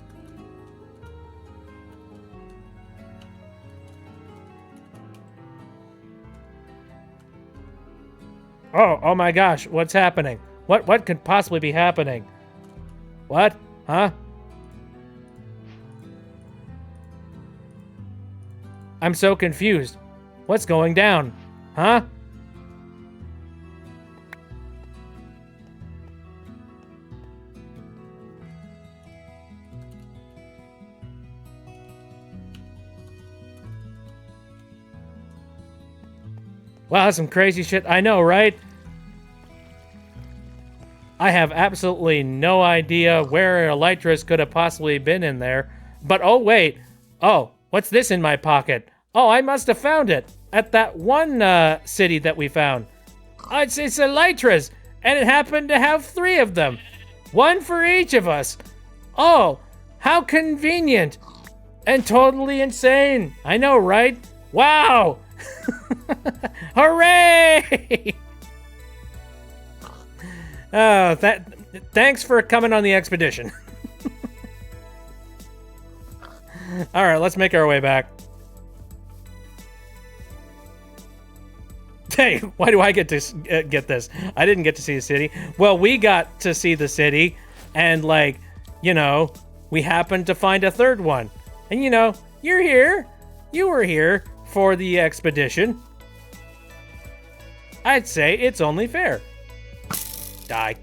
Oh my gosh, what's happening? What could possibly be happening? What? Huh? I'm so confused. What's going down? Huh? Wow, that's some crazy shit. I know, right? I have absolutely no idea where Elytras could have possibly been in there. But oh, wait. Oh, what's this in my pocket? Oh, I must have found it at that one city that we found. It's Elytras, and it happened to have 3 of them. One for each of us. Oh, how convenient. And totally insane. I know, right? Wow! Hooray! Oh, thanks for coming on the expedition. All right, let's make our way back. Hey, why do I get to get this? I didn't get to see the city. Well, we got to see the city, and like, you know, we happened to find a third one. And you know, you're here. You were here for the expedition. I'd say it's only fair. Die.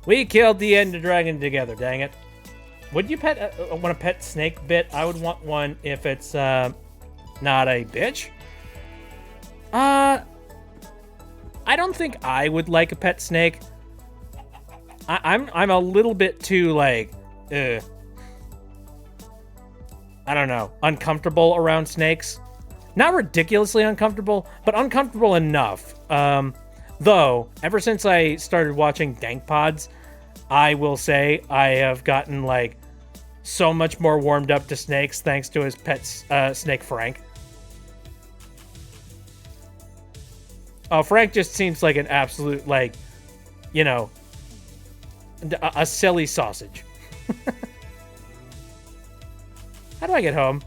We killed the Ender Dragon together, dang it. Would you want a pet snake, Bit? I would want one if it's not a bitch. I don't think I would like a pet snake. I'm a little bit too like I don't know, uncomfortable around snakes. Not ridiculously uncomfortable, but uncomfortable enough. Though, ever since I started watching Dank Pods, I will say I have gotten, like, so much more warmed up to snakes thanks to his pet snake, Frank. Oh, Frank just seems like an absolute, like, you know, a silly sausage. How do I get home?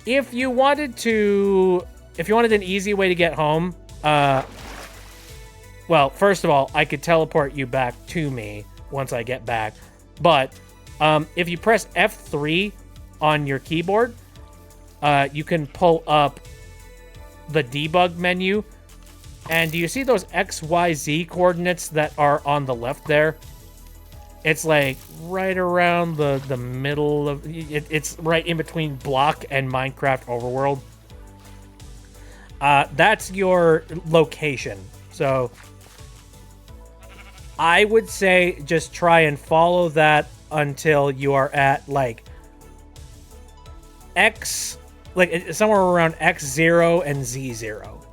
If you wanted an easy way to get home, well, first of all, I could teleport you back to me once I get back. But if you press F3 on your keyboard, you can pull up the debug menu. And do you see those XYZ coordinates that are on the left there? It's like right around the middle of it. It's right in between Block and Minecraft Overworld. That's your location. So I would say just try and follow that until you are at like X, like somewhere around X0 and Z0.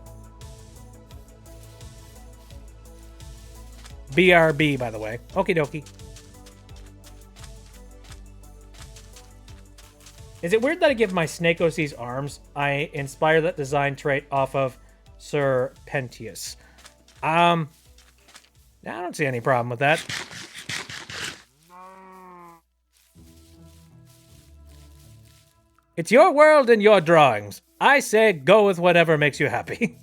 BRB, by the way. Okie dokie. Is it weird that I give my Snake OC's arms? I inspire that design trait off of Sir Pentius. I don't see any problem with that. It's your world and your drawings. I say go with whatever makes you happy.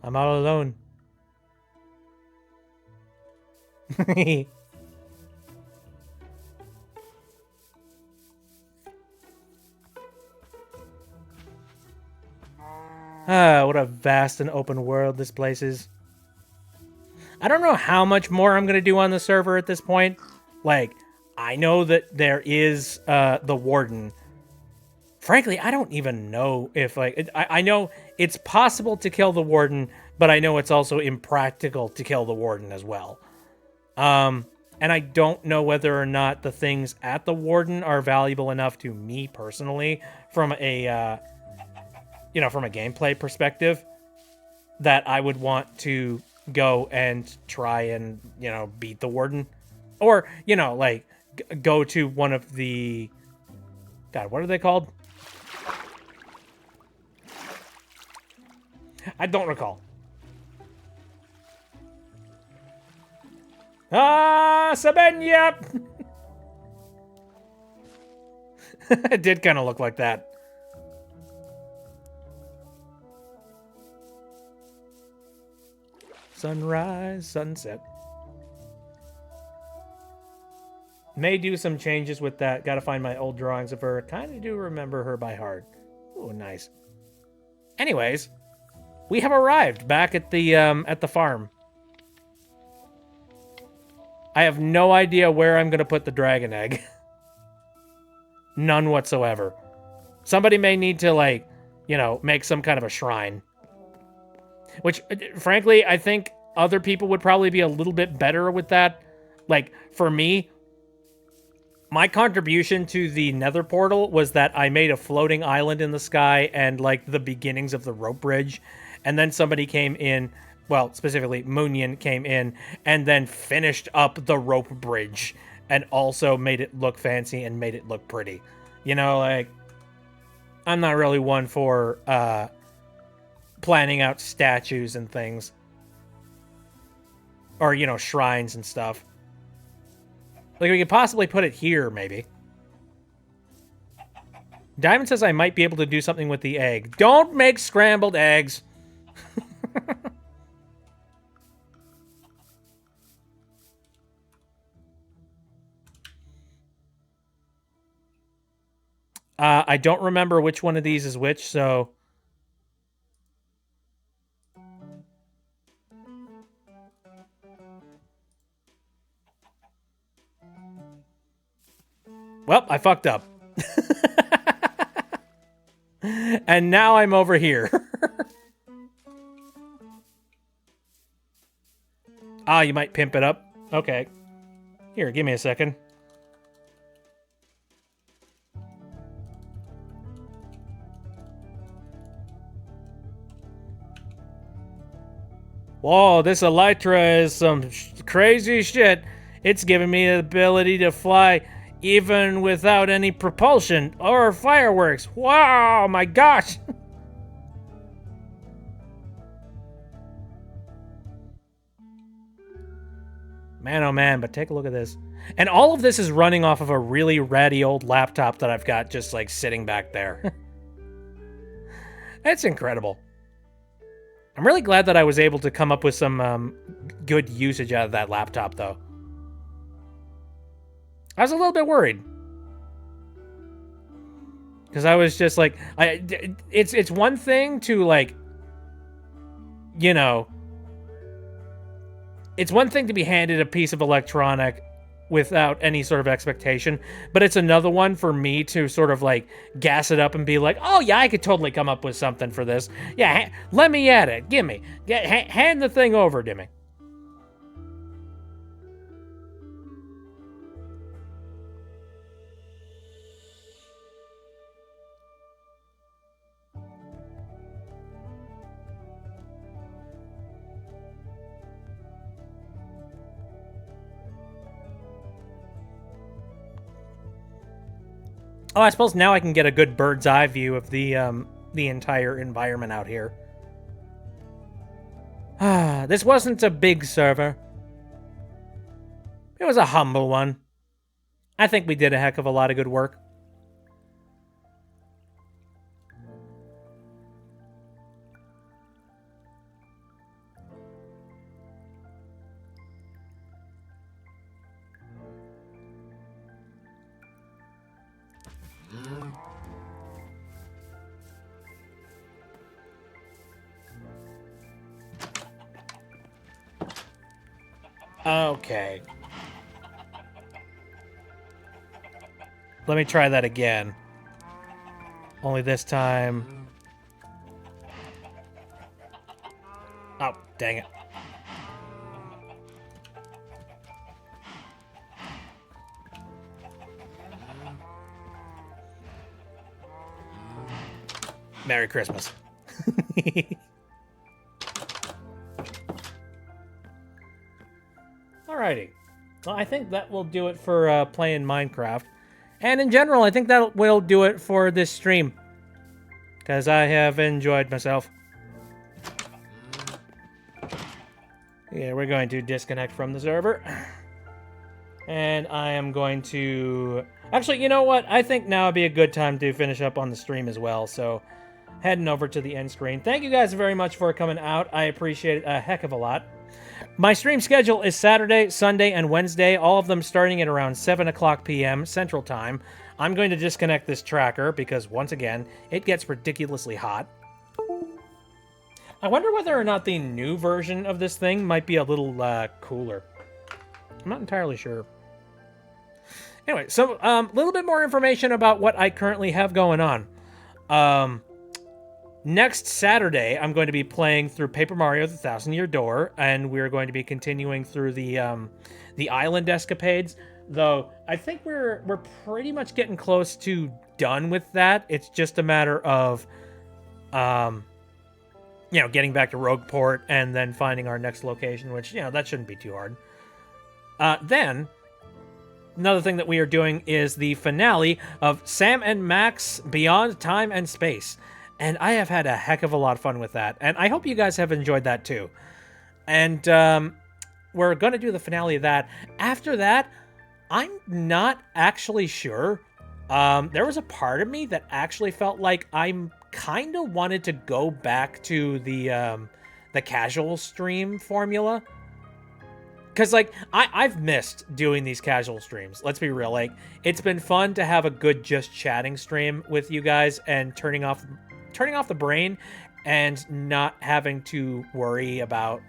I'm all alone. What a vast and open world this place is. I don't know how much more I'm going to do on the server at this point. Like, I know that there is the Warden. Frankly, I don't even know if, like, I know it's possible to kill the Warden, but I know it's also impractical to kill the Warden as well. And I don't know whether or not the things at the Warden are valuable enough to me personally from a, from a gameplay perspective that I would want to go and try and, beat the Warden. Or, like, go to one of the... God, what are they called? I don't recall. Sabenya! It did kind of look like that. Sunrise, sunset. May do some changes with that. Gotta find my old drawings of her. Kind of do remember her by heart. Oh, nice. Anyways, we have arrived back at the farm. I have no idea where I'm gonna put the dragon egg. None whatsoever. Somebody may need to, like, make some kind of a shrine. Which, frankly, I think other people would probably be a little bit better with that. Like, for me, my contribution to the Nether portal was that I made a floating island in the sky and, like, the beginnings of the rope bridge. And then somebody came in, well, specifically, Moonian came in and then finished up the rope bridge and also made it look fancy and made it look pretty. Like, I'm not really one for, planning out statues and things. Or, shrines and stuff. Like, we could possibly put it here, maybe. Diamond says I might be able to do something with the egg. Don't make scrambled eggs! I don't remember which one of these is which, so... Well, I fucked up. And now I'm over here. Ah, you might pimp it up. Okay. Here, give me a second. Whoa, this Elytra is some crazy shit. It's giving me the ability to fly even without any propulsion or fireworks. Wow, my gosh. Man, oh man, but take a look at this. And all of this is running off of a really ratty old laptop that I've got just like sitting back there. That's incredible. I'm really glad that I was able to come up with some good usage out of that laptop, though. I was a little bit worried. Because I was just like, it's one thing to like, you know, it's one thing to be handed a piece of electronic without any sort of expectation, but it's another one for me to sort of like gas it up and be like, oh yeah, I could totally come up with something for this. Yeah, let me at it. Gimme. Hand the thing over to me. Oh, I suppose now I can get a good bird's eye view of the entire environment out here. This wasn't a big server. It was a humble one. I think we did a heck of a lot of good work. Okay. Let me try that again. Only this time... Oh, dang it. Merry Christmas. Alrighty. Well, I think that will do it for playing Minecraft. And in general, I think that will do it for this stream. Because I have enjoyed myself. Yeah, we're going to disconnect from the server. And I am going to... Actually, you know what? I think now would be a good time to finish up on the stream as well. So, heading over to the end screen. Thank you guys very much for coming out. I appreciate it a heck of a lot. My stream schedule is Saturday, Sunday, and Wednesday, all of them starting at around 7 o'clock p.m. Central Time. I'm going to disconnect this tracker because, once again, it gets ridiculously hot. I wonder whether or not the new version of this thing might be a little cooler. I'm not entirely sure. Anyway, so a little bit more information about what I currently have going on. Next Saturday, I'm going to be playing through Paper Mario: The Thousand-Year Door, and we're going to be continuing through the island escapades. Though I think we're pretty much getting close to done with that. It's just a matter of, getting back to Rogueport and then finding our next location, which that shouldn't be too hard. Then, another thing that we are doing is the finale of Sam and Max Beyond Time and Space. And I have had a heck of a lot of fun with that. And I hope you guys have enjoyed that too. And we're going to do the finale of that. After that, I'm not actually sure. There was a part of me that actually felt like I kind of wanted to go back to the casual stream formula. Because, I've missed doing these casual streams. Let's be real. It's been fun to have a good just chatting stream with you guys and turning off the brain and not having to worry about,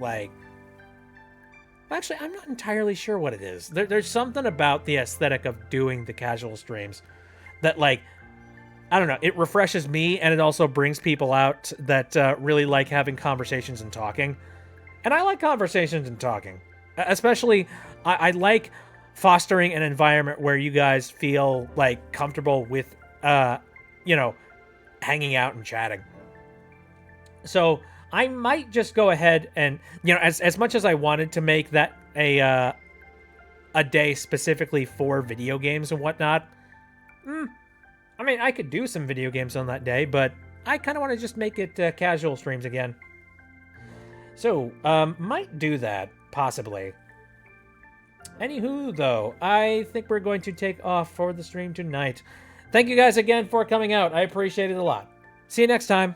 Actually, I'm not entirely sure what it is. There's something about the aesthetic of doing the casual streams that, I don't know, it refreshes me, and it also brings people out that really like having conversations and talking. And I like conversations and talking. Especially, I like fostering an environment where you guys feel like comfortable with, you know, hanging out and chatting. So I might just go ahead and, you know, as much as I wanted to make that a day specifically for video games and whatnot, I mean, I could do some video games on that day, but I kind of want to just make it casual streams again. So, might do that, possibly. Anywho, though, I think we're going to take off for the stream tonight. Thank you guys again for coming out. I appreciate it a lot. See you next time.